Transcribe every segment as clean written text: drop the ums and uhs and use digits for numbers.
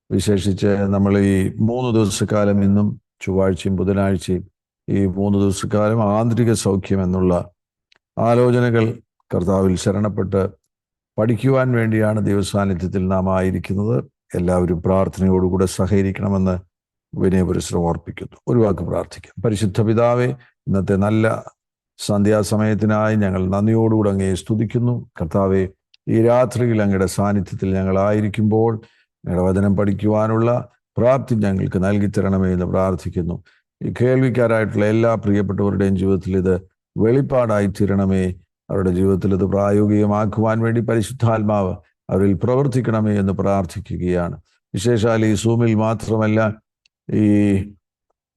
വിശേഷിച്ച് നമ്മൾ ഈ 3 ദിവസക്കാലം ഇന്നും ചൊവ്വാഴ്ചയും ബുധനാഴ്ചയും ഈ 3 ദിവസക്കാലം ആന്തരിക സൗഖ്യം എന്നുള്ള ആലോചനകൾ കർത്താവിൽ ശരണപ്പെട്ട് പഠിക്കുവാൻ വേണ്ടിയാണ് ദൈവസാന്നിധ്യത്തിൽ നാം ആയിരിക്കുന്നത്. എല്ലാവരും പ്രാർത്ഥനയോടുകൂടെ സഹകരിക്കണമെന്ന് വിനയപുരസ്സരം ഓർപ്പിക്കുന്നു. ഒരു വാക്ക് പ്രാർത്ഥിക്കാം. പരിശുദ്ധ പിതാവേ, ഇന്നത്തെ നല്ല സന്ധ്യാസമയത്തിനായി ഞങ്ങൾ നന്ദിയോടുകൂടെ അങ്ങയെ സ്തുതിക്കുന്നു. കർത്താവെ, ഈ രാത്രിയിൽ അങ്ങയുടെ സാന്നിധ്യത്തിൽ ഞങ്ങളായിരിക്കുമ്പോൾ ഞങ്ങളുടെ വചനം പഠിക്കുവാനുള്ള പ്രാപ്തി ഞങ്ങൾക്ക് നൽകി തരണമേ എന്ന് പ്രാർത്ഥിക്കുന്നു. ഈ കേൾവിക്കാരായിട്ടുള്ള എല്ലാ പ്രിയപ്പെട്ടവരുടെയും ജീവിതത്തിൽ ഇത് വെളിപ്പാടായി തീരണമേ. അവരുടെ ജീവിതത്തിൽ ഇത് പ്രായോഗികമാക്കുവാൻ വേണ്ടി പരിശുദ്ധാത്മാവ് അവരിൽ പ്രവർത്തിക്കണമേ എന്ന് പ്രാർത്ഥിക്കുകയാണ്. വിശേഷാൽ ഈ സൂമിൽ മാത്രമല്ല, ഈ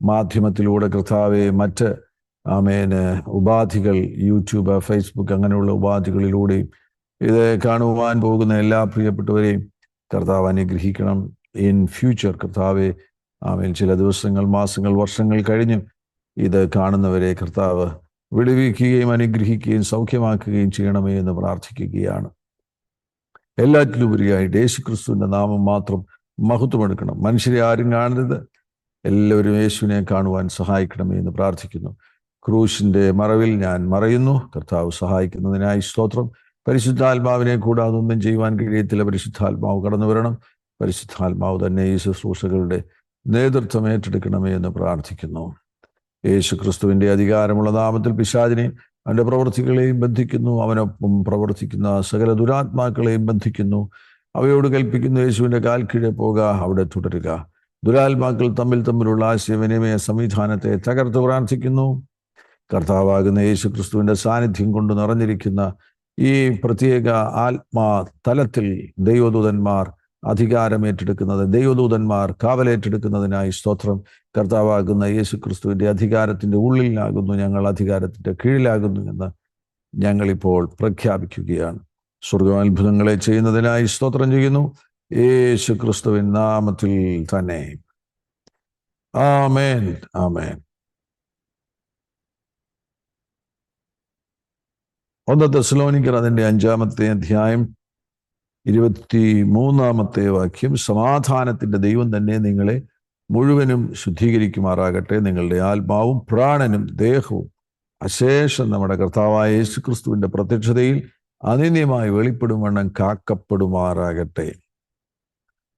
മാധ്യമത്തിലൂടെ കർത്താവെ മറ്റ് ഉപാധികൾ, യൂട്യൂബ്, ഫേസ്ബുക്ക് അങ്ങനെയുള്ള ഉപാധികളിലൂടെയും ഇത് കാണുവാൻ പോകുന്ന എല്ലാ പ്രിയപ്പെട്ടവരെയും കർത്താവ് അനുഗ്രഹിക്കണം. ഇൻ ഫ്യൂച്ചർ കർത്താവെ ചില ദിവസങ്ങൾ, മാസങ്ങൾ, വർഷങ്ങൾ കഴിഞ്ഞും ഇത് കാണുന്നവരെ കർത്താവ് വിടുവിക്കുകയും അനുഗ്രഹിക്കുകയും സൗഖ്യമാക്കുകയും ചെയ്യണമേ എന്ന് പ്രാർത്ഥിക്കുകയാണ്. എല്ലാറ്റിലുപരിയായിട്ട് യേശുക്രിസ്തുവിൻ്റെ നാമം മാത്രം മഹത്വമെടുക്കണം. മനുഷ്യരെ ആരും കാണരുത്, എല്ലാവരും യേശുവിനെ കാണുവാൻ സഹായിക്കണമേ എന്ന് പ്രാർത്ഥിക്കുന്നു. ക്രൂശിൻ്റെ മറവിൽ ഞാൻ മറയുന്നു. കർത്താവ് സഹായിക്കുന്നതിനായി സ്തോത്രം. പരിശുദ്ധാത്മാവിനെ കൂടാതെ ഒന്നും ചെയ്യുവാൻ കഴിയത്തില്ല. പരിശുദ്ധാത്മാവ് കടന്നു വരണം. പരിശുദ്ധാത്മാവ് തന്നെ ഈ ശുശ്രൂഷകളുടെ നേതൃത്വം ഏറ്റെടുക്കണമേ എന്ന് പ്രാർത്ഥിക്കുന്നു. യേശു ക്രിസ്തുവിൻ്റെ അധികാരമുള്ള നാമത്തിൽ പിശാചിനെയും അവൻ്റെ പ്രവൃത്തികളെയും ബന്ധിക്കുന്നു. അവനൊപ്പം പ്രവർത്തിക്കുന്ന സകല ദുരാത്മാക്കളെയും ബന്ധിക്കുന്നു. അവയോട് കൽപ്പിക്കുന്നു, യേശുവിൻ്റെ കാൽ കീഴെ പോക, അവിടെ തുടരുക. ദുരാത്മാക്കൾ തമ്മിലുള്ള ആശയവിനിമയ സംവിധാനത്തെ തകർത്ത് പ്രാർത്ഥിക്കുന്നു. കർത്താവാകുന്ന യേശു ക്രിസ്തുവിൻ്റെ സാന്നിധ്യം കൊണ്ട് നിറഞ്ഞിരിക്കുന്ന ഈ പ്രത്യേക ആത്മാ തലത്തിൽ ദൈവദൂതന്മാർ അധികാരമേറ്റെടുക്കുന്നത്, ദൈവദൂതന്മാർ കാവലേറ്റെടുക്കുന്നതിനായി സ്തോത്രം. കർത്താവാകുന്ന യേശു ക്രിസ്തുവിൻ്റെ അധികാരത്തിൻ്റെ ഉള്ളിലാകുന്നു ഞങ്ങൾ, അധികാരത്തിൻ്റെ കീഴിലാകുന്നു എന്ന് ഞങ്ങളിപ്പോൾ പ്രഖ്യാപിക്കുകയാണ്. സ്വർഗാത്ഭുതങ്ങളെ ചെയ്യുന്നതിനായി സ്തോത്രം ചെയ്യുന്നു, യേശു ക്രിസ്തുവിൻ നാമത്തിൽ തന്നെ. ആമേൻ, ആമേൻ. 1 തെസ്സലോനിക്കർ അതിൻ്റെ 5-ാമത്തെ അധ്യായം 23-ാമത്തെ വാക്യം. സമാധാനത്തിൻ്റെ ദൈവം തന്നെ നിങ്ങളെ മുഴുവനും ശുദ്ധീകരിക്കുമാറാകട്ടെ. നിങ്ങളുടെ ആത്മാവും പ്രാണനും ദേഹവും അശേഷം നമ്മുടെ കർത്താവായ യേശു ക്രിസ്തുവിൻ്റെ പ്രത്യക്ഷതയിൽ അനന്യമായി വെളിപ്പെടും വണ്ണം കാക്കപ്പെടുമാറാകട്ടെ.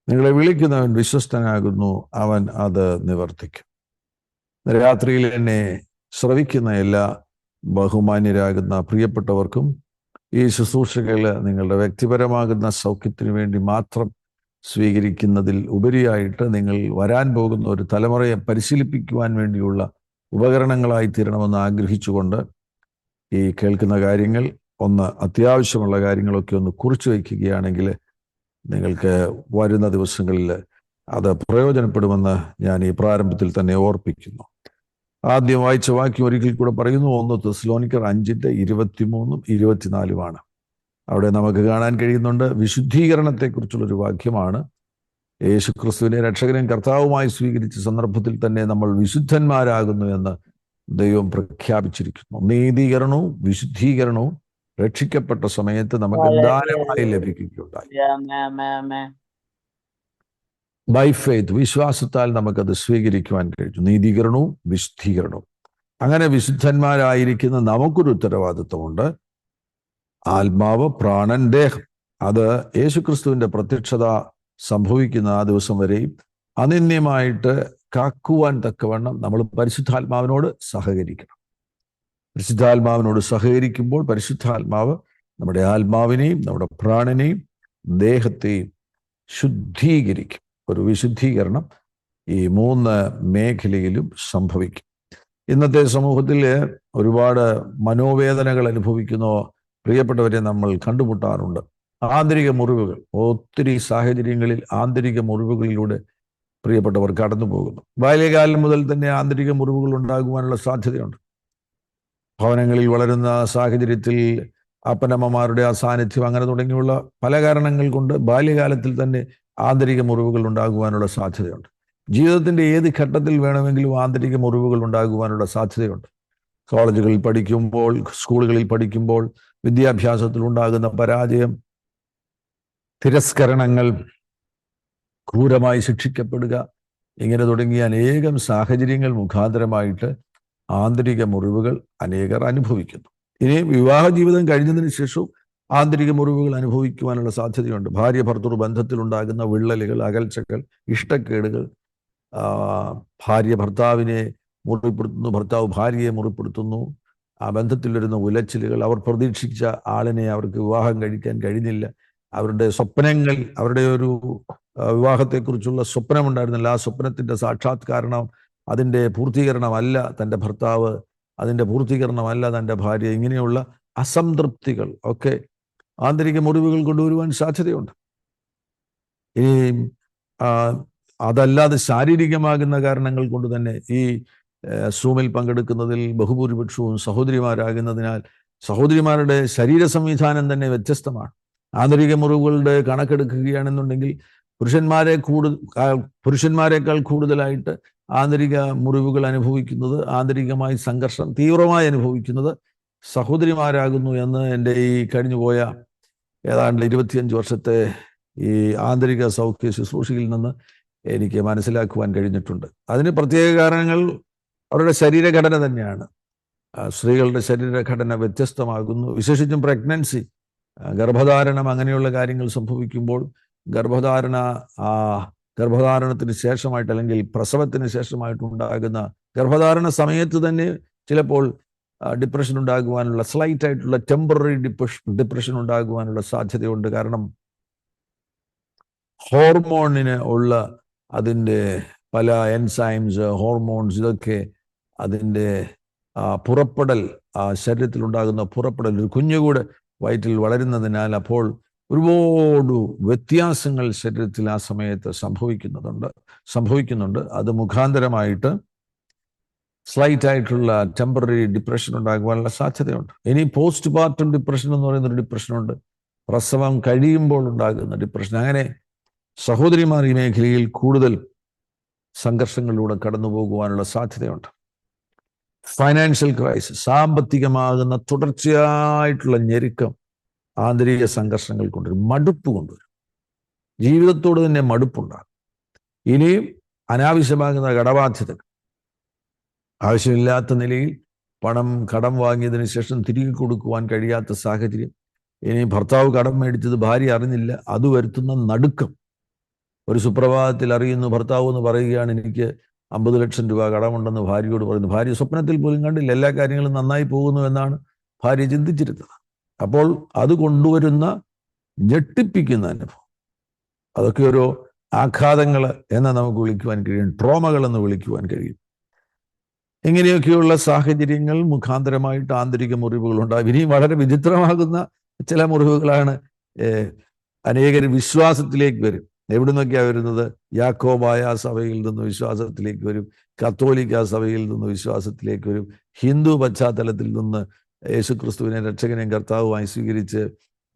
നിങ്ങളെ വിളിക്കുന്നവൻ വിശ്വസ്തനാകുന്നു, അവൻ അത് നിവർത്തിക്കും. രാത്രിയിൽ എന്നെ ശ്രവിക്കുന്ന എല്ലാ ബഹുമാന്യരാകുന്ന പ്രിയപ്പെട്ടവർക്കും ഈ ശുശ്രൂഷകൾ നിങ്ങളുടെ വ്യക്തിപരമാകുന്ന സൗഖ്യത്തിന് വേണ്ടി മാത്രം സ്വീകരിക്കുന്നതിൽ ഉപരിയായിട്ട് നിങ്ങൾ വരാൻ പോകുന്ന ഒരു തലമുറയെ പരിശീലിപ്പിക്കുവാൻ വേണ്ടിയുള്ള ഉപകരണങ്ങളായി തീരണമെന്ന് ആഗ്രഹിച്ചുകൊണ്ട് ഈ കേൾക്കുന്ന കാര്യങ്ങൾ അത്യാവശ്യമുള്ള കാര്യങ്ങളൊക്കെ ഒന്ന് കുറിച്ചു വയ്ക്കുകയാണെങ്കിൽ നിങ്ങൾക്ക് വരുന്ന ദിവസങ്ങളിൽ അത് പ്രയോജനപ്പെടുമെന്ന് ഞാൻ ഈ പ്രാരംഭത്തിൽ തന്നെ ഓർപ്പിക്കുന്നു. ആദ്യം വായിച്ച വാക്യം ഒരിക്കൽ കൂടെ പറയുന്നു. 1 തെസ്സലോനിക്കർ 5:23-24 അവിടെ നമുക്ക് കാണാൻ കഴിയുന്നുണ്ട്. വിശുദ്ധീകരണത്തെക്കുറിച്ചുള്ളൊരു വാക്യമാണ്. യേശു ക്രിസ്തുവിനെ രക്ഷകനും കർത്താവുമായി സ്വീകരിച്ച സന്ദർഭത്തിൽ തന്നെ നമ്മൾ വിശുദ്ധന്മാരാകുന്നു എന്ന് ദൈവം പ്രഖ്യാപിച്ചിരിക്കുന്നു. നീതീകരണവും വിശുദ്ധീകരണവും രക്ഷിക്കപ്പെട്ട സമയത്ത് നമുക്ക് ദാനമായി ലഭിക്കുകയുണ്ടായി. ബൈ ഫെയ്ത്ത്, വിശ്വാസത്താൽ നമുക്കത് സ്വീകരിക്കുവാൻ കഴിഞ്ഞു. നീതീകരണവും വിശുദ്ധീകരണവും. അങ്ങനെ വിശുദ്ധന്മാരായിരിക്കുന്ന നമുക്കൊരു ഉത്തരവാദിത്വമുണ്ട്. ആത്മാവ്, പ്രാണൻ, ദേഹം, അത് യേശുക്രിസ്തുവിൻ്റെ പ്രത്യക്ഷത സംഭവിക്കുന്ന ആ ദിവസം വരെയും അനന്യമായിട്ട് കാക്കുവാൻ തക്കവണ്ണം നമ്മൾ പരിശുദ്ധാത്മാവിനോട് സഹകരിക്കണം. പരിശുദ്ധാത്മാവിനോട് സഹകരിക്കുമ്പോൾ പരിശുദ്ധാത്മാവ് നമ്മുടെ ആത്മാവിനെയും നമ്മുടെ പ്രാണനെയും ദേഹത്തെയും ശുദ്ധീകരിക്കും. ഒരു വിശുദ്ധീകരണം ഈ 3 മേഖലയിലും സംഭവിക്കും. ഇന്നത്തെ സമൂഹത്തിൽ ഒരുപാട് മനോവേദനകൾ അനുഭവിക്കുന്ന പ്രിയപ്പെട്ടവരെ നമ്മൾ കണ്ടുമുട്ടാറുണ്ട്. ആന്തരിക മുറിവുകൾ, ഒത്തിരി സാഹചര്യങ്ങളിൽ ആന്തരിക മുറിവുകളിലൂടെ പ്രിയപ്പെട്ടവർ കടന്നു പോകുന്നു. ബാല്യകാലം മുതൽ തന്നെ ആന്തരിക മുറിവുകൾ ഉണ്ടാകുവാനുള്ള സാധ്യതയുണ്ട്. ഭവനങ്ങളിൽ വളരുന്ന സാഹചര്യത്തിൽ അപ്പനമ്മമാരുടെ അസാന്നിധ്യം അങ്ങനെ തുടങ്ങിയുള്ള പല കാരണങ്ങൾ കൊണ്ട് ബാല്യകാലത്തിൽ തന്നെ ആന്തരിക മുറിവുകൾ ഉണ്ടാകുവാനുള്ള സാധ്യതയുണ്ട്. ജീവിതത്തിൻ്റെ ഏത് ഘട്ടത്തിൽ വേണമെങ്കിലും ആന്തരിക മുറിവുകൾ ഉണ്ടാകുവാനുള്ള സാധ്യതയുണ്ട്. കോളേജുകളിൽ പഠിക്കുമ്പോൾ, സ്കൂളുകളിൽ പഠിക്കുമ്പോൾ, വിദ്യാഭ്യാസത്തിൽ ഉണ്ടാകുന്ന പരാജയം, തിരസ്കരണങ്ങൾ, ക്രൂരമായി ശിക്ഷിക്കപ്പെടുക, ഇങ്ങനെ തുടങ്ങിയ അനേകം സാഹചര്യങ്ങൾ മുഖാന്തരമായിട്ട് ആന്തരിക മുറിവുകൾ അനേകർ അനുഭവിക്കുന്നു. ഇനി വിവാഹ ജീവിതം കഴിഞ്ഞതിന് ശേഷവും ആന്തരിക മുറിവുകൾ അനുഭവിക്കുവാനുള്ള സാധ്യതയുണ്ട്. ഭാര്യ ഭർത്തൃ ബന്ധത്തിലുണ്ടാകുന്ന വിള്ളലുകൾ, അകൽച്ചകൾ, ഇഷ്ടക്കേടുകൾ, ഭാര്യ ഭർത്താവിനെ മുറിപ്പെടുത്തുന്നു, ഭർത്താവ് ഭാര്യയെ മുറിപ്പെടുത്തുന്നു, ആ ബന്ധത്തിൽ വരുന്ന ഉലച്ചിലുകൾ, അവർ പ്രതീക്ഷിച്ച ആളിനെ അവർക്ക് വിവാഹം കഴിക്കാൻ കഴിഞ്ഞില്ല, അവരുടെ സ്വപ്നങ്ങൾ, അവരുടെ ഒരു വിവാഹത്തെക്കുറിച്ചുള്ള സ്വപ്നമുണ്ടായിരുന്നില്ല, ആ സ്വപ്നത്തിൻ്റെ സാക്ഷാത്കാരണം, അതിൻ്റെ പൂർത്തീകരണമല്ല തൻ്റെ ഭർത്താവ്, അതിൻ്റെ പൂർത്തീകരണമല്ല തൻ്റെ ഭാര്യ, ഇങ്ങനെയുള്ള അസംതൃപ്തികൾ ഒക്കെ ആന്തരിക മുറിവുകൾ കൊണ്ടുവരുവാൻ സാധ്യതയുണ്ട്. ഇനി അതല്ലാതെ ശാരീരികമാകുന്ന കാരണങ്ങൾ കൊണ്ട് തന്നെ ഈ സൂമിൽ പങ്കെടുക്കുന്നതിൽ ബഹുഭൂരിപക്ഷവും സഹോദരിമാരാകുന്നതിനാൽ സഹോദരിമാരുടെ ശരീര സംവിധാനം തന്നെ വ്യത്യസ്തമാണ്. ആന്തരിക മുറിവുകളുടെ കണക്കെടുക്കുകയാണെന്നുണ്ടെങ്കിൽ പുരുഷന്മാരെക്കാൾ കൂടുതലായിട്ട് ആന്തരിക മുറിവുകൾ അനുഭവിക്കുന്നത്, ആന്തരികമായി സംഘർഷം തീവ്രമായി അനുഭവിക്കുന്നത് സഹോദരിമാരാകുന്നു എന്ന് എൻ്റെ ഈ കഴിഞ്ഞുപോയ ഏതാണ്ട് 25 വർഷത്തെ ഈ ആന്തരിക സൗഖ്യ ശുശ്രൂഷയിൽ നിന്ന് എനിക്ക് മനസ്സിലാക്കുവാൻ കഴിഞ്ഞിട്ടുണ്ട്. അതിന് പ്രത്യേക കാരണങ്ങൾ അവരുടെ ശരീരഘടന തന്നെയാണ്. സ്ത്രീകളുടെ ശരീരഘടന വ്യത്യസ്തമാകുന്നു. വിശേഷിച്ചും പ്രഗ്നൻസി, ഗർഭധാരണം, അങ്ങനെയുള്ള കാര്യങ്ങൾ സംഭവിക്കുമ്പോൾ ഗർഭധാരണത്തിന് ശേഷമായിട്ട് അല്ലെങ്കിൽ പ്രസവത്തിന് ശേഷമായിട്ടുണ്ടാകുന്ന ഗർഭധാരണ സമയത്ത് തന്നെ ചിലപ്പോൾ ഡിപ്രഷൻ ഉണ്ടാകുവാനുള്ള, സ്ലൈറ്റ് ആയിട്ടുള്ള ടെമ്പററി ഡിപ്രഷൻ ഉണ്ടാകുവാനുള്ള സാധ്യതയുണ്ട്. കാരണം ഹോർമോണിന് ഉള്ള അതിൻ്റെ പല എൻസൈംസ്, ഹോർമോൺസ്, ഇതൊക്കെ അതിൻ്റെ പുറപ്പെടൽ, ശരീരത്തിലുണ്ടാകുന്ന പുറപ്പെടൽ, ഒരു കുഞ്ഞുകൂടെ വയറ്റിൽ വളരുന്നതിനാൽ അപ്പോൾ ഒരുപാട് വ്യത്യാസങ്ങൾ ശരീരത്തിൽ ആ സമയത്ത് സംഭവിക്കുന്നുണ്ട്. അത് മുഖാന്തരമായിട്ട് സ്ലൈറ്റ് ആയിട്ടുള്ള ടെമ്പററി ഡിപ്രഷൻ ഉണ്ടാകുവാനുള്ള സാധ്യതയുണ്ട്. ഇനി പോസ്റ്റ് പാർട്ടം ഡിപ്രഷൻ എന്ന് പറയുന്നൊരു ഡിപ്രഷനുണ്ട്, പ്രസവം കഴിയുമ്പോൾ ഉണ്ടാകുന്ന ഡിപ്രഷൻ. അങ്ങനെ സഹോദരിമാർ ഈ മേഖലയിൽ കൂടുതൽ സംഘർഷങ്ങളിലൂടെ കടന്നു പോകുവാനുള്ള സാധ്യതയുണ്ട്. ഫൈനാൻഷ്യൽ ക്രൈസിസ്, സാമ്പത്തികമാകുന്ന തുടർച്ചയായിട്ടുള്ള ഞെരുക്കം ആന്തരിക സംഘർഷങ്ങൾ കൊണ്ടുവരും, മടുപ്പ് കൊണ്ടുവരും, ജീവിതത്തോട് തന്നെ മടുപ്പുണ്ടാകും. ഇനിയും അനാവശ്യമാകുന്ന കടബാധ്യതകൾ, ആവശ്യമില്ലാത്ത നിലയിൽ കടം വാങ്ങിയതിനു ശേഷം തിരികെ കൊടുക്കുവാൻ കഴിയാത്ത സാഹചര്യം. ഇനി ഭർത്താവ് കടം മേടിച്ചത് ഭാര്യ അറിഞ്ഞില്ല, അത് വരുത്തുന്ന നടുക്കം. ഒരു സുപ്രഭാതത്തിൽ അറിയുന്നു, ഭർത്താവ് എന്ന് പറയുകയാണ്, എനിക്ക് 50 ലക്ഷം രൂപ കടമുണ്ടെന്ന് ഭാര്യയോട് പറയുന്നു. ഭാര്യ സ്വപ്നത്തിൽ പോലും കണ്ടില്ല, എല്ലാ കാര്യങ്ങളും നന്നായി പോകുന്നു എന്നാണ് ഭാര്യ ചിന്തിച്ചിരുന്നത്. അപ്പോൾ അത് കൊണ്ടുവരുന്ന ഞെട്ടിപ്പിക്കുന്ന അനുഭവം, അതൊക്കെ ഓരോ ആഘാതങ്ങൾ എന്ന് നമുക്ക് വിളിക്കുവാൻ കഴിയും, ട്രോമകൾ എന്ന് വിളിക്കുവാൻ കഴിയും. ഇങ്ങനെയൊക്കെയുള്ള സാഹചര്യങ്ങൾ മുഖാന്തരമായിട്ട് ആന്തരിക മുറിവുകൾ ഉണ്ടാകും. ഇനിയും വളരെ വിചിത്രമാകുന്ന ചില മുറിവുകളാണ്. അനേകർ വിശ്വാസത്തിലേക്ക് വരും. എവിടെ നിന്നൊക്കെയാണ് വരുന്നത്? യാക്കോബായ സഭയിൽ നിന്ന് വിശ്വാസത്തിലേക്ക് വരും, കത്തോലിക്ക സഭയിൽ നിന്ന് വിശ്വാസത്തിലേക്ക് വരും, ഹിന്ദു പശ്ചാത്തലത്തിൽ നിന്ന് യേശുക്രിസ്തുവിനെ രക്ഷകനെയും കർത്താവുമായി സ്വീകരിച്ച്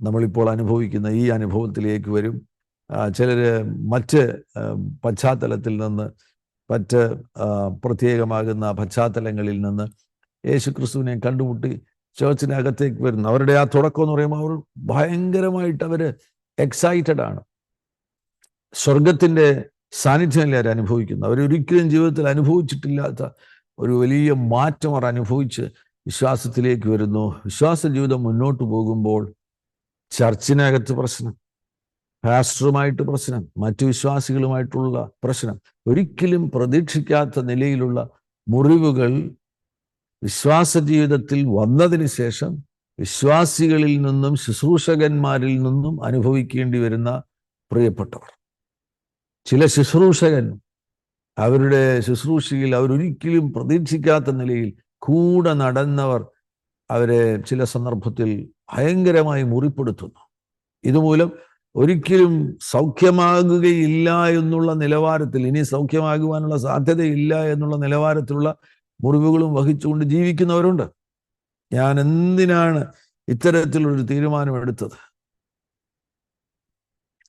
നമ്മളിപ്പോൾ അനുഭവിക്കുന്ന ഈ അനുഭവത്തിലേക്ക് വരും. ചിലർ മറ്റ് പശ്ചാത്തലത്തിൽ നിന്ന്, മറ്റ് പ്രത്യേകമാകുന്ന പശ്ചാത്തലങ്ങളിൽ നിന്ന് യേശുക്രിസ്തുവിനെ കണ്ടുമുട്ടി ചേർച്ചിനകത്തേക്ക് വരുന്നു. അവരുടെ ആ തുടക്കം എന്ന് പറയുമ്പോൾ അവർ ഭയങ്കരമായിട്ട് എക്സൈറ്റഡ് ആണ്. സ്വർഗത്തിൻ്റെ സാന്നിധ്യമല്ലേ അവർ അനുഭവിക്കുന്നു. അവരൊരിക്കലും ജീവിതത്തിൽ അനുഭവിച്ചിട്ടില്ലാത്ത ഒരു വലിയ മാറ്റം അവർ അനുഭവിച്ച് വിശ്വാസത്തിലേക്ക് വരുന്നു. വിശ്വാസ ജീവിതം മുന്നോട്ട് പോകുമ്പോൾ ചർച്ചിനകത്ത് പ്രശ്നം, പാസ്റ്ററുമായിട്ട് പ്രശ്നം, മറ്റു വിശ്വാസികളുമായിട്ടുള്ള പ്രശ്നം, ഒരിക്കലും പ്രതീക്ഷിക്കാത്ത നിലയിലുള്ള മുറിവുകൾ വിശ്വാസ ജീവിതത്തിൽ വന്നതിന് ശേഷം വിശ്വാസികളിൽ നിന്നും ശുശ്രൂഷകന്മാരിൽ നിന്നും അനുഭവിക്കേണ്ടി വരുന്ന പ്രിയപ്പെട്ടവർ. ചില ശുശ്രൂഷകൻ അവരുടെ ശുശ്രൂഷയിൽ അവരൊരിക്കലും പ്രതീക്ഷിക്കാത്ത നിലയിൽ കൂടെ നടന്നവർ അവരെ ചില സന്ദർഭത്തിൽ ഭയങ്കരമായി മുറിപ്പെടുത്തുന്നു. ഇതുമൂലം ഒരിക്കലും സൗഖ്യമാകുകയില്ല എന്നുള്ള നിലവാരത്തിൽ, ഇനി സൗഖ്യമാകുവാനുള്ള സാധ്യതയില്ല എന്നുള്ള നിലവാരത്തിലുള്ള മുറിവുകളും വഹിച്ചുകൊണ്ട് ജീവിക്കുന്നവരുണ്ട്. ഞാൻ എന്തിനാണ് ഇത്തരത്തിലൊരു തീരുമാനമെടുത്തത്?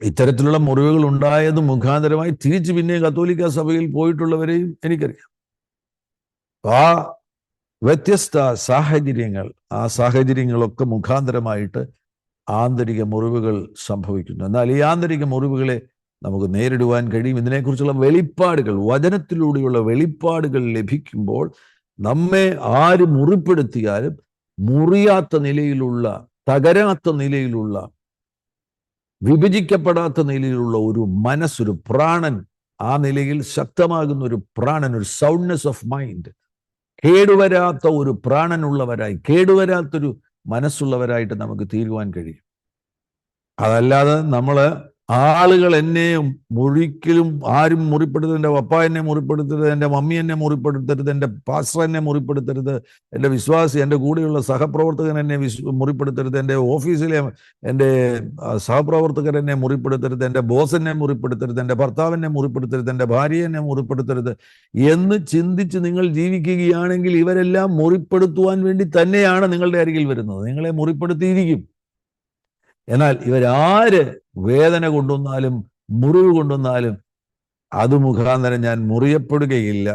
ഇത്തരത്തിലുള്ള മുറിവുകൾ ഉണ്ടായത് മുഖാന്തരമായി തിരിച്ച് പിന്നെ കത്തോലിക്ക സഭയിൽ പോയിട്ടുള്ളവരെയും എനിക്കറിയാം. ആ വ്യത്യസ്ത സാഹചര്യങ്ങൾ, ആ സാഹചര്യങ്ങളൊക്കെ മുഖാന്തരമായിട്ട് ആന്തരിക മുറിവുകൾ സംഭവിക്കുന്നു. എന്നാൽ ഈ ആന്തരിക മുറിവുകളെ നമുക്ക് നേരിടുവാൻ കഴിയും. ഇതിനെക്കുറിച്ചുള്ള വെളിപ്പാടുകൾ, വചനത്തിലൂടെയുള്ള വെളിപ്പാടുകൾ ലഭിക്കുമ്പോൾ നമ്മെ ആര് മുറിപ്പെടുത്തിയാലും മുറിയാത്ത നിലയിലുള്ള, തകരാത്ത നിലയിലുള്ള, വിഭജിക്കപ്പെടാത്ത നിലയിലുള്ള ഒരു മനസ്സൊരു പ്രാണൻ, ആ നിലയിൽ ശക്തമാകുന്ന ഒരു പ്രാണൻ, ഒരു സൗണ്ട്നെസ് ഓഫ് മൈൻഡ്, കേടുവരാത്ത ഒരു പ്രാണനുള്ളവരായി, കേടുവരാത്തൊരു മനസ്സുള്ളവരായിട്ട് നമുക്ക് തീരുവാൻ കഴിയും. അതല്ലാതെ നമ്മള് ആളുകൾ എന്നെ ഒരിക്കലും ആരും മുറിപ്പെടുത്തരുത്, എൻ്റെ പപ്പ എന്നെ മുറിപ്പെടുത്തരുത്, എൻ്റെ മമ്മി എന്നെ മുറിപ്പെടുത്തരുത്, എൻ്റെ പാസ്റ്റർ എന്നെ മുറിപ്പെടുത്തരുത്, എൻ്റെ വിശ്വാസി, എൻ്റെ കൂടെയുള്ള സഹപ്രവർത്തകൻ എന്നെ മുറിപ്പെടുത്തരുത്, എൻ്റെ ഓഫീസിലെ എൻ്റെ സഹപ്രവർത്തകർ എന്നെ മുറിപ്പെടുത്തരുത്, എൻ്റെ ബോസ് എന്നെ മുറിപ്പെടുത്തരുത്, എൻ്റെ ഭർത്താവ് എന്നെ മുറിപ്പെടുത്തരുത്, എൻ്റെ ഭാര്യ എന്നെ മുറിപ്പെടുത്തരുത് എന്ന് ചിന്തിച്ച് നിങ്ങൾ ജീവിക്കുകയാണെങ്കിൽ ഇവരെല്ലാം മുറിപ്പെടുത്തുവാൻ വേണ്ടി തന്നെയാണ് നിങ്ങളുടെ അരികിൽ വരുന്നത്. നിങ്ങളെ മുറിപ്പെടുത്തിയിരിക്കും. എന്നാൽ ഇവരാര് വേദന കൊണ്ടുവന്നാലും മുറിവ് കൊണ്ടുവന്നാലും അത് മുഖാന്തരം ഞാൻ മുറിയപ്പെടുകയില്ല.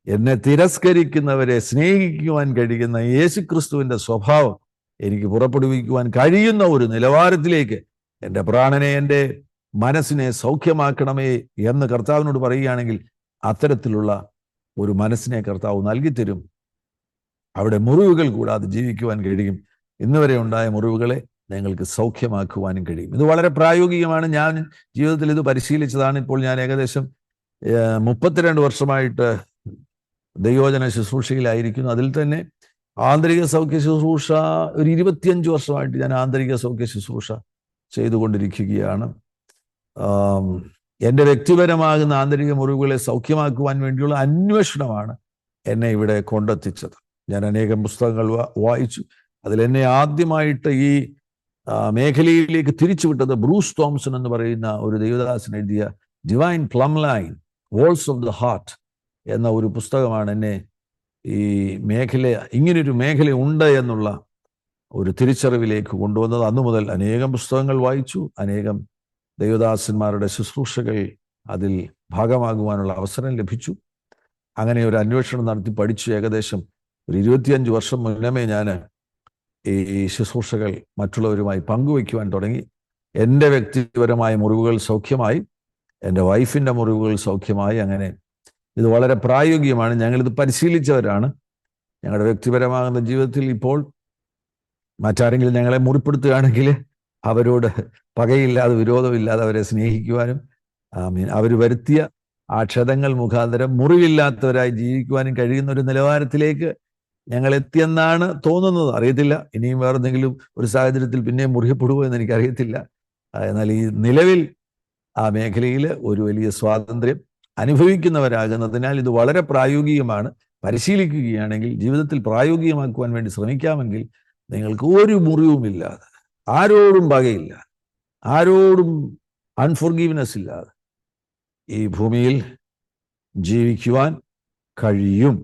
എന്നെ തിരസ്കരിക്കുന്നവരെ സ്നേഹിക്കുവാൻ കഴിയുന്ന യേശുക്രിസ്തുവിന്റെ സ്വഭാവം എനിക്ക് പുറപ്പെടുവിക്കുവാൻ കഴിയുന്ന ഒരു നിലവാരത്തിലേക്ക് എൻ്റെ പ്രാണനെ, എൻ്റെ മനസ്സിനെ സൗഖ്യമാക്കണമേ എന്ന് കർത്താവിനോട് പറയുകയാണെങ്കിൽ അത്തരത്തിലുള്ള ഒരു മനസ്സിനെ കർത്താവ് നൽകിത്തരും. അവിടെ മുറിവുകൾ കൂടാതെ ജീവിക്കുവാൻ കഴിയും. ഇന്നുവരെ ഉണ്ടായ മുറിവുകളെ നിങ്ങൾക്ക് സൗഖ്യമാക്കുവാനും കഴിയും. ഇത് വളരെ പ്രായോഗികമാണ്. ഞാൻ ജീവിതത്തിൽ ഇത് പരിശീലിച്ചതാണ്. ഇപ്പോൾ ഞാൻ ഏകദേശം 32 വർഷമായിട്ട് ദൈവവചന ശുശ്രൂഷയിലായിരിക്കുന്നു. അതിൽ തന്നെ ആന്തരിക സൗഖ്യ ശുശ്രൂഷ ഒരു 25 വർഷമായിട്ട് ഞാൻ ആന്തരിക സൗഖ്യ ശുശ്രൂഷ ചെയ്തുകൊണ്ടിരിക്കുകയാണ്. എൻ്റെ വ്യക്തിപരമാകുന്ന ആന്തരിക മുറിവുകളെ സൗഖ്യമാക്കുവാൻ വേണ്ടിയുള്ള അന്വേഷണമാണ് എന്നെ ഇവിടെ കൊണ്ടെത്തിച്ചത്. ഞാൻ അനേകം പുസ്തകങ്ങൾ വായിച്ചു. അതിലെന്നെ ആദ്യമായിട്ട് ഈ മേഖലയിലേക്ക് തിരിച്ചുവിട്ടത് ബ്രൂസ് തോംസൺ എന്ന് പറയുന്ന ഒരു ദൈവദാസൻ എഴുതിയ divine plumb line, walls of the heart എന്ന ഒരു പുസ്തകമാണ് എന്നെ ഈ മേഖല, ഇങ്ങനൊരു മേഖല ഉണ്ട് എന്നുള്ള ഒരു തിരിച്ചറിവിലേക്ക് കൊണ്ടുവന്നത്. അന്നു മുതൽ അനേകം പുസ്തകങ്ങൾ വായിച്ചു, അനേകം ദൈവദാസന്മാരുടെ ശുശ്രൂഷകൾ അതിൽ ഭാഗമാകുവാനുള്ള അവസരം ലഭിച്ചു. അങ്ങനെ ഒരു അന്വേഷണം നടത്തി പഠിച്ചു. ഏകദേശം ഒരു 25 വർഷം മുന്നമേ ഞാൻ ഈ ശുശ്രൂഷകൾ മറ്റുള്ളവരുമായി പങ്കുവയ്ക്കുവാൻ തുടങ്ങി. എൻ്റെ വ്യക്തിപരമായ മുറിവുകൾ സൗഖ്യമായി, എൻ്റെ വൈഫിൻ്റെ മുറിവുകൾ സൗഖ്യമായി. അങ്ങനെ ഇത് വളരെ പ്രായോഗികമാണ്. ഞങ്ങളിത് പരിശീലിച്ചവരാണ്. ഞങ്ങളുടെ വ്യക്തിപരമാകുന്ന ജീവിതത്തിൽ ഇപ്പോൾ മറ്റാരെങ്കിലും ഞങ്ങളെ മുറിപ്പെടുത്തുകയാണെങ്കിൽ അവരോട് പകയില്ലാതെ, വിരോധമില്ലാതെ അവരെ സ്നേഹിക്കുവാനും അവർ വരുത്തിയ ആ ക്ഷതങ്ങൾ മുഖാന്തരം മുറിവില്ലാത്തവരായി ജീവിക്കുവാനും കഴിയുന്ന ഒരു നിലവാരത്തിലേക്ക് ഞങ്ങൾ എത്തിയെന്നാണ് തോന്നുന്നത്. അറിയത്തില്ല, ഇനിയും വേറെ എന്തെങ്കിലും ഒരു സാഹചര്യത്തിൽ പിന്നെയും മുറിയപ്പെടുമോ എന്ന് എനിക്കറിയത്തില്ല. എന്നാൽ ഈ നിലവിൽ ആ മേഖലയിൽ ഒരു വലിയ സ്വാതന്ത്ര്യം അനുഭവിക്കുന്നവരാകുന്നതിനാൽ ഇത് വളരെ പ്രായോഗികമാണ്. പരിശീലിക്കുകയാണെങ്കിൽ, ജീവിതത്തിൽ പ്രായോഗികമാക്കുവാൻ വേണ്ടി ശ്രമിക്കാമെങ്കിൽ നിങ്ങൾക്ക് ഒരു മുറിവുമില്ലാതെ, ആരോടും പകയില്ല, ആരോടും അൺഫോർഗീവ്നെസ് ഇല്ലാതെ ഈ ഭൂമിയിൽ ജീവിക്കുവാൻ കഴിയും.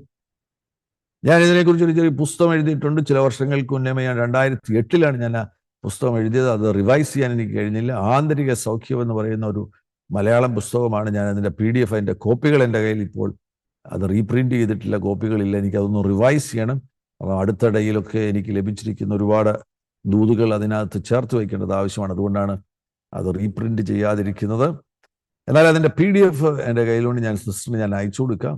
ഞാൻ ഇതിനെക്കുറിച്ച് ഒരു ചെറിയ പുസ്തകം എഴുതിയിട്ടുണ്ട്. ചില വർഷങ്ങൾക്ക് മുന്നേ ഞാൻ 2008 ഞാൻ ആ പുസ്തകം എഴുതിയത്. അത് റിവൈസ് ചെയ്യാൻ എനിക്ക് കഴിഞ്ഞില്ല. ആന്തരിക സൗഖ്യം എന്ന് പറയുന്ന ഒരു മലയാളം പുസ്തകമാണ്. ഞാൻ അതിൻ്റെ PDF, അതിൻ്റെ കോപ്പികൾ എൻ്റെ കയ്യിൽ ഇപ്പോൾ, അത് റീപ്രിന്റ് ചെയ്തിട്ടില്ല, കോപ്പികളില്ല. എനിക്കതൊന്ന് റിവൈസ് ചെയ്യണം. അപ്പോൾ അടുത്തിടയിലൊക്കെ എനിക്ക് ലഭിച്ചിരിക്കുന്ന ഒരുപാട് ദൂതുകൾ അതിനകത്ത് ചേർത്ത് വയ്ക്കേണ്ടത് ആവശ്യമാണ്. അതുകൊണ്ടാണ് അത് റീപ്രിന്റ് ചെയ്യാതിരിക്കുന്നത്. എന്നാൽ അതിൻ്റെ PDF എൻ്റെ കയ്യിലുണ്ട്. ഞാൻ സിസ്റ്ററിന് ഞാൻ അയച്ചു കൊടുക്കാം.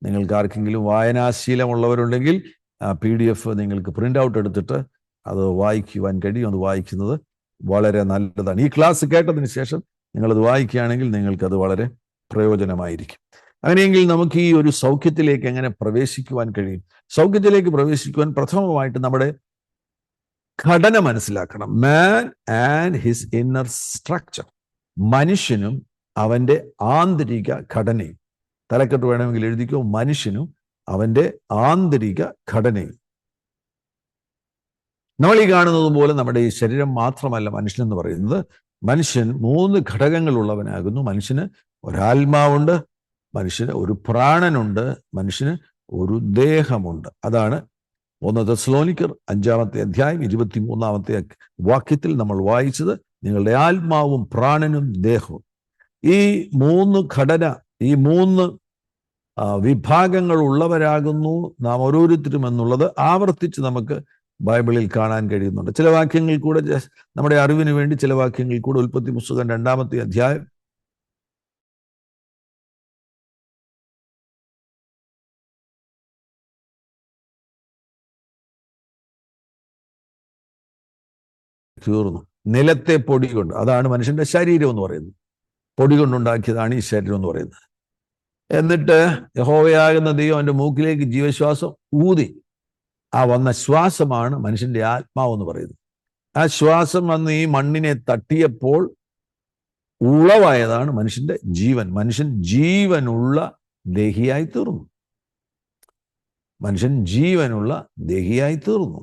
നിങ്ങൾക്ക് ആർക്കെങ്കിലും വായനാശീലമുള്ളവരുണ്ടെങ്കിൽ ആ PDF നിങ്ങൾക്ക് പ്രിൻ്റ് ഔട്ട് എടുത്തിട്ട് അത് വായിക്കുവാൻ കഴിയും. അത് വായിക്കുന്നത് വളരെ നല്ലതാണ്. ഈ ക്ലാസ് കേട്ടതിന് ശേഷം നിങ്ങളത് വായിക്കുകയാണെങ്കിൽ നിങ്ങൾക്കത് വളരെ പ്രയോജനമായിരിക്കും. അങ്ങനെയെങ്കിൽ നമുക്ക് ഈ ഒരു സൗഖ്യത്തിലേക്ക് എങ്ങനെ പ്രവേശിക്കുവാൻ കഴിയും? സൗഖ്യത്തിലേക്ക് പ്രവേശിക്കുവാൻ പ്രഥമമായിട്ട് നമ്മുടെ ഘടന മനസ്സിലാക്കണം. മാൻ ആൻഡ് ഹിസ് ഇന്നർ സ്ട്രക്ചർ. മനുഷ്യനും അവൻ്റെ ആന്തരിക ഘടനയും. തലക്കെട്ട് വേണമെങ്കിൽ എഴുതിക്കോ, മനുഷ്യനും അവൻ്റെ ആന്തരിക ഘടനയും. നമ്മൾ ഈ കാണുന്നത് പോലെ നമ്മുടെ ഈ ശരീരം മാത്രമല്ല മനുഷ്യൻ എന്ന് പറയുന്നത്. മനുഷ്യൻ 3 ഘടകങ്ങളുള്ളവനാകുന്നു. മനുഷ്യന് ഒരാത്മാവുണ്ട്, മനുഷ്യന് ഒരു പ്രാണനുണ്ട്, മനുഷ്യന് ഒരു ദേഹമുണ്ട്. അതാണ് 1 തെസ്സലോനിക്കർ 5-ാമത്തെ അധ്യായം 23-ാമത്തെ വാക്യത്തിൽ നമ്മൾ വായിച്ചത്. നിങ്ങളുടെ ആത്മാവും പ്രാണനും ദേഹവും. ഈ 3 ഘടന, ഈ 3 വിഭാഗങ്ങൾ ഉള്ളവരാകുന്നു നാം ഓരോരുത്തരും എന്നുള്ളത് ആവർത്തിച്ച് നമുക്ക് ബൈബിളിൽ കാണാൻ കഴിയുന്നുണ്ട്. ചില വാക്യങ്ങൾ കൂടെ നമ്മുടെ അറിവിന് വേണ്ടി ചില വാക്യങ്ങൾ കൂടെ ഉൽപ്പത്തി പുസ്തകം 2-ാമത്തെ അധ്യായം തീർന്നു. നിലത്തെ പൊടി കൊണ്ട്, അതാണ് മനുഷ്യന്റെ ശരീരം എന്ന് പറയുന്നത്. പൊടി കൊണ്ടുണ്ടാക്കിയതാണ് ഈ ശരീരം എന്ന് പറയുന്നത്. എന്നിട്ട് യഹോവയാകുന്ന ദൈവം അവൻ്റെ മൂക്കിലേക്ക് ജീവശ്വാസം ഊതി. ആ വന്ന ശ്വാസമാണ് മനുഷ്യന്റെ ആത്മാവ് എന്ന് പറയുന്നത്. ആ ശ്വാസം വന്ന് ഈ മണ്ണിനെ തട്ടിയപ്പോൾ ഉളവായതാണ് മനുഷ്യന്റെ ജീവൻ. മനുഷ്യൻ ജീവനുള്ള ദേഹിയായി തീർന്നു. മനുഷ്യൻ ജീവനുള്ള ദേഹിയായി തീർന്നു.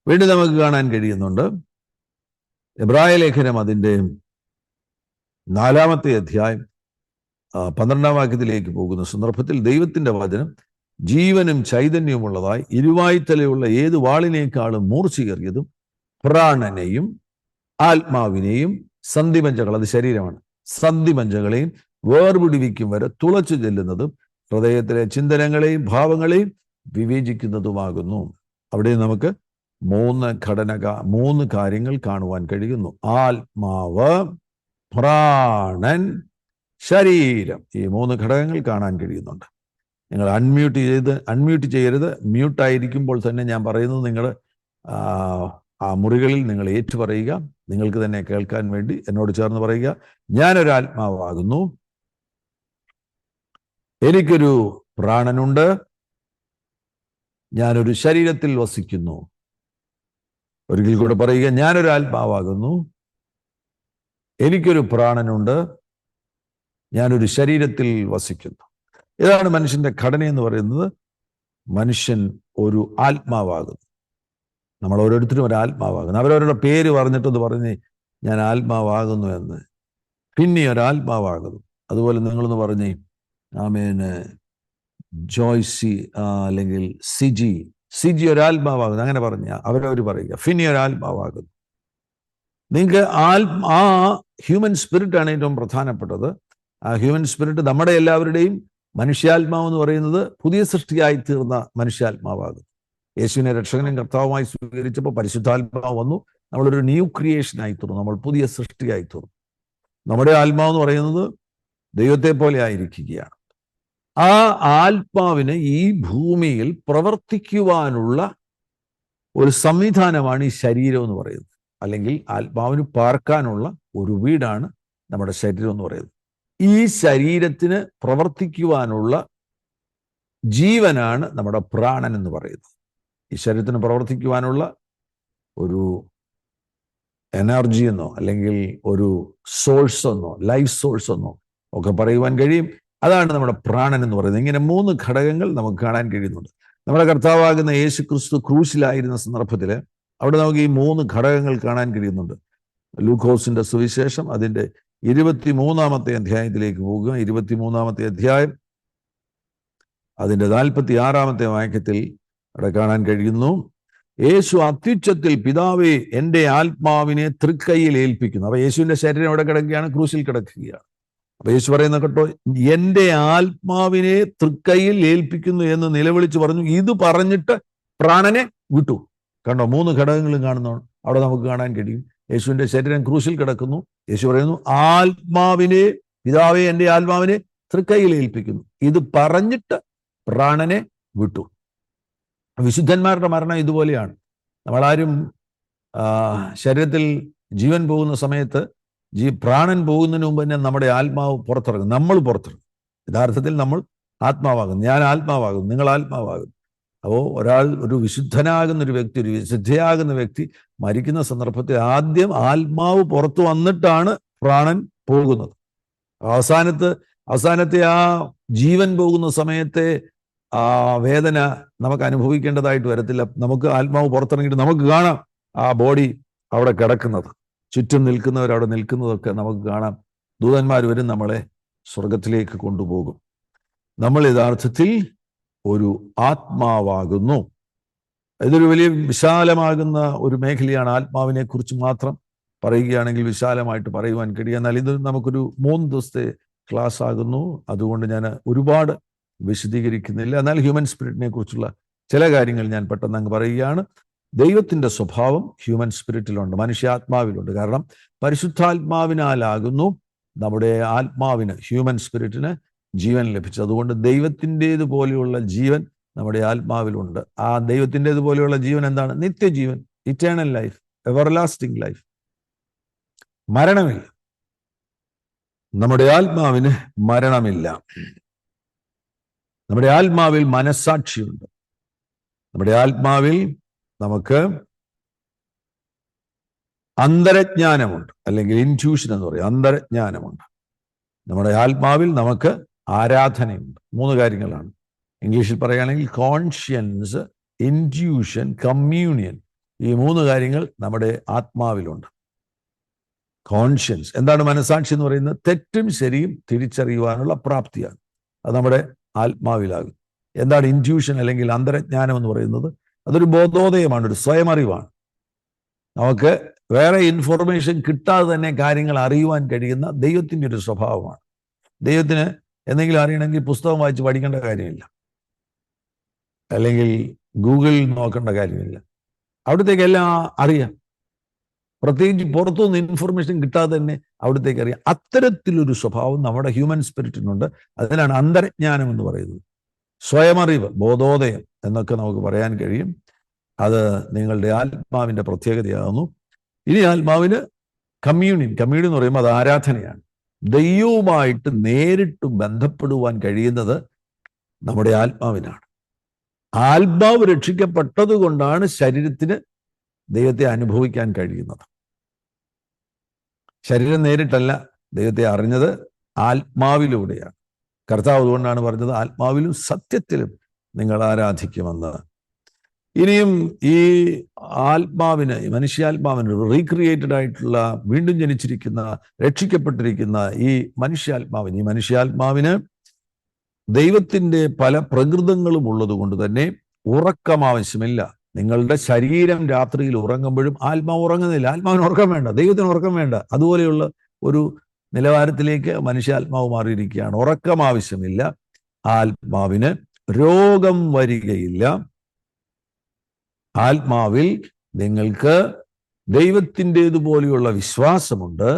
വീണ്ടും നമുക്ക് കാണാൻ കഴിയുന്നുണ്ട്, എബ്രായ ലേഖനം അതിൻ്റെ 4-ാമത്തെ അധ്യായം 12-ാം വാക്യത്തിലേക്ക് പോകുന്ന സന്ദർഭത്തിൽ ദൈവത്തിന്റെ വചനം ജീവനും ചൈതന്യവുമുള്ളതായി ഇരുവായ്ത്തലയുള്ള ഏത് വാളിനേക്കാളും മൂർച്ചയേറിയതും പ്രാണനെയും ആത്മാവിനെയും സന്ധിപഞ്ചകൾ, അത് ശരീരമാണ്, സന്ധിപഞ്ചകളെയും വേർപിടിവിക്കും വരെ തുളച്ചു ചെല്ലുന്നതും ഹൃദയത്തിലെ ചിന്തനങ്ങളെയും ഭാവങ്ങളെയും വിവേചിക്കുന്നതുമാകുന്നു. അവിടെ നമുക്ക് മൂന്ന് കാര്യങ്ങൾ കാണുവാൻ കഴിയുന്നു. ആത്മാവ്, പ്രാണൻ, ശരീരം. ഈ 3 ഘടകങ്ങൾ കാണാൻ കഴിയുന്നുണ്ട്. നിങ്ങൾ അൺമ്യൂട്ട് ചെയ്യരുത്. മ്യൂട്ടായിരിക്കുമ്പോൾ തന്നെ ഞാൻ പറയുന്നത് നിങ്ങൾ ആ മുറികളിൽ നിങ്ങൾ ഏറ്റു പറയുക. നിങ്ങൾക്ക് തന്നെ കേൾക്കാൻ വേണ്ടി എന്നോട് ചേർന്ന് പറയുക, ഞാനൊരു ആത്മാവാകുന്നു, എനിക്കൊരു പ്രാണനുണ്ട്, ഞാനൊരു ശരീരത്തിൽ വസിക്കുന്നു. ഒരിക്കൽ കൂടെ പറയുക, ഞാനൊരു ആത്മാവാകുന്നു, എനിക്കൊരു പ്രാണനുണ്ട്, ഞാനൊരു ശരീരത്തിൽ വസിക്കുന്നു. ഇതാണ് മനുഷ്യന്റെ ഘടന എന്ന് പറയുന്നത്. മനുഷ്യൻ ഒരു ആത്മാവാകുന്നു. നമ്മൾ ഓരോരുത്തരും ഒരു ആത്മാവാകുന്നു. അവരവരുടെ പേര് പറഞ്ഞിട്ടൊന്ന് പറഞ്ഞ് ഞാൻ ആത്മാവാകുന്നു എന്ന്. പിന്നെ ഒരാത്മാവാകുന്നു. അതുപോലെ നിങ്ങളൊന്ന് പറഞ്ഞേ, ആമേന്, ജോയ്സി അല്ലെങ്കിൽ സിജി ഒരാത്മാവാകുന്നു. അങ്ങനെ പറഞ്ഞ അവരവർ പറയുക, ഫിന്നി ഒരാത്മാവാകുന്നു. നിങ്ങൾക്ക് ആ ഹ്യൂമൻ സ്പിരിറ്റാണ് ഏറ്റവും പ്രധാനപ്പെട്ടത്. ആ ഹ്യൂമൻ സ്പിരിറ്റ് നമ്മുടെ എല്ലാവരുടെയും മനുഷ്യാത്മാവ് എന്ന് പറയുന്നത് പുതിയ സൃഷ്ടിയായി തീർന്ന മനുഷ്യാത്മാവാകും. യേശുവിനെ രക്ഷകനും കർത്താവുമായി സ്വീകരിച്ചപ്പോൾ പരിശുദ്ധാത്മാവ് വന്നു. നമ്മളൊരു ന്യൂ ക്രിയേഷൻ ആയി തീർന്നു. നമ്മൾ പുതിയ സൃഷ്ടിയായി തീർന്നു. നമ്മുടെ ആത്മാവ് എന്ന് പറയുന്നത് ദൈവത്തെ പോലെ ആയിരിക്കുകയാണ്. ആ ആത്മാവിന് ഈ ഭൂമിയിൽ പ്രവർത്തിക്കുവാനുള്ള ഒരു സംവിധാനമാണ് ഈ ശരീരം എന്ന് പറയുന്നത്. അല്ലെങ്കിൽ ആത്മാവിന് പാർക്കാനുള്ള ഒരു വീടാണ് നമ്മുടെ ശരീരം എന്ന് പറയുന്നത്. ഈ ശരീരത്തിന് പ്രവർത്തിക്കുവാനുള്ള ജീവനാണ് നമ്മുടെ പ്രാണൻ എന്ന് പറയുന്നത്. ഈ ശരീരത്തിന് പ്രവർത്തിക്കുവാനുള്ള ഒരു എനർജി എന്നോ അല്ലെങ്കിൽ ഒരു സോഴ്സ് എന്നോ ലൈഫ് സോഴ്സ് എന്നോ ഒക്കെ പറയുവാൻ കഴിയും. അതാണ് നമ്മുടെ പ്രാണൻ എന്ന് പറയുന്നത്. ഇങ്ങനെ 3 ഘടകങ്ങൾ നമുക്ക് കാണാൻ കഴിയുന്നുണ്ട്. നമ്മുടെ കർത്താവാകുന്ന യേശു ക്രിസ്തു ക്രൂശിലായിരുന്ന സന്ദർഭത്തിൽ അവിടെ നമുക്ക് ഈ 3 ഘടകങ്ങൾ കാണാൻ കഴിയുന്നുണ്ട്. ലൂക്കോസിന്റെ സുവിശേഷം അതിൻ്റെ 23-ാമത്തെ അധ്യായത്തിലേക്ക് പോകുക. 23-ാമത്തെ അധ്യായം അതിൻ്റെ 46-ാമത്തെ വാക്യത്തിൽ അവിടെ കാണാൻ കഴിയുന്നു, യേശു അത്യുച്ചത്തിൽ പിതാവേ എൻ്റെ ആത്മാവിനെ തൃക്കൈയിൽ ഏൽപ്പിക്കുന്നു. അപ്പൊ യേശുവിന്റെ ശരീരം എവിടെ കിടക്കുകയാണ്? ക്രൂശിൽ കിടക്കുകയാണ്. അപ്പൊ യേശു പറയുന്ന കേട്ടോ, എൻ്റെ ആത്മാവിനെ തൃക്കൈയിൽ ഏൽപ്പിക്കുന്നു എന്ന് നിലവിളിച്ച് പറഞ്ഞു. ഇത് പറഞ്ഞിട്ട് പ്രാണനെ വിട്ടു. കണ്ടോ, 3 ഘടകങ്ങളും കാണുന്നു അവിടെ നമുക്ക് കാണാൻ കഴിയും. യേശുവിന്റെ ശരീരം ക്രൂശിൽ കിടക്കുന്നു. യേശു പറയുന്നു, ആത്മാവിനെ, പിതാവേ എൻ്റെ ആത്മാവിനെ തൃക്കൈയിൽ ഏൽപ്പിക്കുന്നു. ഇത് പറഞ്ഞിട്ട് പ്രാണനെ വിട്ടു. വിശുദ്ധന്മാരുടെ മരണം ഇതുപോലെയാണ്. നമ്മളാരും ശരീരത്തിൽ ജീവൻ പോകുന്ന സമയത്ത് പ്രാണൻ പോകുന്നതിന് മുമ്പ് തന്നെ നമ്മുടെ ആത്മാവ് പുറത്തിറങ്ങും. നമ്മൾ പുറത്തിറങ്ങും. യഥാർത്ഥത്തിൽ നമ്മൾ ആത്മാവാകും. ഞാൻ ആത്മാവാകും, നിങ്ങൾ ആത്മാവാകും. അപ്പോൾ ഒരു വിശുദ്ധനാകുന്ന ഒരു വ്യക്തി, ഒരു വിശുദ്ധയാകുന്ന വ്യക്തി മരിക്കുന്ന സന്ദർഭത്തിൽ ആദ്യം ആത്മാവ് പുറത്തു വന്നിട്ടാണ് പ്രാണൻ പോകുന്നത്. അവസാനത്തെ ആ ജീവൻ പോകുന്ന സമയത്തെ ആ വേദന നമുക്ക് അനുഭവിക്കേണ്ടതായിട്ട് വരത്തില്ല. നമുക്ക് ആത്മാവ് പുറത്തിറങ്ങിയിട്ട് നമുക്ക് കാണാം ആ ബോഡി അവിടെ കിടക്കുന്നത്, ചുറ്റും നിൽക്കുന്നവരവിടെ നിൽക്കുന്നതൊക്കെ നമുക്ക് കാണാം. ദൂതന്മാർ വരും, നമ്മളെ സ്വർഗത്തിലേക്ക് കൊണ്ടുപോകും. നമ്മൾ യഥാർത്ഥത്തിൽ ഒരു ആത്മാവാകുന്നു. ഇതൊരു വലിയ വിശാലമാകുന്ന ഒരു മേഖലയാണ്. ആത്മാവിനെ കുറിച്ച് മാത്രം പറയുകയാണെങ്കിൽ വിശാലമായിട്ട് പറയുവാൻ കഴിയും. എന്നാൽ ഇത് നമുക്കൊരു 3 ദിവസത്തെ ക്ലാസ് ആകുന്നു. അതുകൊണ്ട് ഞാൻ ഒരുപാട് വിശദീകരിക്കുന്നില്ല. എന്നാൽ ഹ്യൂമൻ സ്പിരിറ്റിനെ കുറിച്ചുള്ള ചില കാര്യങ്ങൾ ഞാൻ പെട്ടെന്ന് അങ്ങ് പറയുകയാണ്. ദൈവത്തിന്റെ സ്വഭാവം ഹ്യൂമൻ സ്പിരിറ്റിലുണ്ട്, മനുഷ്യാത്മാവിലുണ്ട്. കാരണം പരിശുദ്ധാത്മാവിനാലാകുന്നു നമ്മുടെ ആത്മാവിന്, ഹ്യൂമൻ സ്പിരിറ്റിന് ജീവൻ ലഭിച്ചത്. അതുകൊണ്ട് ദൈവത്തിൻ്റേതുപോലെയുള്ള ജീവൻ നമ്മുടെ ആത്മാവിലുണ്ട്. ആ ദൈവത്തിൻ്റേതുപോലെയുള്ള ജീവൻ എന്താണ്? നിത്യജീവൻ, ഇറ്റേണൽ ലൈഫ്. Everlasting life. മരണമില്ല. നമ്മുടെ ആത്മാവിന് മരണമില്ല. നമ്മുടെ ആത്മാവിൽ മനസ്സാക്ഷിയുണ്ട്. നമ്മുടെ ആത്മാവിൽ നമുക്ക് അന്തരജ്ഞാനമുണ്ട്, അല്ലെങ്കിൽ ഇൻറ്റ്യൂഷൻ എന്ന് പറയും, അന്തരജ്ഞാനമുണ്ട്. നമ്മുടെ ആത്മാവിൽ നമുക്ക് ആരാധനയുണ്ട്. 3 കാര്യങ്ങളാണ്. ഇംഗ്ലീഷിൽ പറയുകയാണെങ്കിൽ കോൺഷ്യൻസ്, ഇൻറ്റ്യൂഷൻ, കമ്മ്യൂണിയൻ. ഈ 3 കാര്യങ്ങൾ നമ്മുടെ ആത്മാവിലുണ്ട്. കോൺഷ്യൻസ് എന്താണ്? മനസാക്ഷി എന്ന് പറയുന്നത് തെറ്റും ശരിയും തിരിച്ചറിയുവാനുള്ള പ്രാപ്തിയാണ്. അത് നമ്മുടെ ആത്മാവിലാകും. എന്താണ് ഇൻറ്റ്യൂഷൻ അല്ലെങ്കിൽ അന്തരജ്ഞാനം എന്ന് പറയുന്നത്? അതൊരു ബോധോദയമാണ്, ഒരു സ്വയം അറിവാണ്. നമുക്ക് വേറെ ഇൻഫോർമേഷൻ കിട്ടാതെ തന്നെ കാര്യങ്ങൾ അറിയുവാൻ കഴിയുന്ന ദൈവത്തിൻ്റെ ഒരു സ്വഭാവമാണ്. ദൈവത്തിന് എന്തെങ്കിലും അറിയണമെങ്കിൽ പുസ്തകം വായിച്ച് പഠിക്കേണ്ട കാര്യമില്ല, അല്ലെങ്കിൽ ഗൂഗിളിൽ നോക്കേണ്ട കാര്യമില്ല. അവിടത്തേക്ക് എല്ലാം അറിയാം. പ്രത്യേകിച്ച് പുറത്തുനിന്ന് ഇൻഫർമേഷൻ കിട്ടാതെ തന്നെ അവിടത്തേക്ക് അറിയാം. അത്തരത്തിലൊരു സ്വഭാവം നമ്മുടെ ഹ്യൂമൻ സ്പിരിറ്റിനുണ്ട്. അതിനാണ് അന്തരജ്ഞാനം എന്ന് പറയുന്നത്. സ്വയമറിവ്, ബോധോദയം എന്നൊക്കെ നമുക്ക് പറയാൻ കഴിയും. അത് നിങ്ങളുടെ ആത്മാവിൻ്റെ പ്രത്യേകതയാകുന്നു. ഇനി ആത്മാവിന് കമ്മ്യൂണിയൻ എന്ന് പറയുമ്പോൾ അത് ആരാധനയാണ്. ദൈവവുമായിട്ട് നേരിട്ട് ബന്ധപ്പെടുവാൻ കഴിയുന്നത് നമ്മുടെ ആത്മാവിനാണ്. ആത്മാവ് രക്ഷിക്കപ്പെട്ടത് കൊണ്ടാണ് ശരീരത്തിന് ദൈവത്തെ അനുഭവിക്കാൻ കഴിയുന്നത്. ശരീരം നേരിട്ടല്ല ദൈവത്തെ അറിഞ്ഞത്, ആത്മാവിലൂടെയാണ്. കർത്താവ് അതുകൊണ്ടാണ് പറഞ്ഞത് ആത്മാവിലും സത്യത്തിലും നിങ്ങൾ ആരാധിക്കുമെന്ന്. ഇനിയും ഈ ആത്മാവിന്, മനുഷ്യാത്മാവിന് റീക്രിയേറ്റഡ് ആയിട്ടുള്ള, വീണ്ടും ജനിച്ചിരിക്കുന്ന, രക്ഷിക്കപ്പെട്ടിരിക്കുന്ന ഈ മനുഷ്യാത്മാവിന് ദൈവത്തിൻ്റെ പല പ്രകൃതങ്ങളും ഉള്ളത് കൊണ്ട് തന്നെ ഉറക്കം ആവശ്യമില്ല. നിങ്ങളുടെ ശരീരം രാത്രിയിൽ ഉറങ്ങുമ്പോഴും ആത്മാവ് ഉറങ്ങുന്നില്ല. ആത്മാവിന് ഉറക്കം വേണ്ട, ദൈവത്തിന് ഉറക്കം വേണ്ട. അതുപോലെയുള്ള ഒരു നിലവാരത്തിലേക്ക് മനുഷ്യാത്മാവ് മാറിയിരിക്കുകയാണ്. ഉറക്കം ആവശ്യമില്ല. ആത്മാവിന് രോഗം വരികയില്ല. ആത്മാവിൽ നിങ്ങൾക്ക് ദൈവത്തിൻ്റെതുപോലെയുള്ള വിശ്വാസമുണ്ട്.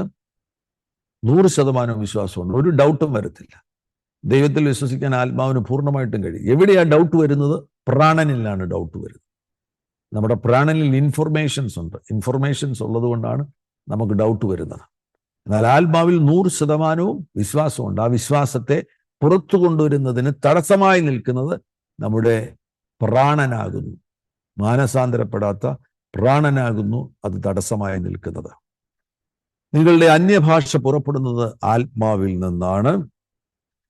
100% വിശ്വാസമുണ്ട്. ഒരു ഡൗട്ടും വരത്തില്ല. ദൈവത്തിൽ വിശ്വസിക്കാൻ ആത്മാവിന് പൂർണ്ണമായിട്ടും കഴിയും. എവിടെയാണ് ഡൗട്ട് വരുന്നത്? പ്രാണനിലാണ് ഡൗട്ട് വരുന്നത്. നമ്മുടെ പ്രാണനിൽ ഇൻഫർമേഷൻസ് ഉണ്ട്. ഇൻഫർമേഷൻസ് ഉള്ളത് കൊണ്ടാണ് നമുക്ക് ഡൗട്ട് വരുന്നത്. എന്നാൽ ആത്മാവിൽ 100% വിശ്വാസമുണ്ട്. ആ വിശ്വാസത്തെ പുറത്തു കൊണ്ടുവരുന്നതിന് തടസ്സമായി നിൽക്കുന്നത് നമ്മുടെ പ്രാണനാകുന്നു. മാനസാന്തരപ്പെടാത്ത പ്രാണനാകുന്നു അത് തടസ്സമായി നിൽക്കുന്നത്. നിങ്ങളുടെ അന്യഭാഷ പുറപ്പെടുന്നത് ആത്മാവിൽ നിന്നാണ്.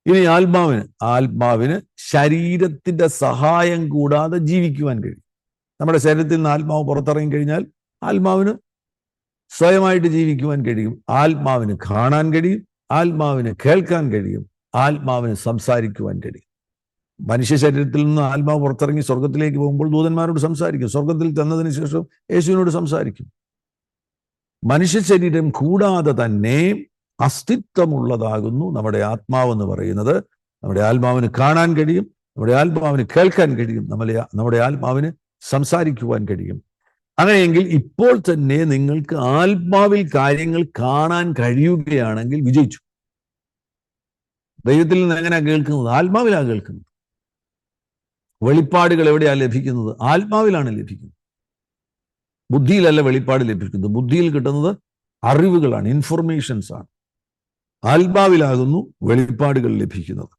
ഇനി ആത്മാവിന് ശരീരത്തിന്റെ സഹായം കൂടാതെ ജീവിക്കുവാൻ കഴിയും. നമ്മുടെ ശരീരത്തിൽ നിന്ന് ആത്മാവ് പുറത്തിറങ്ങി കഴിഞ്ഞാൽ ആത്മാവിന് സ്വയമായിട്ട് ജീവിക്കുവാൻ കഴിയും. ആത്മാവിന് കാണാൻ കഴിയും, ആത്മാവിന് കേൾക്കാൻ കഴിയും, ആത്മാവിന് സംസാരിക്കുവാൻ കഴിയും. മനുഷ്യ ശരീരത്തിൽ നിന്ന് ആത്മാവ് പുറത്തിറങ്ങി സ്വർഗത്തിലേക്ക് പോകുമ്പോൾ ദൂതന്മാരോട് സംസാരിക്കും. സ്വർഗത്തിൽ ചെന്നതിന് ശേഷം യേശുവിനോട് സംസാരിക്കും. മനുഷ്യ ശരീരം കൂടാതെ തന്നെ അസ്തിത്വമുള്ളതാകുന്നു നമ്മുടെ ആത്മാവെന്ന് പറയുന്നത്. നമ്മുടെ ആത്മാവിന് കാണാൻ കഴിയും, നമ്മുടെ ആത്മാവിന് കേൾക്കാൻ കഴിയും, നമ്മുടെ ആത്മാവിന് സംസാരിക്കുവാൻ കഴിയും. അങ്ങനെയെങ്കിൽ ഇപ്പോൾ തന്നെ നിങ്ങൾക്ക് ആത്മാവിൽ കാര്യങ്ങൾ കാണാൻ കഴിയുകയാണെങ്കിൽ വിജയിച്ചു. ദൈവത്തിൽ നിന്ന് എങ്ങനെയാണ് കേൾക്കുന്നത്? ആത്മാവിലാണ് കേൾക്കുന്നത്. വെളിപ്പാടുകൾ എവിടെയാണ് ലഭിക്കുന്നത്? ആത്മാവിലാണ് ലഭിക്കുന്നത്. ബുദ്ധിയിലല്ല വെളിപ്പാട് ലഭിക്കുന്നത്. ബുദ്ധിയിൽ കിട്ടുന്നത് അറിവുകളാണ്, ഇൻഫർമേഷൻസ് ആണ്. ആത്മാവിലാകുന്നു വെളിപ്പാടുകൾ ലഭിക്കുന്നത്.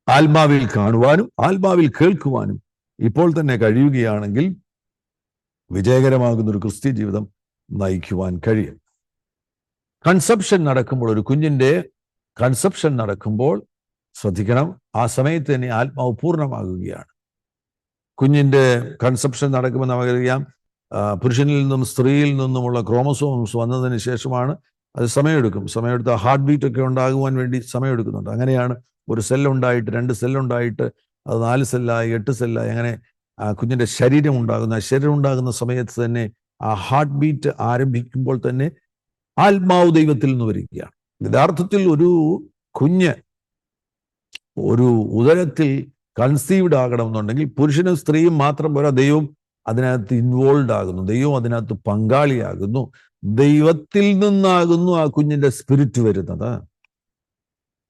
ആത്മാവിൽ കാണുവാനും ആത്മാവിൽ കേൾക്കുവാനും ഇപ്പോൾ തന്നെ കഴിയുകയാണെങ്കിൽ വിജയകരമാകുന്ന ഒരു ക്രിസ്ത്യ ജീവിതം നയിക്കുവാൻ കഴിയും. കൺസെപ്ഷൻ നടക്കുമ്പോൾ, ഒരു കുഞ്ഞിൻ്റെ കൺസെപ്ഷൻ നടക്കുമ്പോൾ ശ്രദ്ധിക്കണം, ആ സമയത്ത് തന്നെ ആത്മാവ് പൂർണ്ണമാകുകയാണ്. കുഞ്ഞിൻ്റെ കൺസെപ്ഷൻ നടക്കുമ്പോൾ നമുക്കറിയാം, പുരുഷനിൽ നിന്നും സ്ത്രീയിൽ നിന്നുമുള്ള ക്രോമസോംസ് വന്നതിന് ശേഷമാണ്. അത് സമയമെടുത്ത് ഹാർട്ട് ബീറ്റ് ഒക്കെ ഉണ്ടാകുവാൻ വേണ്ടി സമയമെടുക്കുന്നുണ്ട്. അങ്ങനെയാണ് ഒരു സെല്ലുണ്ടായിട്ട്, 2 സെല്ലുണ്ടായിട്ട്, അത് 4 സെല്ലായി, 8 സെല്ലായി, അങ്ങനെ ആ കുഞ്ഞിൻ്റെ ശരീരം ഉണ്ടാകുന്ന സമയത്ത് തന്നെ ആ ഹാർട്ട് ബീറ്റ് ആരംഭിക്കുമ്പോൾ തന്നെ ആത്മാവ് ദൈവത്തിൽ നിന്ന് വരികയാണ്. യഥാർത്ഥത്തിൽ ഒരു കുഞ്ഞ് ഒരു ഉദരത്തിൽ കൺസീവ്ഡ് ആകണമെന്നുണ്ടെങ്കിൽ പുരുഷനും സ്ത്രീയും മാത്രം പോരാ, ദൈവം അതിനകത്ത് ഇൻവോൾവ് ആകുന്നു, ദൈവം അതിനകത്ത് പങ്കാളിയാകുന്നു. ദൈവത്തിൽ നിന്നാകുന്നു ആ കുഞ്ഞിൻ്റെ സ്പിരിറ്റ് വരുന്നത്.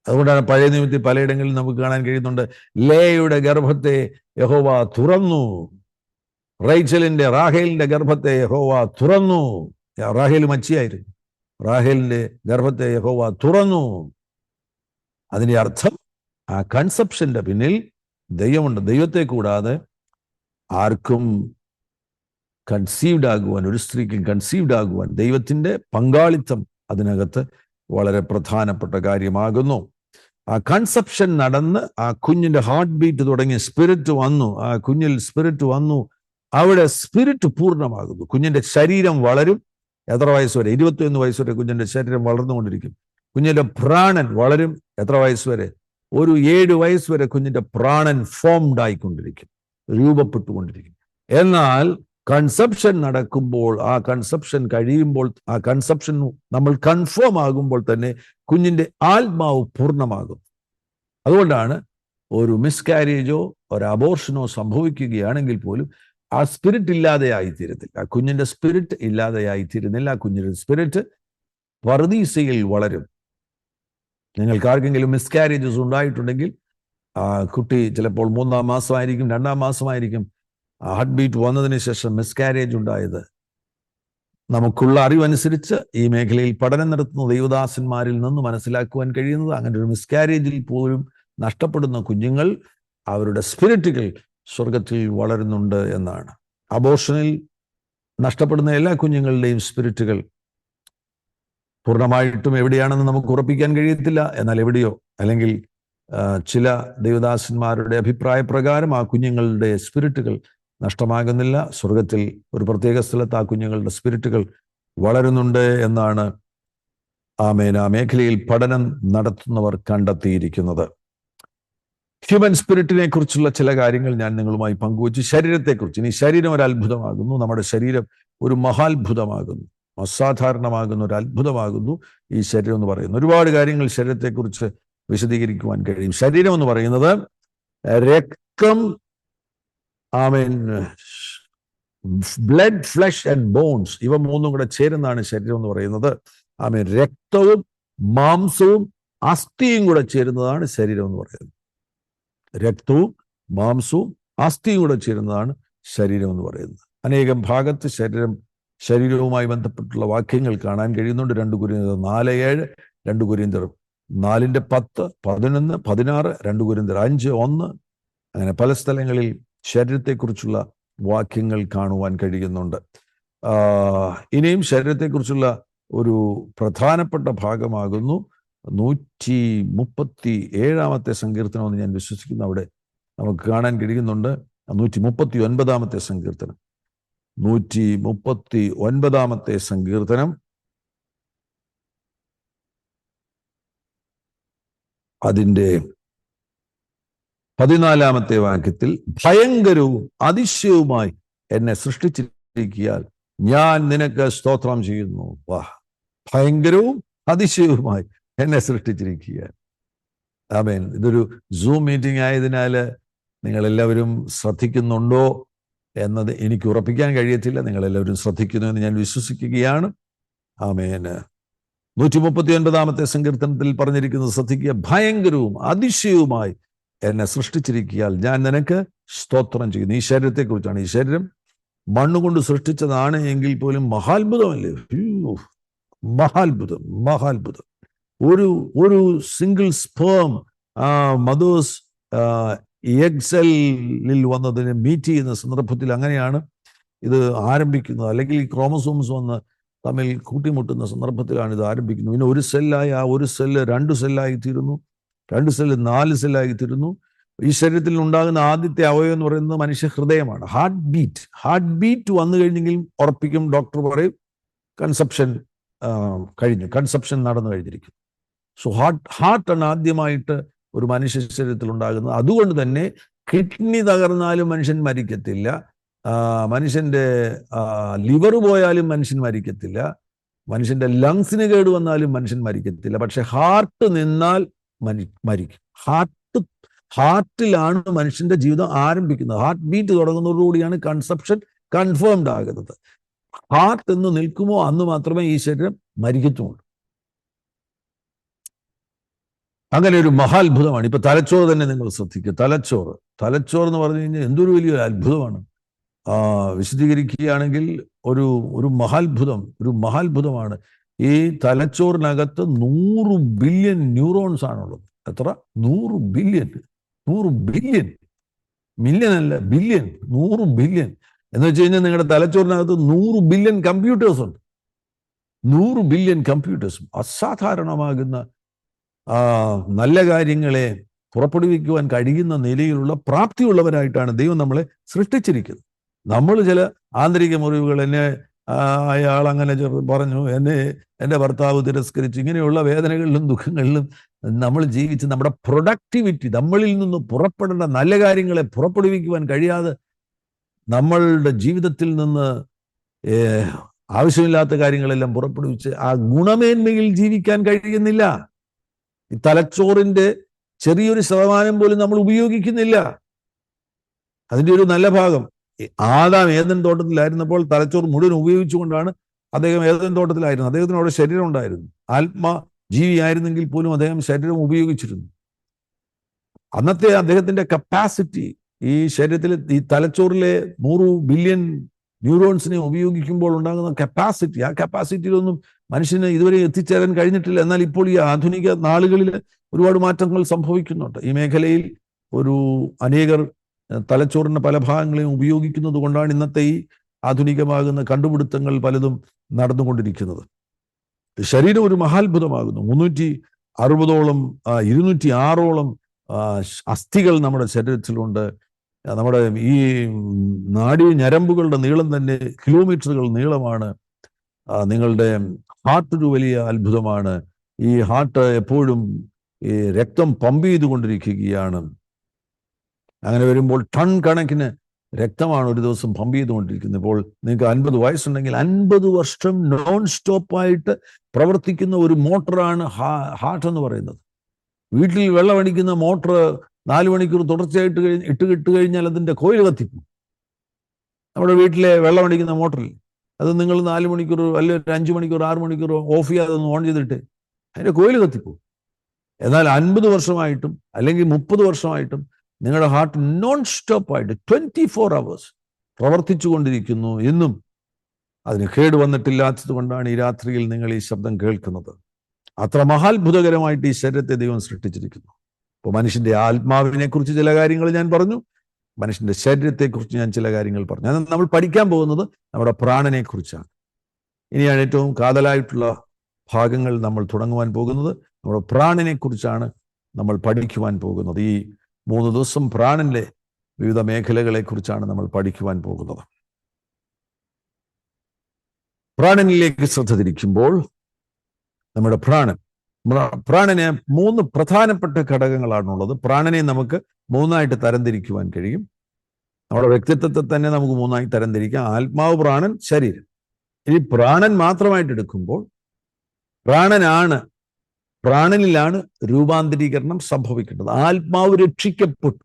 അതുകൊണ്ടാണ് പഴയ നിയമത്തിൽ പലയിടങ്ങളിൽ നമുക്ക് കാണാൻ കഴിയുന്നുണ്ട്, ലേയുടെ ഗർഭത്തെ യഹോവ തുറന്നു, റാഹേലിന്റെ ഗർഭത്തെ യഹോവ തുറന്നു. റാഹേൽ മച്ചിയായിരുന്നു. റാഹേലിന്റെ ഗർഭത്തെ യഹോവ തുറന്നു. അതിന്റെ അർത്ഥം ആ കൺസെപ്ഷന്റെ പിന്നിൽ ദൈവമുണ്ട്. ദൈവത്തെ കൂടാതെ ആർക്കും കൺസീവ്ഡ് ആകുവാൻ, ഒരു സ്ത്രീക്ക് കൺസീവ്ഡ് ആകുവാൻ ദൈവത്തിന്റെ പങ്കാളിത്തം അതിനകത്ത് വളരെ പ്രധാനപ്പെട്ട കാര്യമാകുന്നു. ആ കൺസെപ്ഷൻ നടന്ന് ആ കുഞ്ഞിന്റെ ഹാർട്ട് ബീറ്റ് തുടങ്ങി സ്പിരിറ്റ് വന്നു. ആ കുഞ്ഞിൽ സ്പിരിറ്റ് വന്നു. അവിടെ സ്പിരിറ്റ് പൂർണ്ണമാകുന്നു. കുഞ്ഞിന്റെ ശരീരം വളരും. എത്ര വയസ്സ് വരെ? 21 വയസ്സ് വരെ കുഞ്ഞിന്റെ ശരീരം വളർന്നുകൊണ്ടിരിക്കും. കുഞ്ഞിന്റെ പ്രാണൻ വളരും. എത്ര വയസ്സ് വരെ? ഒരു 7 വയസ്സ് വരെ കുഞ്ഞിന്റെ പ്രാണൻ ഫോംഡ് ആയിക്കൊണ്ടിരിക്കും, രൂപപ്പെട്ടുകൊണ്ടിരിക്കും. എന്നാൽ കൺസെപ്ഷൻ നടക്കുമ്പോൾ, ആ കൺസെപ്ഷൻ കഴിയുമ്പോൾ, ആ കൺസെപ്ഷൻ നമ്മൾ കൺഫേം ആകുമ്പോൾ തന്നെ കുഞ്ഞിന്റെ ആത്മാവ് പൂർണ്ണമാകും. അതുകൊണ്ടാണ് ഒരു മിസ്കാരേജോ ഒരു അബോർഷനോ സംഭവിക്കുകയാണെങ്കിൽ പോലും ആ സ്പിരിറ്റ് ഇല്ലാതെയായിത്തീരത്തില്ല. ആ കുഞ്ഞിന്റെ സ്പിരിറ്റ് ഇല്ലാതെയായിത്തീരുന്നില്ല. ആ കുഞ്ഞിന്റെ സ്പിരിറ്റ് പറുദീസയിൽ വളരും. നിങ്ങൾക്ക് ആർക്കെങ്കിലും മിസ്കാരേജസ് ഉണ്ടായിട്ടുണ്ടെങ്കിൽ ആ കുട്ടി ചിലപ്പോൾ 3-ാം മാസമായിരിക്കും, 2-ാം മാസമായിരിക്കും ഹാർട്ട് ബീറ്റ് വന്നതിന് ശേഷം മിസ്കാരേജ് ഉണ്ടായത്. നമുക്കുള്ള അറിവനുസരിച്ച് ഈ മേഖലയിൽ പഠനം നടത്തുന്ന ദൈവദാസന്മാരിൽ നിന്ന് മനസ്സിലാക്കുവാൻ കഴിയുന്നത് അങ്ങനെ ഒരു മിസ്കാരേജിൽ പോലും നഷ്ടപ്പെടുന്ന കുഞ്ഞുങ്ങൾ, അവരുടെ സ്പിരിറ്റുകൾ സ്വർഗത്തിൽ വളരുന്നുണ്ട് എന്നാണ്. അബോർഷനിൽ നഷ്ടപ്പെടുന്ന എല്ലാ കുഞ്ഞുങ്ങളുടെയും സ്പിരിറ്റുകൾ പൂർണ്ണമായിട്ടും എവിടെയാണെന്ന് നമുക്ക് ഉറപ്പിക്കാൻ കഴിയത്തില്ല. എന്നാൽ എവിടെയോ, അല്ലെങ്കിൽ ചില ദൈവദാസന്മാരുടെ അഭിപ്രായ പ്രകാരം ആ കുഞ്ഞുങ്ങളുടെ സ്പിരിറ്റുകൾ നഷ്ടമാകുന്നില്ല. സ്വർഗത്തിൽ ഒരു പ്രത്യേക സ്ഥലത്ത് ആ കുഞ്ഞുങ്ങളുടെ സ്പിരിറ്റുകൾ വളരുന്നുണ്ട് എന്നാണ് ആമേൻ ആ മേഖലയിൽ പഠനം നടത്തുന്നവർ കണ്ടെത്തിയിരിക്കുന്നത്. ഹ്യൂമൻ സ്പിരിറ്റിനെ കുറിച്ചുള്ള ചില കാര്യങ്ങൾ ഞാൻ നിങ്ങളുമായി പങ്കുവച്ചു. ശരീരത്തെക്കുറിച്ച്, ഇനി ശരീരം ഒരു അത്ഭുതമാകുന്നു. നമ്മുടെ ശരീരം ഒരു മഹാത്ഭുതമാകുന്നു, അസാധാരണമാകുന്ന ഒരു അത്ഭുതമാകുന്നു ഈ ശരീരം എന്ന് പറയുന്നത്. ഒരുപാട് കാര്യങ്ങൾ ശരീരത്തെക്കുറിച്ച് വിശദീകരിക്കുവാൻ കഴിയും. ശരീരം എന്ന് പറയുന്നത് രക്തം, ആമേൻ, ബ്ലഡ്, ഫ്ലഷ് ആൻഡ് ബോൺസ്, ഇവ മൂന്നും കൂടെ ചേരുന്നതാണ് ശരീരം എന്ന് പറയുന്നത്. ആമേൻ, രക്തവും മാംസവും അസ്ഥിയും കൂടെ ചേരുന്നതാണ് ശരീരം എന്ന് പറയുന്നത്. രക്തവും മാംസവും അസ്ഥിയും കൂടെ ചേരുന്നതാണ് ശരീരം എന്ന് പറയുന്നത്. അനേകം ഭാഗത്ത് ശരീരവുമായി ബന്ധപ്പെട്ടുള്ള വാക്യങ്ങൾ കാണാൻ കഴിയുന്നുണ്ട്. 2 കൊരിന്ത്യർ 4:7, 2 കൊരിന്ത്യർ 4:10, 11, 16, 2 കൊരിന്ത്യർ 5:1, അങ്ങനെ പല സ്ഥലങ്ങളിൽ ശരീരത്തെക്കുറിച്ചുള്ള വാക്യങ്ങൾ കാണുവാൻ കഴിയുന്നുണ്ട്. ഇനിയും ശരീരത്തെക്കുറിച്ചുള്ള ഒരു പ്രധാനപ്പെട്ട ഭാഗമാകുന്നു 137 സങ്കീർത്തനം എന്ന് ഞാൻ വിശ്വസിക്കുന്നു. അവിടെ നമുക്ക് കാണാൻ കഴിയുന്നുണ്ട് 139 സങ്കീർത്തനം. 139 സങ്കീർത്തനം അതിൻ്റെ 14 വാക്യത്തിൽ, ഭയങ്കരവും അതിശയവുമായി എന്നെ സൃഷ്ടിച്ചിരിക്കിയാൽ ഞാൻ നിനക്ക് സ്തോത്രം ചെയ്യുന്നു. വാഹ്, ഭയങ്കരവും അതിശയവുമായി എന്നെ സൃഷ്ടിച്ചിരിക്കുക. ആമേൻ. ഇതൊരു സൂം മീറ്റിംഗ് ആയതിനാൽ നിങ്ങളെല്ലാവരും ശ്രദ്ധിക്കുന്നുണ്ടോ എന്നത് എനിക്ക് ഉറപ്പിക്കാൻ കഴിയത്തില്ല. നിങ്ങളെല്ലാവരും ശ്രദ്ധിക്കുന്നു എന്ന് ഞാൻ വിശ്വസിക്കുകയാണ്. ആമേൻ. 139 സങ്കീർത്തനത്തിൽ പറഞ്ഞിരിക്കുന്നത് ശ്രദ്ധിക്കുക, ഭയങ്കരവും അതിശയവുമായി എന്നെ സൃഷ്ടിച്ചിരിക്കിയാൽ ഞാൻ നിനക്ക് സ്തോത്രം ചെയ്യുന്നു. ഈ ശരീരത്തെക്കുറിച്ചാണ്. ഈ ശരീരം മണ്ണുകൊണ്ട് സൃഷ്ടിച്ചതാണ് എങ്കിൽ പോലും മഹാത്ഭുതമല്ലേ? മഹാത്ഭുതം, മഹാത്ഭുതം. ഒരു സിംഗിൾ സ്പേം മദേഴ്സ് എക്സെല്ലിൽ വന്നതിന് മീറ്റ് ചെയ്യുന്ന സന്ദർഭത്തിൽ അങ്ങനെയാണ് ഇത് ആരംഭിക്കുന്നത്. അല്ലെങ്കിൽ ഈ ക്രോമസോംസ് വന്ന് തമ്മിൽ കൂട്ടിമുട്ടുന്ന സന്ദർഭത്തിലാണ് ഇത് ആരംഭിക്കുന്നത്. പിന്നെ ഒരു സെല്ലായി ആ ഒരു സെല്ല് 2 സെല്ലായി തീരുന്നു, 2 സെല്ല് 4 സെല്ലായി തീരുന്നു. ഈ ശരീരത്തിൽ ഉണ്ടാകുന്ന ആദ്യത്തെ അവയവം എന്ന് പറയുന്നത് മനുഷ്യ ഹൃദയമാണ്. ഹാർട്ട് ബീറ്റ് വന്നു കഴിഞ്ഞെങ്കിലും ഉറപ്പിക്കും, ഡോക്ടർ പറയും കൺസെപ്ഷൻ കഴിഞ്ഞു, കൺസെപ്ഷൻ നടന്നു കഴിഞ്ഞിരിക്കുന്നു. സോ ഹാർട്ടാണ് ആദ്യമായിട്ട് ഒരു മനുഷ്യ ശരീരത്തിൽ ഉണ്ടാകുന്നത്. അതുകൊണ്ട് തന്നെ കിഡ്നി തകർന്നാലും മനുഷ്യൻ മരിക്കത്തില്ല, മനുഷ്യന്റെ ലിവർ പോയാലും മനുഷ്യൻ മരിക്കത്തില്ല, മനുഷ്യന്റെ ലങ്സിന് കേട് വന്നാലും മനുഷ്യൻ മരിക്കത്തില്ല. പക്ഷെ ഹാർട്ട് നിന്നാൽ മരിക്കും. ഹാർട്ടിലാണ് മനുഷ്യന്റെ ജീവിതം ആരംഭിക്കുന്നത്. ഹാർട്ട് ബീറ്റ് തുടങ്ങുന്നതോടുകൂടിയാണ് കൺസെപ്ഷൻ കൺഫേംഡ് ആകുന്നത്. ഹാർട്ട് എന്ന് നിൽക്കുമോ അന്ന് മാത്രമേ ഈ ശരീരം മരിക്കത്തുള്ളൂ. അങ്ങനെ ഒരു മഹാത്ഭുതമാണ്. ഇപ്പൊ തലച്ചോറ് തന്നെ നിങ്ങൾ ശ്രദ്ധിക്കുക. തലച്ചോറ് എന്ന് പറഞ്ഞു കഴിഞ്ഞാൽ എന്തൊരു വലിയൊരു അത്ഭുതമാണ്. വിശദീകരിക്കുകയാണെങ്കിൽ ഒരു ഒരു മഹാത്ഭുതമാണ്. ഈ തലച്ചോറിനകത്ത് 100 ബില്യൺ ന്യൂറോൺസ് ആണുള്ളത്. എത്ര? 100 ബില്യൺ. 100 ബില്യൺ, മില്യൺ അല്ല, ബില്യൺ. 100 ബില്യൺ എന്ന് വെച്ച് കഴിഞ്ഞാൽ നിങ്ങളുടെ തലച്ചോറിനകത്ത് 100 ബില്യൺ കമ്പ്യൂട്ടേഴ്സ് ഉണ്ട്. 100 ബില്യൺ കമ്പ്യൂട്ടേഴ്സും. അസാധാരണമാകുന്ന നല്ല കാര്യങ്ങളെ പുറപ്പെടുവിക്കുവാൻ കഴിയുന്ന നിലയിലുള്ള പ്രാപ്തിയുള്ളവരായിട്ടാണ് ദൈവം നമ്മളെ സൃഷ്ടിച്ചിരിക്കുന്നത്. നമ്മൾ ചില ആന്തരിക മുറിവുകൾ, എന്നെ അയാൾ അങ്ങനെ പറഞ്ഞു, എൻ്റെ ഭർത്താവ് തിരസ്കരിച്ചു, ഇങ്ങനെയുള്ള വേദനകളിലും ദുഃഖങ്ങളിലും നമ്മൾ ജീവിച്ച് നമ്മുടെ പ്രൊഡക്ടിവിറ്റി, നമ്മളിൽ നിന്ന് പുറപ്പെടേണ്ട നല്ല കാര്യങ്ങളെ പുറപ്പെടുവിക്കുവാൻ കഴിയാതെ നമ്മളുടെ ജീവിതത്തിൽ നിന്ന് ആവശ്യമില്ലാത്ത കാര്യങ്ങളെല്ലാം പുറപ്പെടുവിച്ച് ആ ഗുണമേന്മയിൽ ജീവിക്കാൻ കഴിയുന്നില്ല. ഈ തലച്ചോറിന്റെ ചെറിയൊരു ശതമാനം പോലും നമ്മൾ ഉപയോഗിക്കുന്നില്ല. അതിൻ്റെ ഒരു നല്ല ഭാഗം, ആദാം ഏദൻ തോട്ടത്തിലായിരുന്നപ്പോൾ തലച്ചോറ് മുഴുവൻ ഉപയോഗിച്ചുകൊണ്ടാണ് അദ്ദേഹം ഏദൻ തോട്ടത്തിലായിരുന്നു. അദ്ദേഹത്തിന് അവിടെ ശരീരം ഉണ്ടായിരുന്നു. ജീവിയായിരുന്നെങ്കിൽ പോലും അദ്ദേഹം ശരീരം ഉപയോഗിച്ചിരുന്നു. അന്നത്തെ അദ്ദേഹത്തിന്റെ കപ്പാസിറ്റി, ഈ ശരീരത്തിൽ ഈ തലച്ചോറിലെ 100 ബില്യൺ ന്യൂറോൺസിനെ ഉപയോഗിക്കുമ്പോൾ ഉണ്ടാകുന്ന കപ്പാസിറ്റി, ആ കപ്പാസിറ്റിയിലൊന്നും മനുഷ്യന് ഇതുവരെ എത്തിച്ചേരാൻ കഴിഞ്ഞിട്ടില്ല. എന്നാൽ ഇപ്പോൾ ഈ ആധുനിക നാളുകളിൽ ഒരുപാട് മാറ്റങ്ങൾ സംഭവിക്കുന്നുണ്ട്. ഈ മേഖലയിൽ അനേകർ തലച്ചോറിന്റെ പല ഭാഗങ്ങളെയും ഉപയോഗിക്കുന്നത് കൊണ്ടാണ് ഇന്നത്തെ ഈ ആധുനികമാകുന്ന കണ്ടുപിടുത്തങ്ങൾ പലതും നടന്നുകൊണ്ടിരിക്കുന്നത്. ശരീരം ഒരു മഹാത്ഭുതമാകുന്നു. 360ഓളം 206ഓളം അസ്ഥികൾ നമ്മുടെ ശരീരത്തിലുണ്ട്. നമ്മുടെ ഈ നാഡീ ഞരമ്പുകളുടെ നീളം തന്നെ കിലോമീറ്ററുകൾ നീളമാണ്. നിങ്ങളുടെ ഹാർട്ട് ഒരു വലിയ അത്ഭുതമാണ്. ഈ ഹാർട്ട് എപ്പോഴും ഈ രക്തം പമ്പ് ചെയ്തുകൊണ്ടിരിക്കുകയാണ്. അങ്ങനെ വരുമ്പോൾ ടൺ കണക്കിന് രക്തമാണ് ഒരു ദിവസം പമ്പ് ചെയ്തുകൊണ്ടിരിക്കുന്നത്. ഇപ്പോൾ നിങ്ങൾക്ക് 50 വയസ്സുണ്ടെങ്കിൽ 50 വർഷം നോൺ സ്റ്റോപ്പായിട്ട് പ്രവർത്തിക്കുന്ന ഒരു മോട്ടറാണ് ഹാർട്ട് എന്ന് പറയുന്നത്. വീട്ടിൽ വെള്ളമടിക്കുന്ന മോട്ടർ 4 മണിക്കൂർ തുടർച്ചയായിട്ട് ഇട്ട് കഴിഞ്ഞാൽ അതിൻ്റെ കോയിൽ കത്തിക്കും. നമ്മുടെ വീട്ടിലെ വെള്ളമടിക്കുന്ന മോട്ടറിൽ അത് നിങ്ങൾ 4 മണിക്കൂർ അല്ലെങ്കിൽ 5 മണിക്കൂർ 6 മണിക്കൂർ ഓഫ് ചെയ്യാതെ ഒന്ന് ഓൺ ചെയ്തിട്ട് അതിൻ്റെ കോയിൽ കത്തിക്കും. എന്നാൽ 50 വർഷമായിട്ടും അല്ലെങ്കിൽ 30 വർഷമായിട്ടും നിങ്ങളുടെ ഹാർട്ട് നോൺ സ്റ്റോപ്പായിട്ട് 24 hours പ്രവർത്തിച്ചു കൊണ്ടിരിക്കുന്നു. എന്നും അതിന് കേട് വന്നിട്ടില്ലാത്തത് കൊണ്ടാണ് ഈ രാത്രിയിൽ നിങ്ങൾ ഈ ശബ്ദം കേൾക്കുന്നത്. അത്ര മഹാത്ഭുതകരമായിട്ട് ഈ ശരീരത്തെ ദൈവം സൃഷ്ടിച്ചിരിക്കുന്നു. ഇപ്പോൾ മനുഷ്യന്റെ ആത്മാവിനെ കുറിച്ച് ചില കാര്യങ്ങൾ ഞാൻ പറഞ്ഞു, മനുഷ്യന്റെ ശരീരത്തെക്കുറിച്ച് ഞാൻ ചില കാര്യങ്ങൾ പറഞ്ഞു. നമ്മൾ പഠിക്കാൻ പോകുന്നത് നമ്മുടെ പ്രാണനെ കുറിച്ചാണ്. ഇനിയാണ് ഏറ്റവും കാതലായിട്ടുള്ള ഭാഗങ്ങൾ നമ്മൾ തുടങ്ങുവാൻ പോകുന്നത്. നമ്മുടെ പ്രാണനെ കുറിച്ചാണ് നമ്മൾ പഠിക്കുവാൻ പോകുന്നത്. ഈ 3 ദിവസം പ്രാണന്റെ വിവിധ മേഖലകളെ കുറിച്ചാണ് നമ്മൾ പഠിക്കുവാൻ പോകുന്നത്. പ്രാണനിലേക്ക് ശ്രദ്ധ തിരിക്കുമ്പോൾ നമ്മുടെ പ്രാണന് 3 പ്രധാനപ്പെട്ട ഘടകങ്ങളാണുള്ളത്. പ്രാണനെ നമുക്ക് 3ആയിട്ട് തരംതിരിക്കുവാൻ കഴിയും. നമ്മുടെ വ്യക്തിത്വത്തെ തന്നെ നമുക്ക് 3ആയി തരംതിരിക്കാം: ആത്മാവ്, പ്രാണൻ, ശരീരം. ഇനി പ്രാണൻ മാത്രമായിട്ട് എടുക്കുമ്പോൾ പ്രാണനിലാണ് രൂപാന്തരീകരണം സംഭവിക്കേണ്ടത്. ആത്മാവ് രക്ഷിക്കപ്പെട്ടു.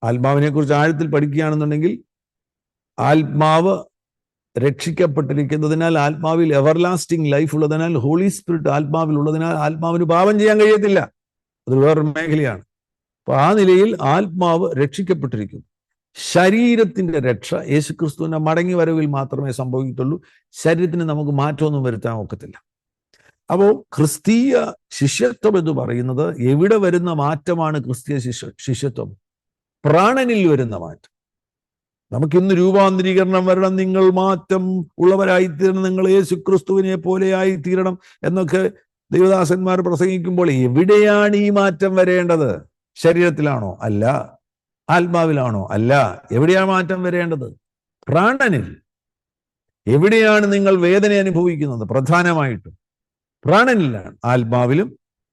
ആത്മാവിനെ കുറിച്ച് ആഴത്തിൽ പഠിക്കുകയാണെന്നുണ്ടെങ്കിൽ ആത്മാവ് രക്ഷിക്കപ്പെട്ടിരിക്കുന്നതിനാൽ, ആത്മാവിൽ എവർലാസ്റ്റിംഗ് ലൈഫ് ഉള്ളതിനാൽ, ഹോളി സ്പിരിറ്റ് ആത്മാവിൽ ഉള്ളതിനാൽ ആത്മാവിന് പാപം ചെയ്യാൻ കഴിയത്തില്ല. അത് വേറൊരു മേഖലയാണ്. അപ്പൊ ആ നിലയിൽ ആത്മാവ് രക്ഷിക്കപ്പെട്ടിരിക്കുന്നു. ശരീരത്തിന്റെ രക്ഷ യേശുക്രിസ്തുവിന്റെ മടങ്ങി വരവിൽ മാത്രമേ സംഭവിക്കത്തുള്ളൂ. ശരീരത്തിന് നമുക്ക് മാറ്റമൊന്നും വരുത്താൻ ഒക്കത്തില്ല. അപ്പോൾ ക്രിസ്തീയ ശിഷ്യത്വം എന്ന് പറയുന്നത് എവിടെ വരുന്ന മാറ്റമാണ്? ക്രിസ്തീയ ശിഷ്യത്വം പ്രാണനിൽ വരുന്ന മാറ്റം. നമുക്കിന്ന് രൂപാന്തരീകരണം വരണം, നിങ്ങൾ മാറ്റം ഉള്ളവരായിത്തീരണം, നിങ്ങൾ യേശുക്രിസ്തുവിനെ പോലെ ആയിത്തീരണം എന്നൊക്കെ ദൈവദാസന്മാർ പ്രസംഗിക്കുമ്പോൾ എവിടെയാണ് ഈ മാറ്റം വരേണ്ടത്? ശരീരത്തിലാണോ? അല്ല. ആത്മാവിലാണോ? അല്ല. എവിടെയാണ് മാറ്റം വരേണ്ടത്? പ്രാണനിൽ. എവിടെയാണ് നിങ്ങൾ വേദന അനുഭവിക്കുന്നത്? പ്രധാനമായിട്ടും പ്രാണനിലാണ്. ആത്മാവിലും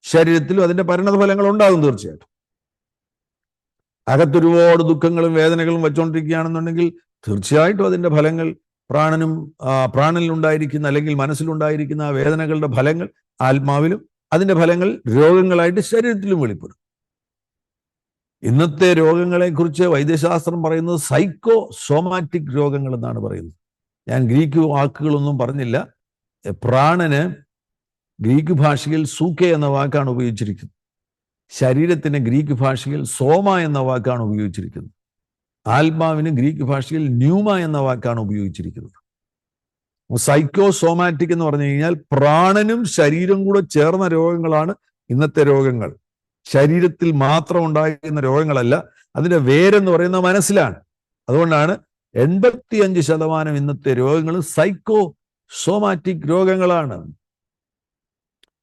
ശരീരത്തിലും അതിന്റെ പരിണതഫലങ്ങൾ ഉണ്ടാകും തീർച്ചയായിട്ടും. അകത്തൊരുപാട് ദുഃഖങ്ങളും വേദനകളും വെച്ചുകൊണ്ടിരിക്കുകയാണെന്നുണ്ടെങ്കിൽ തീർച്ചയായിട്ടും അതിന്റെ ഫലങ്ങൾ പ്രാണനിലുണ്ടായിരിക്കുന്ന അല്ലെങ്കിൽ മനസ്സിലുണ്ടായിരിക്കുന്ന ആ വേദനകളുടെ ഫലങ്ങൾ ആത്മാവിലും, അതിന്റെ ഫലങ്ങൾ രോഗങ്ങളായിട്ട് ശരീരത്തിലും വെളിപ്പെടും. ഇന്നത്തെ രോഗങ്ങളെ കുറിച്ച് വൈദ്യശാസ്ത്രം പറയുന്നത് സൈക്കോ സോമാറ്റിക് രോഗങ്ങൾ എന്നാണ് പറയുന്നത്. ഞാൻ ഗ്രീക്ക് വാക്കുകളൊന്നും പറഞ്ഞില്ല. പ്രാണന് ഗ്രീക്ക് ഭാഷയിൽ സൂക്കെ എന്ന വാക്കാണ് ഉപയോഗിച്ചിരിക്കുന്നത്. ശരീരത്തിന് ഗ്രീക്ക് ഭാഷയിൽ സോമ എന്ന വാക്കാണ് ഉപയോഗിച്ചിരിക്കുന്നത്. ആത്മാവിന് ഗ്രീക്ക് ഭാഷയിൽ ന്യൂമ എന്ന വാക്കാണ് ഉപയോഗിച്ചിരിക്കുന്നത്. സൈക്കോസോമാറ്റിക് എന്ന് പറഞ്ഞു കഴിഞ്ഞാൽ പ്രാണനും ശരീരം കൂടെ ചേർന്ന രോഗങ്ങളാണ് ഇന്നത്തെ രോഗങ്ങൾ. ശരീരത്തിൽ മാത്രം ഉണ്ടാകുന്ന രോഗങ്ങളല്ല, അതിന്റെ വേരെന്ന് പറയുന്ന മനസ്സിലാണ്. അതുകൊണ്ടാണ് 85% ഇന്നത്തെ രോഗങ്ങൾ സൈക്കോസോമാറ്റിക് രോഗങ്ങളാണ്.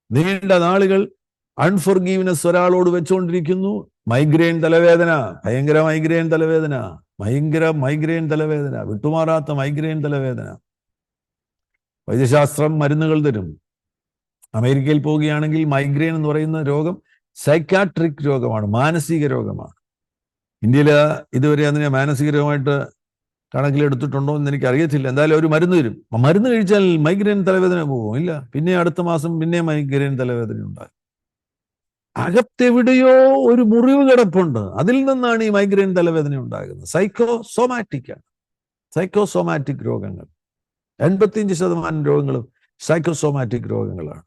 നീണ്ട നാളുകൾ അൺഫോർഗീവ്നെസ് ഒരാളോട് വെച്ചുകൊണ്ടിരിക്കുന്നു. മൈഗ്രെയിൻ തലവേദന, ഭയങ്കര മൈഗ്രെയിൻ തലവേദന, വിട്ടുമാറാത്ത മൈഗ്രെയിൻ തലവേദന. വൈദ്യശാസ്ത്രം മരുന്നുകൾ തരും. അമേരിക്കയിൽ പോവുകയാണെങ്കിൽ മൈഗ്രെയിൻ എന്ന് പറയുന്ന രോഗം സൈക്കാട്രിക് രോഗമാണ്, മാനസിക രോഗമാണ്. ഇന്ത്യയിൽ ഇതുവരെ അതിനെ മാനസിക രോഗമായിട്ട് കണക്കിലെടുത്തിട്ടുണ്ടോ എന്ന് എനിക്ക് അറിയത്തില്ല. എന്തായാലും ഒരു മരുന്ന് തരും. മരുന്ന് കഴിച്ചാൽ മൈഗ്രെയിൻ തലവേദന പോകും? ഇല്ല. പിന്നെ അടുത്ത മാസം പിന്നെ മൈഗ്രെയിൻ തലവേദന ഉണ്ടാകും. അകത്തെവിടെയോ ഒരു മുറിവ് കിടപ്പുണ്ട്, അതിൽ നിന്നാണ് ഈ മൈഗ്രെയിൻ തലവേദന ഉണ്ടാകുന്നത്. സൈക്കോസോമാറ്റിക് രോഗങ്ങൾ 85% രോഗങ്ങളും സൈക്കോസോമാറ്റിക് രോഗങ്ങളാണ്.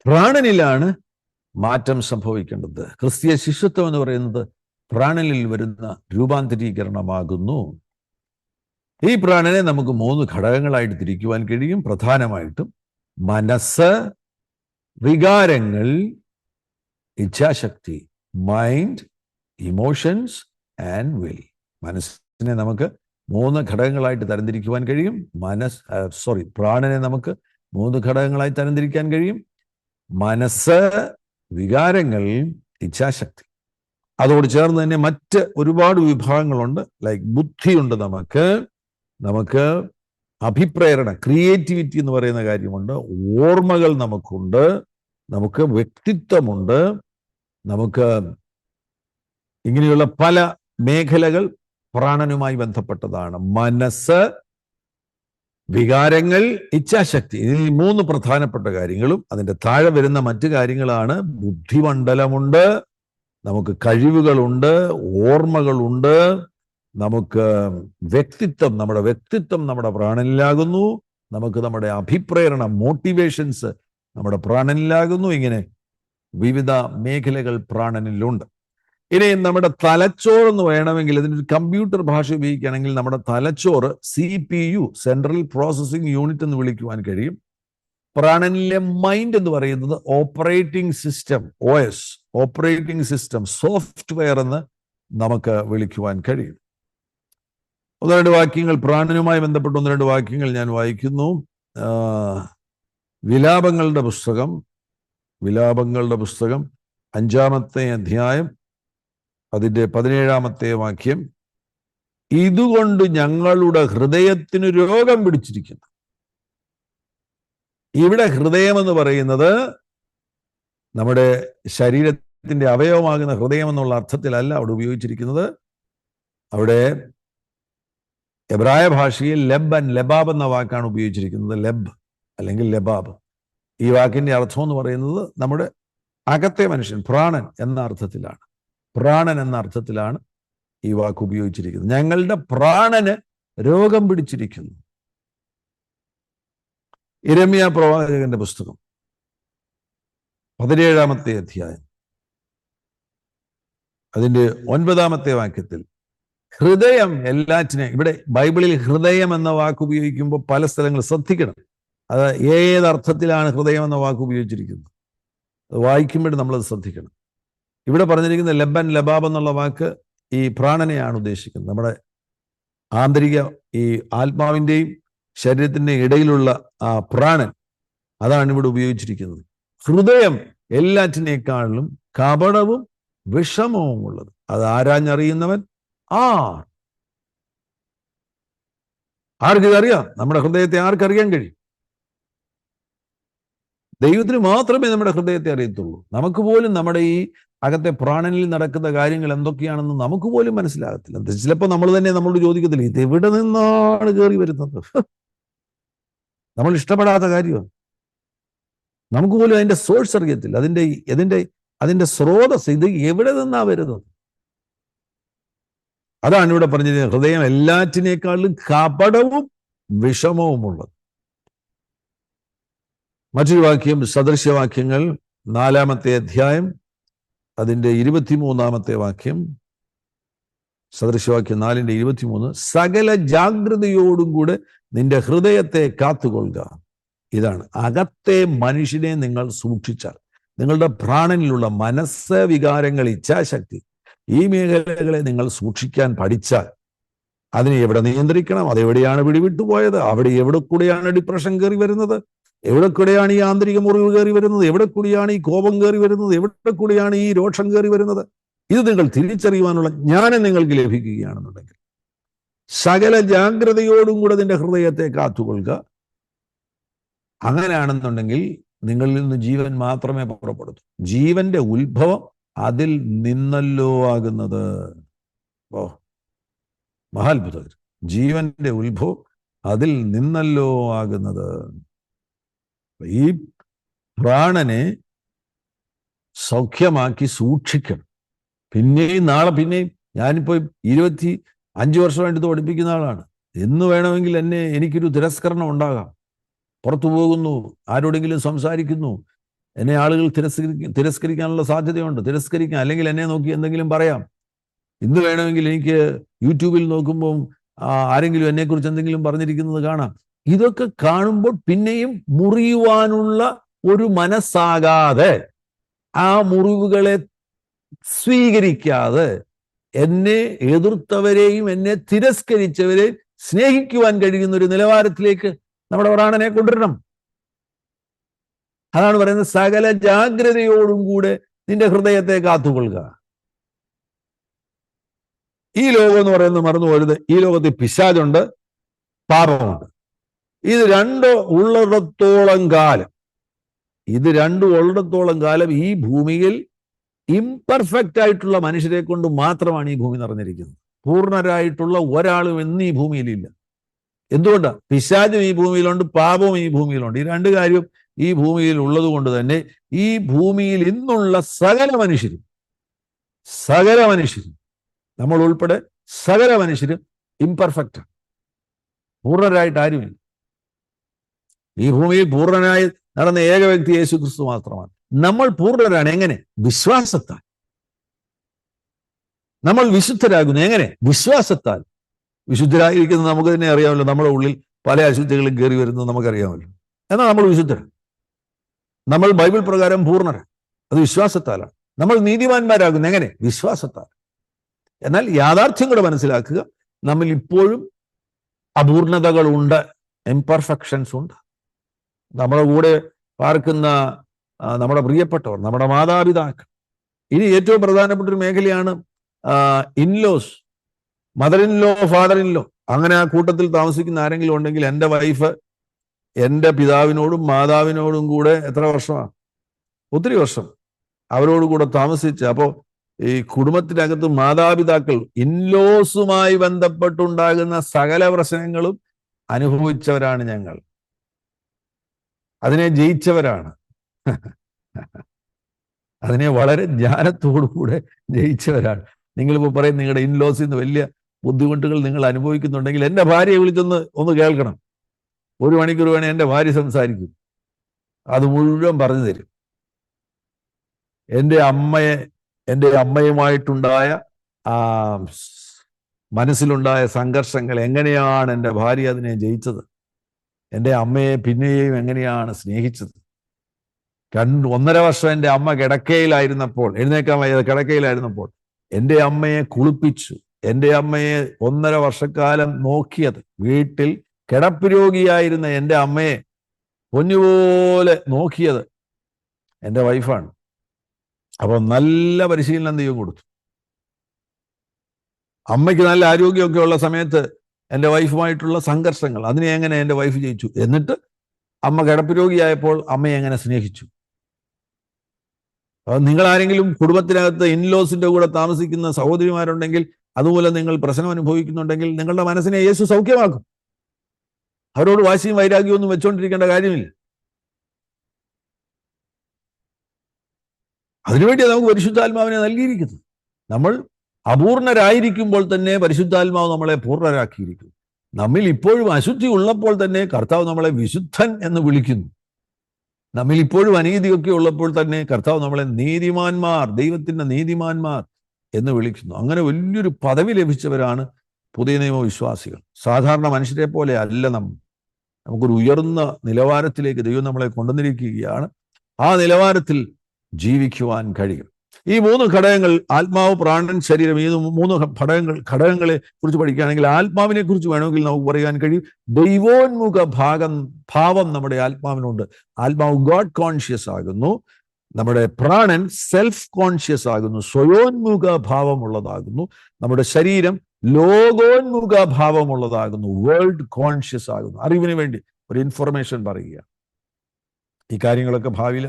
പ്രാണനിലാണ് മാറ്റം സംഭവിക്കേണ്ടത്. ക്രിസ്തീയ ശിഷ്യത്വം എന്ന് പറയുന്നത് പ്രാണനിൽ വരുന്ന രൂപാന്തരീകരണമാകുന്നു. ഈ പ്രാണനെ നമുക്ക് 3 ഘടകങ്ങളായിട്ട് തിരിക്കുവാൻ കഴിയും. പ്രധാനമായിട്ടും മനസ്സ്, വികാരങ്ങൾ, ഇച്ഛാശക്തി. Mind, emotions and will. മനസ്സിനെ നമുക്ക് 3 ഘടകങ്ങളായിട്ട് തരംതിരിക്കുവാൻ കഴിയും. പ്രാണനെ നമുക്ക് 3 ഘടകങ്ങളായി തരംതിരിക്കാൻ കഴിയും. മനസ്സ്, വികാരങ്ങൾ, ഇച്ഛാശക്തി. അതോട് ചേർന്ന് തന്നെ മറ്റ് ഒരുപാട് വിഭാഗങ്ങളുണ്ട്. ലൈക്ക് ബുദ്ധിയുണ്ട്, നമുക്ക് അഭിപ്രേരണ, ക്രിയേറ്റിവിറ്റി എന്ന് പറയുന്ന കാര്യമുണ്ട്. ഓർമ്മകൾ നമുക്കുണ്ട്, നമുക്ക് വ്യക്തിത്വമുണ്ട്, നമുക്ക് ഇങ്ങനെയുള്ള പല മേഖലകൾ പ്രാണനുമായി ബന്ധപ്പെട്ടതാണ്. മനസ്സ്, വികാരങ്ങൾ, ഇച്ഛാശക്തി. ഈ 3 പ്രധാനപ്പെട്ട കാര്യങ്ങളും അതിൻ്റെ താഴെ വരുന്ന മറ്റു കാര്യങ്ങളാണ്. ബുദ്ധിമണ്ഡലമുണ്ട്, നമുക്ക് കഴിവുകളുണ്ട്, ഓർമ്മകളുണ്ട്, നമുക്ക് വ്യക്തിത്വം, നമ്മുടെ പ്രാണനിലാകുന്നു. നമുക്ക് നമ്മുടെ അഭിപ്രേരണ, മോട്ടിവേഷൻസ് നമ്മുടെ പ്രാണനിലാകുന്നു. ഇങ്ങനെ വിവിധ മേഖലകൾ പ്രാണനിലുണ്ട്. ഇനി നമ്മുടെ തലച്ചോറ് എന്ന് വേണമെങ്കിൽ, ഇതിനൊരു കമ്പ്യൂട്ടർ ഭാഷ ഉപയോഗിക്കുകയാണെങ്കിൽ നമ്മുടെ തലച്ചോറ് CPU, സെൻട്രൽ പ്രോസസ്സിംഗ് യൂണിറ്റ് എന്ന് വിളിക്കുവാൻ കഴിയും. പ്രാണനിലെ മൈൻഡ് എന്ന് പറയുന്നത് ഓപ്പറേറ്റിംഗ് സിസ്റ്റം, സോഫ്റ്റ്വെയർ എന്ന് നമുക്ക് വിളിക്കുവാൻ കഴിയും. 1-2 വാക്യങ്ങൾ പ്രാണനുമായി ബന്ധപ്പെട്ട് 1-2 വാക്യങ്ങൾ ഞാൻ വായിക്കുന്നു. വിലാപങ്ങളുടെ പുസ്തകം 5-ാമത്തെ അധ്യായം അതിൻ്റെ 17-ാമത്തെ വാക്യം. ഇതുകൊണ്ട് ഞങ്ങളുടെ ഹൃദയത്തിന് രോഗം പിടിച്ചിരിക്കുന്നു. ഇവിടെ ഹൃദയം എന്ന് പറയുന്നത് നമ്മുടെ ശരീരത്തിന്റെ അവയവമാകുന്ന ഹൃദയം എന്നുള്ള അർത്ഥത്തിലല്ല അവിടെ ഉപയോഗിച്ചിരിക്കുന്നത്. അവിടെ എബ്രായ ഭാഷയിൽ ലബാബ് എന്ന വാക്കാണ് ഉപയോഗിച്ചിരിക്കുന്നത്. ലബ് അല്ലെങ്കിൽ ലബാബ്. ഈ വാക്കിന്റെ അർത്ഥം എന്ന് പറയുന്നത് നമ്മുടെ അകത്തെ മനുഷ്യൻ, പ്രാണൻ എന്ന അർത്ഥത്തിലാണ് ഈ വാക്ക് ഉപയോഗിച്ചിരിക്കുന്നത്. ഞങ്ങളുടെ പ്രാണന് രോഗം പിടിച്ചിരിക്കുന്നു. യിരെമ്യാ പ്രവാചകന്റെ പുസ്തകം 17-ാമത്തെ അധ്യായം അതിൻ്റെ 9-ാമത്തെ വാക്യത്തിൽ ഹൃദയം എല്ലാറ്റിനെയും, ഇവിടെ ബൈബിളിൽ ഹൃദയം എന്ന വാക്ക് ഉപയോഗിക്കുമ്പോൾ പല സ്ഥലങ്ങൾ ശ്രദ്ധിക്കണം. അത് ഏതർത്ഥത്തിലാണ് ഹൃദയം എന്ന വാക്ക് ഉപയോഗിച്ചിരിക്കുന്നത്, അത് വായിക്കുമ്പോഴും നമ്മളത് ശ്രദ്ധിക്കണം. ഇവിടെ പറഞ്ഞിരിക്കുന്ന ലബാബ് എന്നുള്ള വാക്ക് ഈ പ്രാണനെയാണ് ഉദ്ദേശിക്കുന്നത്. നമ്മുടെ ആന്തരിക ഈ ആത്മാവിൻ്റെയും ശരീരത്തിൻ്റെയും ഇടയിലുള്ള ആ പ്രാണൻ, അതാണ് ഇവിടെ ഉപയോഗിച്ചിരിക്കുന്നത്. ഹൃദയം എല്ലാറ്റിനേക്കാളും കപടവും വിഷമവും ഉള്ളത്. അത് ആരാഞ്ഞറിയുന്നവൻ ആർക്കിതറിയാം? നമ്മുടെ ഹൃദയത്തെ ആർക്കറിയാൻ കഴിയും? ദൈവത്തിന് മാത്രമേ നമ്മുടെ ഹൃദയത്തെ അറിയത്തുള്ളൂ. നമുക്ക് പോലും നമ്മുടെ ഈ അകത്തെ പ്രാണനിൽ നടക്കുന്ന കാര്യങ്ങൾ എന്തൊക്കെയാണെന്ന് നമുക്ക് പോലും മനസ്സിലാകത്തില്ല. ചിലപ്പോൾ നമ്മൾ തന്നെ നമ്മളോട് ചോദിക്കത്തില്ല, ഇത് എവിടെ നിന്നാണ് കയറി വരുന്നത്? നമ്മൾ ഇഷ്ടപ്പെടാത്ത കാര്യമാണ്. നമുക്ക് പോലും അതിന്റെ സോഴ്സ് അറിയത്തില്ല, അതിന്റെ സ്രോതസ്, ഇത് എവിടെ നിന്നാ വരുന്നത്? അതാണ് ഇവിടെ പറഞ്ഞിരിക്കുന്നത്, ഹൃദയം എല്ലാറ്റിനേക്കാളും കപടവും വിഷമവുമുള്ളത്. മറ്റൊരു വാക്യം, സദൃശ്യവാക്യങ്ങൾ 4-ാമത്തെ അധ്യായം അതിൻ്റെ 23-ാമത്തെ വാക്യം. സദൃശവാക്യം 4:23, സകല ജാഗ്രതയോടും കൂടെ നിന്റെ ഹൃദയത്തെ കാത്തുകൊള്ളുക. ഇതാണ്, അകത്തെ മനുഷ്യനെ നിങ്ങൾ സൂക്ഷിച്ചാൽ, നിങ്ങളുടെ പ്രാണനിലുള്ള മനസ്സ്, വികാരങ്ങൾ, ഇച്ഛാശക്തി, ഈ മേഖലകളെ നിങ്ങൾ സൂക്ഷിക്കാൻ പഠിച്ചാൽ അതിനെ എവിടെ നിയന്ത്രിക്കണം, അതെവിടെയാണ് പിടിവിട്ടുപോയത്, അവിടെ എവിടെ കൂടെയാണ് ഡിപ്രഷൻ കയറി വരുന്നത്, എവിടെ കൂടെയാണ് ഈ ആന്തരിക മുറിവ് കയറി വരുന്നത്, എവിടെ കൂടിയാണ് ഈ കോപം കയറി വരുന്നത്, എവിടെ കൂടിയാണ് ഈ രോഷം കയറി വരുന്നത്, ഇത് നിങ്ങൾ തിരിച്ചറിയുവാനുള്ള ജ്ഞാനം നിങ്ങൾക്ക് ലഭിക്കുകയാണെന്നുണ്ടെങ്കിൽ സകല ജാഗ്രതയോടും കൂടെ നിന്റെ ഹൃദയത്തെ കാത്തുകൊള്ളുക. അങ്ങനെയാണെന്നുണ്ടെങ്കിൽ നിങ്ങളിൽ നിന്ന് ജീവൻ മാത്രമേ പുറപ്പെടും. ജീവന്റെ ഉത്ഭവം അതിൽ നിന്നല്ലോ ആകുന്നത്. ഓ, മഹാത്ഭുതം! ജീവന്റെ ഉത്ഭവം അതിൽ നിന്നല്ലോ ആകുന്നത്. ഈ പ്രാണനെ സൗഖ്യമാക്കി സൂക്ഷിക്കണം. പിന്നെയും പിന്നെയും ഞാനിപ്പോ 25 വർഷമായിട്ട് ഇത് പഠിപ്പിക്കുന്ന ആളാണ്. എന്ന് വേണമെങ്കിൽ എനിക്കൊരു തിരസ്കരണം ഉണ്ടാകാം. പുറത്തു പോകുന്നു, ആരോടെങ്കിലും സംസാരിക്കുന്നു, എന്നെ ആളുകൾ തിരസ്കരിക്കാനുള്ള സാധ്യതയുണ്ട്. തിരസ്കരിക്കാം, അല്ലെങ്കിൽ എന്നെ നോക്കി എന്തെങ്കിലും പറയാം. ഇന്ന് വേണമെങ്കിൽ എനിക്ക് യൂട്യൂബിൽ നോക്കുമ്പോൾ ആരെങ്കിലും എന്നെക്കുറിച്ച് എന്തെങ്കിലും പറഞ്ഞിരിക്കുന്നത് കാണാം. ഇതൊക്കെ കാണുമ്പോൾ പിന്നെയും മുറിയുവാനുള്ള ഒരു മനസ്സാകാതെ, ആ മുറിവുകളെ സ്വീകരിക്കാതെ, എന്നെ എതിർത്തവരെയും എന്നെ തിരസ്കരിച്ചവരെയും സ്നേഹിക്കുവാൻ കഴിയുന്ന ഒരു നിലവാരത്തിലേക്ക് നമ്മുടെ പ്രാണനെ കൊണ്ടുവരണം. അതാണ് പറയുന്നത്, സകല ജാഗ്രതയോടും കൂടെ നിന്റെ ഹൃദയത്തെ കാത്തുകൊള്ളുക. ഈ ലോകം എന്ന് പറയുന്നത് മറന്നു പോരുത്. ഈ ലോകത്തിൽ പിശാചുണ്ട്, പാപമുണ്ട്. ഇത് രണ്ടും ഉള്ളിടത്തോളം കാലം ഈ ഭൂമിയിൽ ഇംപെർഫെക്റ്റ് ആയിട്ടുള്ള മനുഷ്യരെ കൊണ്ട് മാത്രമാണ് ഈ ഭൂമി നിറഞ്ഞിരിക്കുന്നത്. പൂർണ്ണരായിട്ടുള്ള ഒരാളും ഇന്ന് ഈ ഭൂമിയിലില്ല. എന്തുകൊണ്ടാണ്? പിശാചും ഈ ഭൂമിയിലുണ്ട്, പാപവും ഈ ഭൂമിയിലുണ്ട്. ഈ രണ്ട് കാര്യം ഈ ഭൂമിയിൽ ഉള്ളത് കൊണ്ട് തന്നെ ഈ ഭൂമിയിൽ ഇന്നുള്ള സകല മനുഷ്യരും നമ്മൾ ഉൾപ്പെടെ സകല മനുഷ്യരും ഇംപെർഫെക്റ്റ്, പൂർണ്ണരായിട്ട് ആരുമില്ല. ഈ ഭൂമിയിൽ പൂർണ്ണനായി നടന്ന ഏക വ്യക്തി യേശു ക്രിസ്തു മാത്രമാണ്. നമ്മൾ പൂർണ്ണരാണ്. എങ്ങനെ? വിശ്വാസത്താൽ. നമ്മൾ വിശുദ്ധരാകുന്നു. എങ്ങനെ? വിശ്വാസത്താൽ. വിശുദ്ധരായിരിക്കുന്നത് നമുക്ക് തന്നെ അറിയാമല്ലോ. നമ്മുടെ ഉള്ളിൽ പല അശുദ്ധികളും കയറി വരുന്നത് നമുക്കറിയാമല്ലോ. എന്നാൽ നമ്മൾ വിശുദ്ധരാണ്. നമ്മൾ ബൈബിൾ പ്രകാരം പൂർണ്ണരാണ്. അത് വിശ്വാസത്താലാണ്. നമ്മൾ നീതിമാന്മാരാകുന്നു. എങ്ങനെ? വിശ്വാസത്താൽ. എന്നാൽ യാഥാർത്ഥ്യം കൂടെ മനസ്സിലാക്കുക, നമ്മൾ ഇപ്പോഴും അപൂർണതകളുണ്ട്, ഇംപെർഫെക്ഷൻസ് ഉണ്ട്. നമ്മുടെ കൂടെ പാർക്കുന്ന നമ്മുടെ പ്രിയപ്പെട്ടവർ, നമ്മുടെ മാതാപിതാക്കൾ. ഇനി ഏറ്റവും പ്രധാനപ്പെട്ട ഒരു മേഖലയാണ് in-laws, mother in law, father in law. അങ്ങനെ ആ കൂട്ടത്തിൽ താമസിക്കുന്ന ആരെങ്കിലും ഉണ്ടെങ്കിൽ, എൻ്റെ വൈഫ് എൻ്റെ പിതാവിനോടും മാതാവിനോടും കൂടെ എത്ര വർഷമാണ്? ഒത്തിരി വർഷം അവരോട് കൂടെ താമസിച്ച്, അപ്പോൾ ഈ കുടുംബത്തിനകത്ത് മാതാപിതാക്കൾ, ഇൻലോസുമായി ബന്ധപ്പെട്ടുണ്ടാകുന്ന സകല പ്രശ്നങ്ങളും അനുഭവിച്ചവരാണ് ഞങ്ങൾ. അതിനെ ജയിച്ചവരാണ്. അതിനെ വളരെ ജ്ഞാനത്തോടുകൂടെ ജയിച്ചവരാണ്. നിങ്ങളിപ്പോൾ പറയും നിങ്ങളുടെ ഇൻലോസിൽ നിന്ന് വലിയ ബുദ്ധിമുട്ടുകൾ നിങ്ങൾ അനുഭവിക്കുന്നുണ്ടെങ്കിൽ എൻ്റെ ഭാര്യയെ ഒന്ന് കേൾക്കണം. 1 മണിക്കൂർ വേണേ എൻ്റെ ഭാര്യ സംസാരിക്കും, അത് മുഴുവൻ പറഞ്ഞു തരും. എൻ്റെ അമ്മയുമായിട്ടുണ്ടായ മനസ്സിലുണ്ടായ സംഘർഷങ്ങൾ, എങ്ങനെയാണ് എൻ്റെ ഭാര്യ അതിനെ ജയിച്ചത്, എൻ്റെ അമ്മയെ പിന്നെയും എങ്ങനെയാണ് സ്നേഹിച്ചത്. 1.5 വർഷം എൻ്റെ അമ്മ കിടക്കയിലായിരുന്നപ്പോൾ, എഴുന്നേക്കാൻ വയ്യാതെ കിടക്കയിലായിരുന്നപ്പോൾ എൻ്റെ അമ്മയെ കുളിപ്പിച്ചു. എൻ്റെ അമ്മയെ 1.5 വർഷക്കാലം നോക്കിയത്, വീട്ടിൽ കിടപ്പ് രോഗിയായിരുന്ന എൻ്റെ അമ്മയെ പൊന്നുപോലെ നോക്കിയത് എൻ്റെ വൈഫാണ്. അപ്പോൾ നല്ല പരിശീലനം ദൈവം കൊടുത്തു. അമ്മയ്ക്ക് നല്ല ആരോഗ്യമൊക്കെ ഉള്ള സമയത്ത് എൻ്റെ വൈഫുമായിട്ടുള്ള സംഘർഷങ്ങൾ, അതിനെ എങ്ങനെ എൻ്റെ വൈഫ് ജയിച്ചു. എന്നിട്ട് അമ്മ കിടപ്പ് രോഗിയായപ്പോൾ അമ്മയെ എങ്ങനെ സ്നേഹിച്ചു. നിങ്ങൾ ആരെങ്കിലും കുടുംബത്തിനകത്ത് ഇൻലോസിന്റെ കൂടെ താമസിക്കുന്ന സഹോദരിമാരുണ്ടെങ്കിൽ, അതുപോലെ നിങ്ങൾ പ്രശ്നം അനുഭവിക്കുന്നുണ്ടെങ്കിൽ, നിങ്ങളുടെ മനസ്സിനെ യേശു സൗഖ്യമാക്കും. അവരോട് വാശിയും വൈരാഗ്യവും ഒന്നും വെച്ചുകൊണ്ടിരിക്കേണ്ട കാര്യമില്ല. അതിനുവേണ്ടിയാണ് നമുക്ക് പരിശുദ്ധാത്മാവിനെ നൽകിയിരിക്കുന്നത്. നമ്മൾ അപൂർണരായിരിക്കുമ്പോൾ തന്നെ പരിശുദ്ധാത്മാവ് നമ്മളെ പൂർണ്ണരാക്കിയിരിക്കുന്നു. നമ്മിൽ ഇപ്പോഴും അശുദ്ധി ഉള്ളപ്പോൾ തന്നെ കർത്താവ് നമ്മളെ വിശുദ്ധൻ എന്ന് വിളിക്കുന്നു. നമ്മിൽ ഇപ്പോഴും അനീതിയൊക്കെ ഉള്ളപ്പോൾ തന്നെ കർത്താവ് നമ്മളെ നീതിമാന്മാർ, ദൈവത്തിന്റെ നീതിമാന്മാർ എന്ന് വിളിക്കുന്നു. അങ്ങനെ വലിയൊരു പദവി ലഭിച്ചവരാണ് പുതിയ നിയമവിശ്വാസികൾ. സാധാരണ മനുഷ്യരെ പോലെ അല്ല നമുക്കൊരു ഉയർന്ന നിലവാരത്തിലേക്ക് ദൈവം നമ്മളെ കൊണ്ടുവന്നിരിക്കുകയാണ്. ആ നിലവാരത്തിൽ ജീവിക്കുവാൻ കഴിയും. ഈ 3 ഘടകങ്ങൾ, ആത്മാവ്, പ്രാണൻ, ശരീരം, ഈ 3 ഘടകങ്ങളെ കുറിച്ച് പഠിക്കുകയാണെങ്കിൽ ആത്മാവിനെ കുറിച്ച് വേണമെങ്കിൽ നമുക്ക് പറയാൻ കഴിയും, ദൈവോന്മുഖ ഭാവം നമ്മുടെ ആത്മാവിനുണ്ട്. ആത്മാവ് ഗോഡ് കോൺഷ്യസ് ആകുന്നു. നമ്മുടെ പ്രാണൻ സെൽഫ് കോൺഷ്യസ് ആകുന്നു, സ്വയോന്മുഖ ഭാവമുള്ളതാകുന്നു. നമ്മുടെ ശരീരം ലോകോന്മുഖ ഭാവമുള്ളതാകുന്നു, വേൾഡ് കോൺഷ്യസ് ആകുന്നു. അറിവിന് വേണ്ടി ഒരു ഇൻഫർമേഷൻ പറയുക. ഈ കാര്യങ്ങളൊക്കെ ഭാവിയിൽ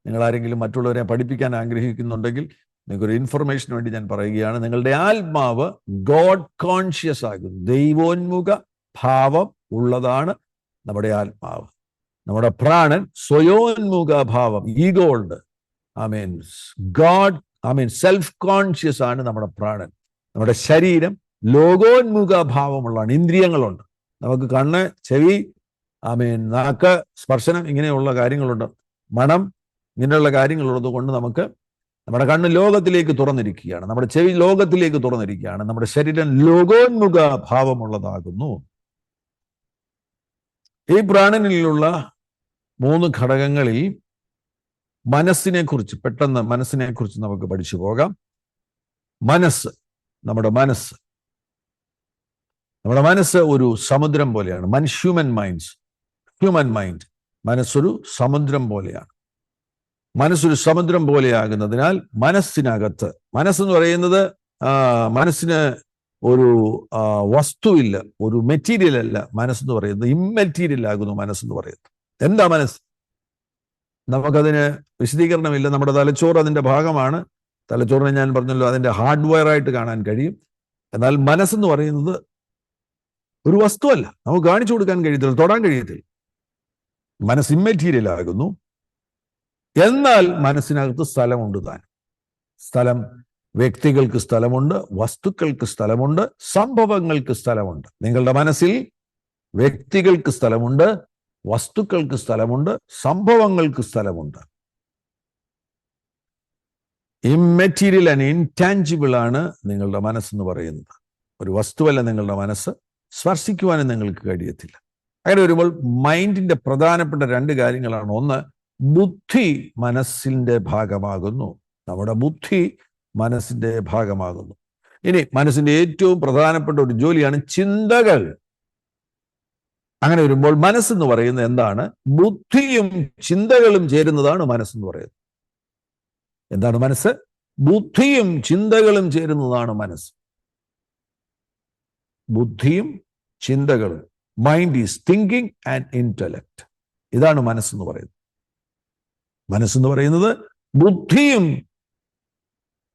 നിങ്ങൾ ആരെങ്കിലും മറ്റുള്ളവരെ പഠിപ്പിക്കാൻ ആഗ്രഹിക്കുന്നുണ്ടെങ്കിൽ നിങ്ങൾക്കൊരു ഇൻഫർമേഷന് വേണ്ടി ഞാൻ പറയുകയാണ്. നിങ്ങളുടെ ആത്മാവ് ഗോഡ് കോൺഷ്യസ് ആകുന്നു, ദൈവോന്മുഖ ഭാവം ഉള്ളതാണ് നമ്മുടെ ആത്മാവ്. നമ്മുടെ പ്രാണൻ സ്വയോന്മുഖ ഭാവം, ഈഗോ ഉണ്ട്. സെൽഫ് കോൺഷ്യസ് ആണ് നമ്മുടെ പ്രാണൻ. നമ്മുടെ ശരീരം ലോകോന്മുഖ ഭാവമുള്ളതാണ്. ഇന്ദ്രിയങ്ങളുണ്ട്. നമുക്ക് കണ്ണ്, ചെവി, നാക്ക്, സ്പർശനം, ഇങ്ങനെയുള്ള കാര്യങ്ങളുണ്ട്. മണം, ഇങ്ങനെയുള്ള കാര്യങ്ങളുള്ളത് കൊണ്ട് നമുക്ക് നമ്മുടെ കണ്ണ് ലോകത്തിലേക്ക് തുറന്നിരിക്കുകയാണ്, നമ്മുടെ ചെവി ലോകത്തിലേക്ക് തുറന്നിരിക്കുകയാണ്, നമ്മുടെ ശരീരം ലോകോന്മുഖ ഭാവമുള്ളതാകുന്നു. ഈ പ്രാണനിലുള്ള 3 ഘടകങ്ങളിൽ മനസ്സിനെ കുറിച്ച് നമുക്ക് പഠിച്ചു പോകാം. മനസ്സ്, നമ്മുടെ മനസ്സ് ഒരു സമുദ്രം പോലെയാണ്. ഹ്യൂമൻ മൈൻഡ് മനസ്സൊരു സമുദ്രം പോലെയാണ്. മനസ്സൊരു സമുദ്രം പോലെയാകുന്നതിനാൽ മനസ്സിനകത്ത്, മനസ്സെന്ന് പറയുന്നത് മനസ്സിന് ഒരു വസ്തുവില്ല, ഒരു മെറ്റീരിയൽ അല്ല. മനസ്സെന്ന് പറയുന്നത് ഇമ്മെറ്റീരിയൽ ആകുന്നു. മനസ്സെന്ന് പറയുന്നത് എന്താ മനസ്സ്? നമുക്കതിന് വിശദീകരണമില്ല. നമ്മുടെ തലച്ചോറ് അതിൻ്റെ ഭാഗമാണ്. തലച്ചോറിനെ ഞാൻ പറഞ്ഞല്ലോ, അതിൻ്റെ ഹാർഡ്വെയർ ആയിട്ട് കാണാൻ കഴിയും. എന്നാൽ മനസ്സെന്ന് പറയുന്നത് ഒരു വസ്തുവല്ല, നമുക്ക് കാണിച്ചു കൊടുക്കാൻ കഴിയത്തില്ല, തൊടാൻ കഴിയത്തില്ല. മനസ്സ് ഇമ്മെറ്റീരിയൽ ആകുന്നു. എന്നാൽ മനസ്സിനകത്ത് സ്ഥലമുണ്ട്. സ്ഥലം, വ്യക്തികൾക്ക് സ്ഥലമുണ്ട്, വസ്തുക്കൾക്ക് സ്ഥലമുണ്ട്, സംഭവങ്ങൾക്ക് സ്ഥലമുണ്ട്. നിങ്ങളുടെ മനസ്സിൽ വ്യക്തികൾക്ക് സ്ഥലമുണ്ട്, വസ്തുക്കൾക്ക് സ്ഥലമുണ്ട്, സംഭവങ്ങൾക്ക് സ്ഥലമുണ്ട്. ഇമ്മെറ്റീരിയൽ ആൻഡ് ഇൻടാഞ്ചിബിൾ ആണ് നിങ്ങളുടെ മനസ്സെന്ന് പറയുന്നത്. ഒരു വസ്തുവല്ല നിങ്ങളുടെ മനസ്സ്, സ്പർശിക്കുവാനും നിങ്ങൾക്ക് കഴിയത്തില്ല. അങ്ങനെ വരുമ്പോൾ മൈൻഡിന്റെ പ്രധാനപ്പെട്ട 2 കാര്യങ്ങളാണ്. ഒന്ന്, ബുദ്ധി മനസ്സിന്റെ ഭാഗമാകുന്നു. നമ്മുടെ ബുദ്ധി മനസ്സിന്റെ ഭാഗമാകുന്നു. ഇനി മനസ്സിന്റെ ഏറ്റവും പ്രധാനപ്പെട്ട ഒരു ജോലിയാണ് ചിന്തകൾ. അങ്ങനെ വരുമ്പോൾ മനസ്സെന്ന് പറയുന്നത് എന്താണ്? ബുദ്ധിയും ചിന്തകളും ചേരുന്നതാണ് മനസ്സെന്ന് പറയുന്നത്. എന്താണ് മനസ്സ്? ബുദ്ധിയും ചിന്തകളും ചേരുന്നതാണ് മനസ്സ്. ബുദ്ധിയും ചിന്തകളും, mind is thinking and intellect. ഇതാണ് മനസ്സെന്ന് പറയുന്നത്. മനസ്സെന്ന് പറയുന്നത് ബുദ്ധിയും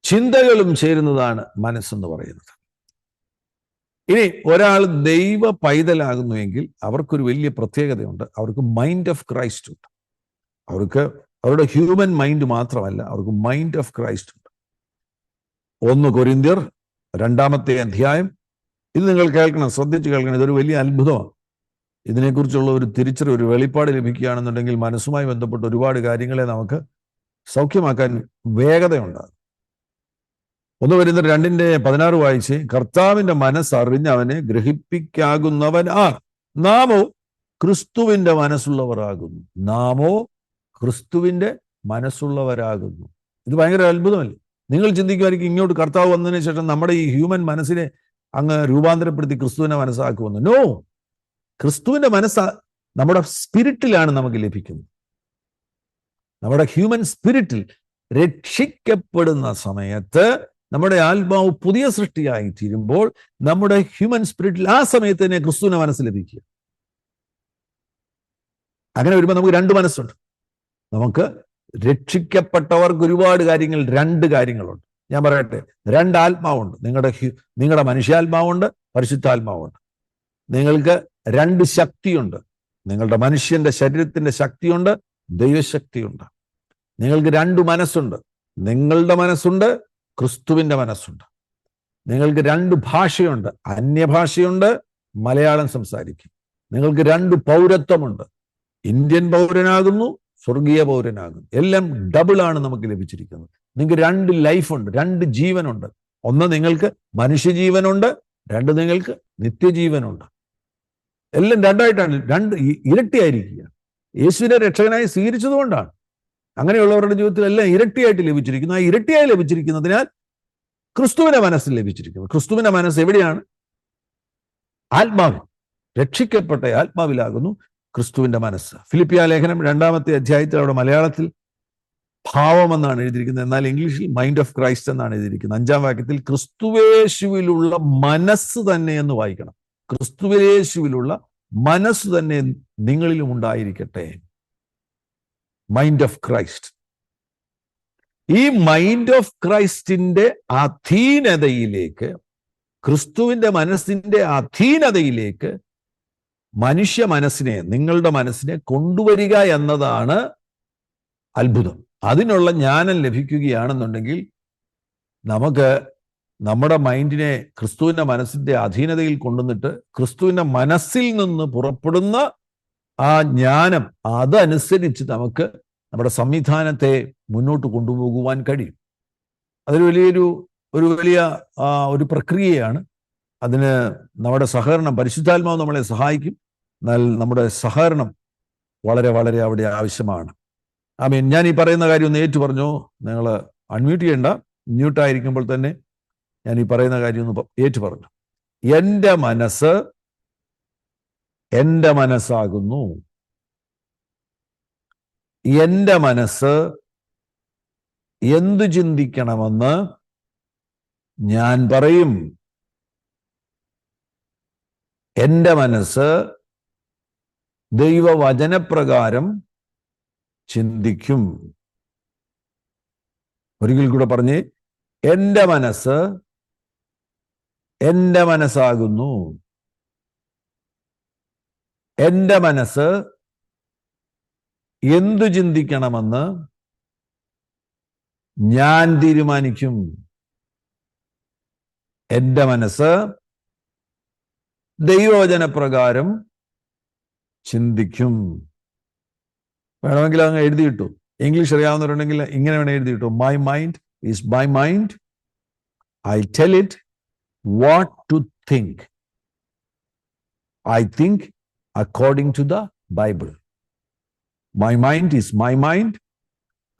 ചിന്തകളും ചേരുന്നതാണ് മനസ്സെന്ന് പറയുന്നത്. ഇനി ഒരാൾ ദൈവ പൈതലാകുന്നുവെങ്കിൽ അവർക്കൊരു വലിയ പ്രത്യേകതയുണ്ട്. അവർക്ക് മൈൻഡ് ഓഫ് ക്രൈസ്റ്റ് ഉണ്ട്. അവരുടെ ഹ്യൂമൻ മൈൻഡ് മാത്രമല്ല, അവർക്ക് മൈൻഡ് ഓഫ് ക്രൈസ്റ്റ് ഉണ്ട്. 1 കൊരിന്ത്യർ 2-ാമത്തെ അധ്യായം. ഇത് നിങ്ങൾ കേൾക്കണം, ശ്രദ്ധിച്ച് കേൾക്കണം. ഇതൊരു വലിയ അത്ഭുതമാണ്. ഇതിനെക്കുറിച്ചുള്ള ഒരു തിരിച്ചറിവ്, ഒരു വെളിപ്പാട് ലഭിക്കുകയാണെന്നുണ്ടെങ്കിൽ മനസ്സുമായി ബന്ധപ്പെട്ട് ഒരുപാട് കാര്യങ്ങളെ നമുക്ക് സൗഖ്യമാക്കാൻ വേഗതയുണ്ടാകും. 1 കൊരിന്ത്യർ 2:16 വായിച്ച്, കർത്താവിന്റെ മനസ്സറിഞ്ഞ് അവനെ ഗ്രഹിപ്പിക്കാകുന്നവൻ ആർ? നാമോ ക്രിസ്തുവിന്റെ മനസ്സുള്ളവരാകുന്നു. ഇത് ഭയങ്കര അത്ഭുതമല്ലേ? നിങ്ങൾ ചിന്തിക്കുമായിരിക്കും, ഇങ്ങോട്ട് കർത്താവ് വന്നതിന് ശേഷം നമ്മുടെ ഈ ഹ്യൂമൻ മനസ്സിനെ അങ്ങ് രൂപാന്തരപ്പെടുത്തി ക്രിസ്തുവിനെ മനസ്സാക്കുമെന്ന്. നോ, ക്രിസ്തുവിന്റെ മനസ്സ് നമ്മുടെ സ്പിരിറ്റിലാണ് നമുക്ക് ലഭിക്കുന്നത്. നമ്മുടെ ഹ്യൂമൻ സ്പിരിറ്റിൽ രക്ഷിക്കപ്പെടുന്ന സമയത്ത് നമ്മുടെ ആത്മാവ് പുതിയ സൃഷ്ടിയായി തീരുമ്പോൾ നമ്മുടെ ഹ്യൂമൻ സ്പിരിറ്റിൽ ആ സമയത്ത് തന്നെ ക്രിസ്തുവിനെ മനസ്സ് ലഭിക്കുക. അങ്ങനെ വരുമ്പോൾ നമുക്ക് 2 മനസ്സുണ്ട്. നമുക്ക് രക്ഷിക്കപ്പെട്ടവർക്ക് ഒരുപാട് കാര്യങ്ങൾ, 2 കാര്യങ്ങളുണ്ട്. ഞാൻ പറയട്ടെ, 2 ആത്മാവുണ്ട്. നിങ്ങളുടെ മനുഷ്യാത്മാവുണ്ട്, പരിശുദ്ധാത്മാവുണ്ട്. നിങ്ങൾക്ക് 2 ശക്തിയുണ്ട്. നിങ്ങളുടെ മനുഷ്യന്റെ ശരീരത്തിന്റെ ശക്തിയുണ്ട്, ദൈവശക്തിയുണ്ട്. നിങ്ങൾക്ക് 2 മനസ്സുണ്ട്. നിങ്ങളുടെ മനസ്സുണ്ട്, ക്രിസ്തുവിന്റെ മനസ്സുണ്ട്. നിങ്ങൾക്ക് 2 ഭാഷയുണ്ട്. അന്യഭാഷയുണ്ട്, മലയാളം സംസാരിക്കും. നിങ്ങൾക്ക് 2 പൗരത്വമുണ്ട്. ഇന്ത്യൻ പൗരനാകുന്നു, സ്വർഗീയ പൗരനാകുന്നു. എല്ലാം ഡബിളാണ് നമുക്ക് ലഭിച്ചിരിക്കുന്നത്. നിങ്ങൾക്ക് 2 ലൈഫുണ്ട്, 2 ജീവനുണ്ട്. ഒന്ന്, നിങ്ങൾക്ക് മനുഷ്യജീവനുണ്ട്. രണ്ട്, നിങ്ങൾക്ക് നിത്യജീവനുണ്ട്. എല്ലാം രണ്ടായിട്ടാണ്, ഇരട്ടിയായിരിക്കുക. യേശുവിനെ രക്ഷകനായി സ്വീകരിച്ചതുകൊണ്ടാണ്. അങ്ങനെയുള്ളവരുടെ ജീവിതത്തിൽ എല്ലാം ഇരട്ടിയായിട്ട് ലഭിച്ചിരിക്കുന്നു. ആ ഇരട്ടിയായി ലഭിച്ചിരിക്കുന്നതിനാൽ ക്രിസ്തുവിന്റെ മനസ്സിൽ ലഭിച്ചിരിക്കുന്നു. ക്രിസ്തുവിന്റെ മനസ്സ് എവിടെയാണ്? ആത്മാവിൽ. രക്ഷിക്കപ്പെട്ട ആത്മാവിലാകുന്നു ക്രിസ്തുവിന്റെ മനസ്സ്. ഫിലിപ്പിയ ലേഖനം 2-ാമത്തെ അധ്യായത്തിൽ അവിടെ മലയാളത്തിൽ ഭാവം എന്നാണ് എഴുതിയിരിക്കുന്നത്, എന്നാൽ ഇംഗ്ലീഷിൽ മൈൻഡ് ഓഫ് ക്രൈസ്റ്റ് എന്നാണ് എഴുതിയിരിക്കുന്നത്. 5-ാം വാക്യത്തിൽ ക്രിസ്തുവേശുവിലുള്ള മനസ്സ് തന്നെ എന്ന് വായിക്കണം. ക്രിസ്തുവേശുവിലുള്ള മനസ്സ് തന്നെ നിങ്ങളിലും ഉണ്ടായിരിക്കട്ടെ. Mind of Christ. ഈ മൈൻഡ് ഓഫ് ക്രൈസ്റ്റിന്റെ അധീനതയിലേക്ക്, ക്രിസ്തുവിന്റെ മനസ്സിന്റെ അധീനതയിലേക്ക് മനുഷ്യ മനസ്സിനെ, നിങ്ങളുടെ മനസ്സിനെ കൊണ്ടുവരിക എന്നതാണ് അത്ഭുതം. അതിനുള്ള ജ്ഞാനം ലഭിക്കുകയാണെന്നുണ്ടെങ്കിൽ നമുക്ക് നമ്മുടെ മൈൻഡിനെ ക്രിസ്തുവിന്റെ മനസ്സിന്റെ അധീനതയിൽ കൊണ്ടുവന്നിട്ട് ക്രിസ്തുവിന്റെ മനസ്സിൽ നിന്ന് പുറപ്പെടുന്ന ആ ജ്ഞാനം, അതനുസരിച്ച് നമുക്ക് നമ്മുടെ സംവിധാനത്തെ മുന്നോട്ട് കൊണ്ടുപോകുവാൻ കഴിയും. അതൊരു വലിയ ഒരു പ്രക്രിയയാണ്. അതിന് നമ്മുടെ സഹകരണം, പരിശുദ്ധാത്മാവ് നമ്മളെ സഹായിക്കും. എന്നാൽ നമ്മുടെ സഹകരണം വളരെ വളരെ അവിടെ ആവശ്യമാണ്. ഞാൻ ഈ പറയുന്ന കാര്യം ഒന്ന് ഏറ്റു പറഞ്ഞു. നിങ്ങൾ അൺമ്യൂട്ട് ചെയ്യണ്ട, മ്യൂട്ടായിരിക്കുമ്പോൾ തന്നെ ഞാൻ ഈ പറയുന്ന കാര്യം ഒന്ന് ഏറ്റു പറഞ്ഞു. എൻ്റെ മനസ്സ് എൻ്റെ മനസ്സാകുന്നു. എൻ്റെ മനസ്സ് എന്തു ചിന്തിക്കണമെന്ന് ഞാൻ പറയും. എൻ്റെ മനസ്സ് ദൈവവചനപ്രകാരം ചിന്തിക്കും. ഒരിക്കൽ കൂടെ പറഞ്ഞേ, എൻ്റെ മനസ്സ് എൻ്റെ മനസ്സാകുന്നു. എൻ്റെ മനസ്സ് എന്തു ചിന്തിക്കണമെന്ന് ഞാൻ തീരുമാനിക്കും. എൻ്റെ മനസ്സ് ദൈവവചനപ്രകാരം ചിന്തിക്കും. വേണമെങ്കിൽ അങ്ങ് എഴുതിയിട്ടു. ഇംഗ്ലീഷ് അറിയാവുന്നവരുണ്ടെങ്കിൽ ഇങ്ങനെ വേണം എഴുതിയിട്ടു. My mind is my mind. I tell it what to think. I think according to the Bible. My mind is my mind.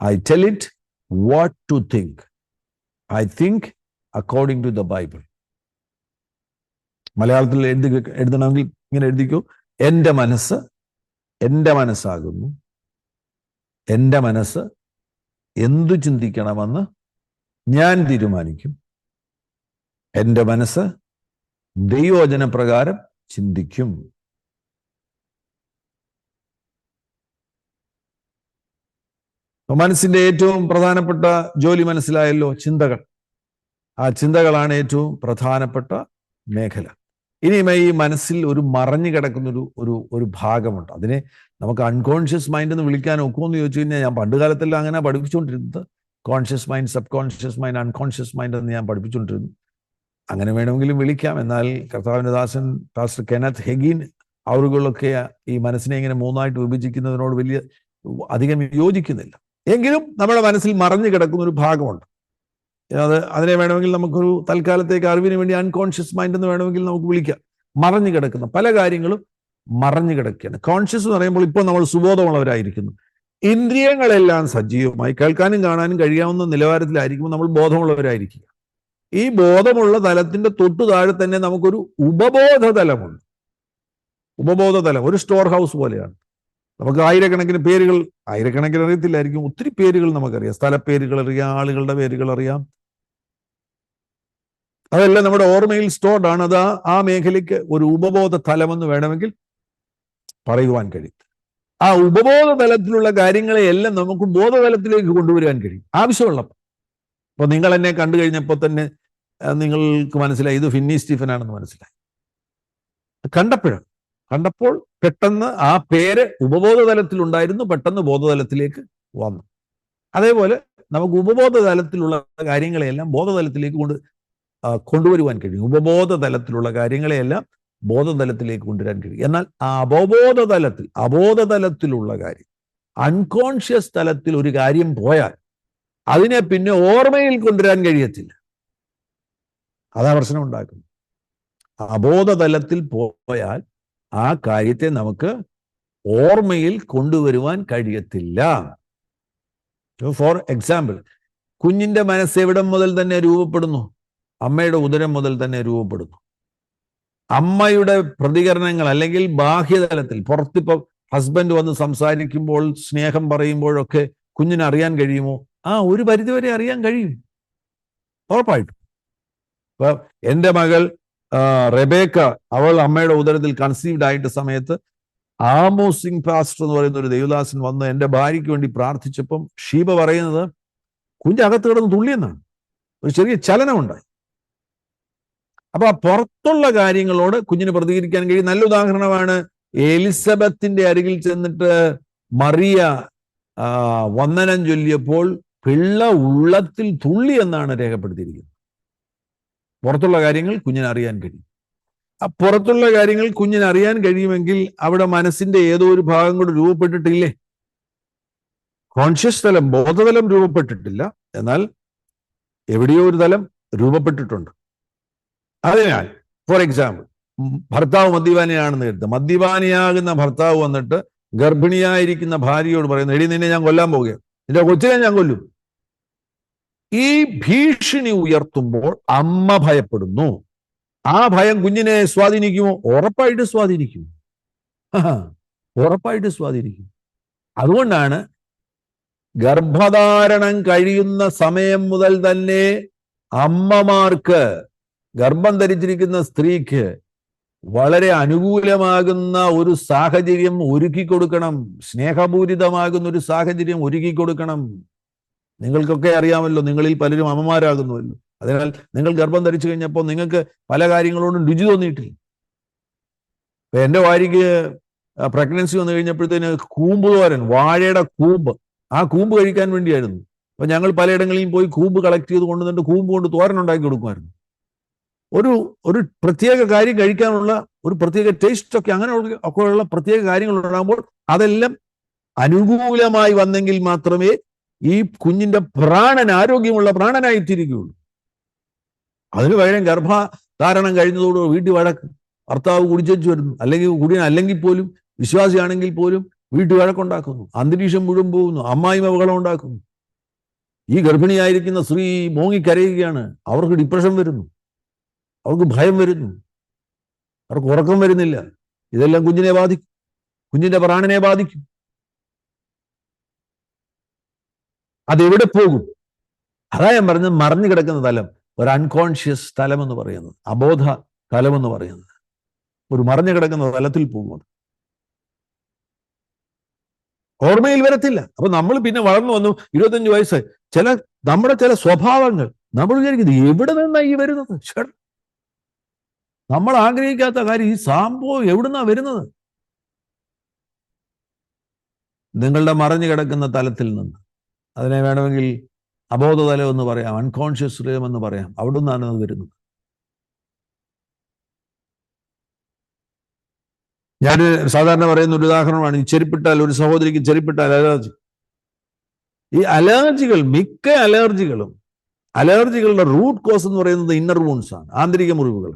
I tell it what to think. I think according to the Bible. മലയാളത്തിൽ എഴുതണമെങ്കിൽ ഇങ്ങനെ എഴുതിക്കൂ. എൻ്റെ മനസ്സ് എൻ്റെ മനസ്സാകുന്നു. എൻ്റെ മനസ്സ് എന്തു ചിന്തിക്കണമെന്ന് ഞാൻ തീരുമാനിക്കും. എൻ്റെ മനസ്സ് ദൈവവചനപ്രകാരം ചിന്തിക്കും. മനസ്സിന്റെ ഏറ്റവും പ്രധാനപ്പെട്ട ജോലി മനസ്സിലായല്ലോ, ചിന്തകൾ. ആ ചിന്തകളാണ് ഏറ്റവും പ്രധാനപ്പെട്ട മേഖല. ഇനിയും ഈ മനസ്സിൽ ഒരു മറഞ്ഞു കിടക്കുന്ന ഒരു ഭാഗമുണ്ട്. അതിനെ നമുക്ക് അൺകോൺഷ്യസ് മൈൻഡ് എന്ന് വിളിക്കാൻ ഒക്കുമെന്ന് ചോദിച്ചു കഴിഞ്ഞാൽ, ഞാൻ പണ്ട് കാലത്തെല്ലാം അങ്ങനെ പഠിപ്പിച്ചുകൊണ്ടിരുന്നത്. Conscious mind, subconscious mind, unconscious mind എന്ന് ഞാൻ പഠിപ്പിച്ചുകൊണ്ടിരുന്നു. അങ്ങനെ വേണമെങ്കിലും വിളിക്കാം. എന്നാൽ കർത്താവിന്റെ ദാസൻ പാസ്റ്റർ കെനത്ത് ഹെഗിൻ അവരുകളൊക്കെ ഈ മനസ്സിനെ ഇങ്ങനെ മൂന്നായിട്ട് വിഭജിക്കുന്നതിനോട് അധികം യോജിക്കുന്നില്ല. എങ്കിലും നമ്മുടെ മനസ്സിൽ മറഞ്ഞു കിടക്കുന്ന ഒരു ഭാഗമുണ്ട്. അതിനെ വേണമെങ്കിൽ നമുക്കൊരു തൽക്കാലത്തേക്ക് അറിവിന് വേണ്ടി അൺകോൺഷ്യസ് മൈൻഡ് എന്ന് വേണമെങ്കിൽ നമുക്ക് വിളിക്കാം. മറഞ്ഞു കിടക്കുന്ന പല കാര്യങ്ങളും മറഞ്ഞു കിടക്കുകയാണ്. കോൺഷ്യസ് എന്ന് പറയുമ്പോൾ ഇപ്പോൾ നമ്മൾ സുബോധമുള്ളവരായിരിക്കുന്നു. ഇന്ദ്രിയങ്ങളെല്ലാം സജീവമായി കേൾക്കാനും കാണാനും കഴിയാവുന്ന നിലവാരത്തിലായിരിക്കുമ്പോൾ നമ്മൾ ബോധമുള്ളവരായിരിക്കുക. ഈ ബോധമുള്ള തലത്തിന്റെ തൊട്ടു താഴെ തന്നെ നമുക്കൊരു ഉപബോധ തലമുണ്ട്. ഉപബോധ തലം ഒരു സ്റ്റോർ ഹൗസ് പോലെയാണ്. നമുക്ക് ആയിരക്കണക്കിന് പേരുകൾ, ആയിരക്കണക്കിന് അറിയത്തില്ലായിരിക്കും, ഒത്തിരി പേരുകൾ നമുക്കറിയാം. സ്ഥലപ്പേരുകൾ അറിയാം, ആളുകളുടെ പേരുകൾ അറിയാം. അതെല്ലാം നമ്മുടെ ഓർമ്മയിൽ സ്റ്റോർഡ് ആണ്. അത് ആ മേഖലയ്ക്ക് ഒരു ഉപബോധ തലമെന്ന് വേണമെങ്കിൽ പറയുവാൻ കഴിയും. ആ ഉപബോധ തലത്തിലുള്ള കാര്യങ്ങളെ എല്ലാം നമുക്ക് ബോധതലത്തിലേക്ക് കൊണ്ടുവരാൻ കഴിയും ആവശ്യമുള്ളപ്പോൾ. അപ്പൊ നിങ്ങൾ എന്നെ കണ്ടു കഴിഞ്ഞപ്പോൾ തന്നെ നിങ്ങൾക്ക് മനസ്സിലായി ഇത് ഫിന്നി സ്റ്റീഫൻ ആണെന്ന് മനസ്സിലായി. കണ്ടപ്പോൾ പെട്ടെന്ന് ആ പേര് ഉപബോധ തലത്തിലുണ്ടായിരുന്നു, പെട്ടെന്ന് ബോധതലത്തിലേക്ക് വന്നു. അതേപോലെ നമുക്ക് ഉപബോധ തലത്തിലുള്ള കാര്യങ്ങളെയെല്ലാം ബോധതലത്തിലേക്ക് കൊണ്ടുവരുവാൻ കഴിയും. ഉപബോധ തലത്തിലുള്ള കാര്യങ്ങളെയെല്ലാം ബോധതലത്തിലേക്ക് കൊണ്ടുവരാൻ കഴിയും. എന്നാൽ ആ അബോധതലത്തിലുള്ള കാര്യം, അൺകോൺഷ്യസ് തലത്തിൽ ഒരു കാര്യം പോയാൽ അതിനെ പിന്നെ ഓർമ്മയിൽ കൊണ്ടുവരാൻ കഴിയത്തില്ല. അതാ പ്രശ്നം ഉണ്ടാക്കുന്നത്. അബോധതലത്തിൽ പോയാൽ ആ കാര്യത്തെ നമുക്ക് ഓർമ്മയിൽ കൊണ്ടുവരുവാൻ കഴിയത്തില്ല. ഫോർ എക്സാമ്പിൾ, കുഞ്ഞിന്റെ മനസ്സ് എവിടം മുതൽ തന്നെ രൂപപ്പെടുന്നു? അമ്മയുടെ ഉദരം മുതൽ തന്നെ രൂപപ്പെടുന്നു. അമ്മയുടെ പ്രതികരണങ്ങൾ അല്ലെങ്കിൽ ബാഹ്യതലത്തിൽ, പുറത്തിപ്പോ ഹസ്ബൻഡ് വന്ന് സംസാരിക്കുമ്പോൾ, സ്നേഹം പറയുമ്പോഴൊക്കെ കുഞ്ഞിന് അറിയാൻ കഴിയുമോ? ഒരു പരിധിവരെ അറിയാൻ കഴിയും, ഉറപ്പായിട്ടും. ഇപ്പൊ എൻ്റെ മകൾ റെബേക്ക, അവൾ അമ്മയുടെ ഉദരത്തിൽ കൺസീവ്ഡ് ആയിട്ട് സമയത്ത് ആമോസ് സിംഗ് പാസ്റ്റർ എന്ന് പറയുന്ന ഒരു ദേവദാസൻ വന്ന് എൻ്റെ ഭാര്യയ്ക്ക് വേണ്ടി പ്രാർത്ഥിച്ചപ്പം ഷീബ പറയുന്നത് കുഞ്ഞകത്ത് കിടന്ന് തുള്ളിയെന്നാണ്. ഒരു ചെറിയ ചലനമുണ്ടായി. അപ്പൊ ആ പുറത്തുള്ള കാര്യങ്ങളോട് കുഞ്ഞിന് പ്രതികരിക്കാൻ കഴിയും. നല്ല ഉദാഹരണമാണ് എലിസബത്തിന്റെ അരികിൽ ചെന്നിട്ട് മറിയ വന്ദനം ചൊല്ലിയപ്പോൾ പിള്ള ഉള്ളത്തിൽ തുള്ളി എന്നാണ് രേഖപ്പെടുത്തിയിരിക്കുന്നത്. പുറത്തുള്ള കാര്യങ്ങൾ കുഞ്ഞിന് അറിയാൻ കഴിയും. ആ പുറത്തുള്ള കാര്യങ്ങൾ കുഞ്ഞിന് അറിയാൻ കഴിയുമെങ്കിൽ അവിടെ മനസ്സിന്റെ ഏതോ ഒരു ഭാഗം കൂടെ രൂപപ്പെട്ടിട്ടില്ലേ? കോൺഷ്യസ് തലം, ബോധതലം രൂപപ്പെട്ടിട്ടില്ല, എന്നാൽ എവിടെയോ ഒരു തലം രൂപപ്പെട്ടിട്ടുണ്ട്. അതിനാൽ ഫോർ എക്സാമ്പിൾ, ഭർത്താവ് മദ്യപാനിയാണെന്ന് കരുതുക. മദ്യപാനിയാകുന്ന ഭർത്താവ് വന്നിട്ട് ഗർഭിണിയായിരിക്കുന്ന ഭാര്യയോട് പറയുന്നു, എടി നിന്നെ ഞാൻ കൊല്ലാൻ പോവുകയാണ്, നിന്റെ കൊച്ചിനെ ഞാൻ കൊല്ലും. ഈ ഭീഷണി ഉയർത്തുമ്പോൾ അമ്മ ഭയപ്പെടുന്നു. ആ ഭയം കുഞ്ഞിനെ സ്വാധീനിക്കുമോ? ഉറപ്പായിട്ട് സ്വാധീനിക്കും, ഉറപ്പായിട്ട് സ്വാധീനിക്കും. അതുകൊണ്ടാണ് ഗർഭധാരണം കഴിയുന്ന സമയം മുതൽ തന്നെ അമ്മമാർക്ക്, ഗർഭം ധരിച്ചിരിക്കുന്ന സ്ത്രീക്ക് വളരെ അനുകൂലമാകുന്ന ഒരു സാഹചര്യം ഒരുക്കി കൊടുക്കണം. സ്നേഹപൂരിതമാകുന്ന ഒരു സാഹചര്യം ഒരുക്കി കൊടുക്കണം. നിങ്ങൾക്കൊക്കെ അറിയാമല്ലോ, നിങ്ങളിൽ പലരും അമ്മമാരാകുന്നുവല്ലോ. അതിനാൽ നിങ്ങൾ ഗർഭം ധരിച്ചു കഴിഞ്ഞപ്പോൾ നിങ്ങൾക്ക് പല കാര്യങ്ങളോടും രുചി തോന്നിയിട്ടില്ല. ഇപ്പൊ എൻ്റെ ഭാര്യയ്ക്ക് പ്രഗ്നൻസി വന്നു കഴിഞ്ഞപ്പോഴത്തേന് കൂമ്പ് തോരൻ, വാഴയുടെ കൂമ്പ്, ആ കൂമ്പ് കഴിക്കാൻ വേണ്ടിയായിരുന്നു. അപ്പൊ ഞങ്ങൾ പലയിടങ്ങളിലും പോയി കൂമ്പ് കളക്ട് ചെയ്ത് കൊണ്ടുവന്നിട്ട് കൂമ്പ് കൊണ്ട് തോരൻ ഉണ്ടാക്കി കൊടുക്കുമായിരുന്നു. ഒരു പ്രത്യേക കാര്യം കഴിക്കാനുള്ള ഒരു പ്രത്യേക ടേസ്റ്റ് ഒക്കെ, അങ്ങനെ ഒക്കെയുള്ള പ്രത്യേക കാര്യങ്ങൾ ഉണ്ടാകുമ്പോൾ അതെല്ലാം അനുകൂലമായി വന്നെങ്കിൽ മാത്രമേ ഈ കുഞ്ഞിന്റെ പ്രാണൻ ആരോഗ്യമുള്ള പ്രാണനായിത്തീരുകയുള്ളൂ. അതിന് പകരം ഗർഭധാരണം കഴിഞ്ഞതോട് വീട്ടിൽ വഴക്ക്, ഭർത്താവ് കുടിച്ചു വരുന്നു, അല്ലെങ്കിൽ പോലും വിശ്വാസിയാണെങ്കിൽ പോലും വീട്ടിൽ വഴക്കുണ്ടാക്കുന്നു, അന്തരീക്ഷം മുഴുവൻ പോകുന്നു, അമ്മായിമ്മ ബഹളം ഉണ്ടാക്കുന്നു. ഈ ഗർഭിണിയായിരിക്കുന്ന സ്ത്രീ മോങ്ങിക്കരയുകയാണ്. അവർക്ക് ഡിപ്രഷൻ വരുന്നു, അവർക്ക് ഭയം വരുന്നു, അവർക്ക് ഉറക്കം വരുന്നില്ല. ഇതെല്ലാം കുഞ്ഞിനെ ബാധിക്കും, കുഞ്ഞിന്റെ പ്രാണനെ ബാധിക്കും. അതെവിടെ പോകും? അതാ ഞാൻ പറഞ്ഞത്, മറിഞ്ഞു കിടക്കുന്ന തലം, ഒരു അൺകോൺഷ്യസ് തലം എന്ന് പറയുന്നത്, അബോധ തലം എന്ന് പറയുന്നത്, ഒരു മറിഞ്ഞു കിടക്കുന്ന തലത്തിൽ പോകുന്നത് ഓർമ്മയിൽ വരത്തില്ല. അപ്പൊ നമ്മൾ പിന്നെ വളർന്നു വന്നു, 25 വയസ്സ്, നമ്മുടെ ചില സ്വഭാവങ്ങൾ നമ്മൾ വിചാരിക്കുന്നത് എവിടെ നിന്നാണ് ഈ വരുന്നത്? നമ്മൾ ആഗ്രഹിക്കാത്ത കാര്യം, ഈ സംഭവം എവിടുന്നാ വരുന്നത്? നിങ്ങളുടെ മറിഞ്ഞു കിടക്കുന്ന തലത്തിൽ നിന്ന്. അതിനെ വേണമെങ്കിൽ അബോധതലം എന്ന് പറയാം, അൺകോൺഷ്യസ് തലം എന്ന് പറയാം. അവിടെ നിന്നാണ് അത് വരുന്നത്. ഞാൻ സാധാരണ പറയുന്ന ഒരു ഉദാഹരണമാണ്, ഈ ചെരുപ്പിട്ടാൽ, ഒരു സഹോദരിക്ക് ചെരുപ്പിട്ടാൽ അലർജി. ഈ അലർജികൾ, മിക്ക അലർജികളുടെ റൂട്ട് കോസ് എന്ന് പറയുന്നത് ഇന്നർ വൂൺസ് ആണ്, ആന്തരിക മുറിവുകൾ.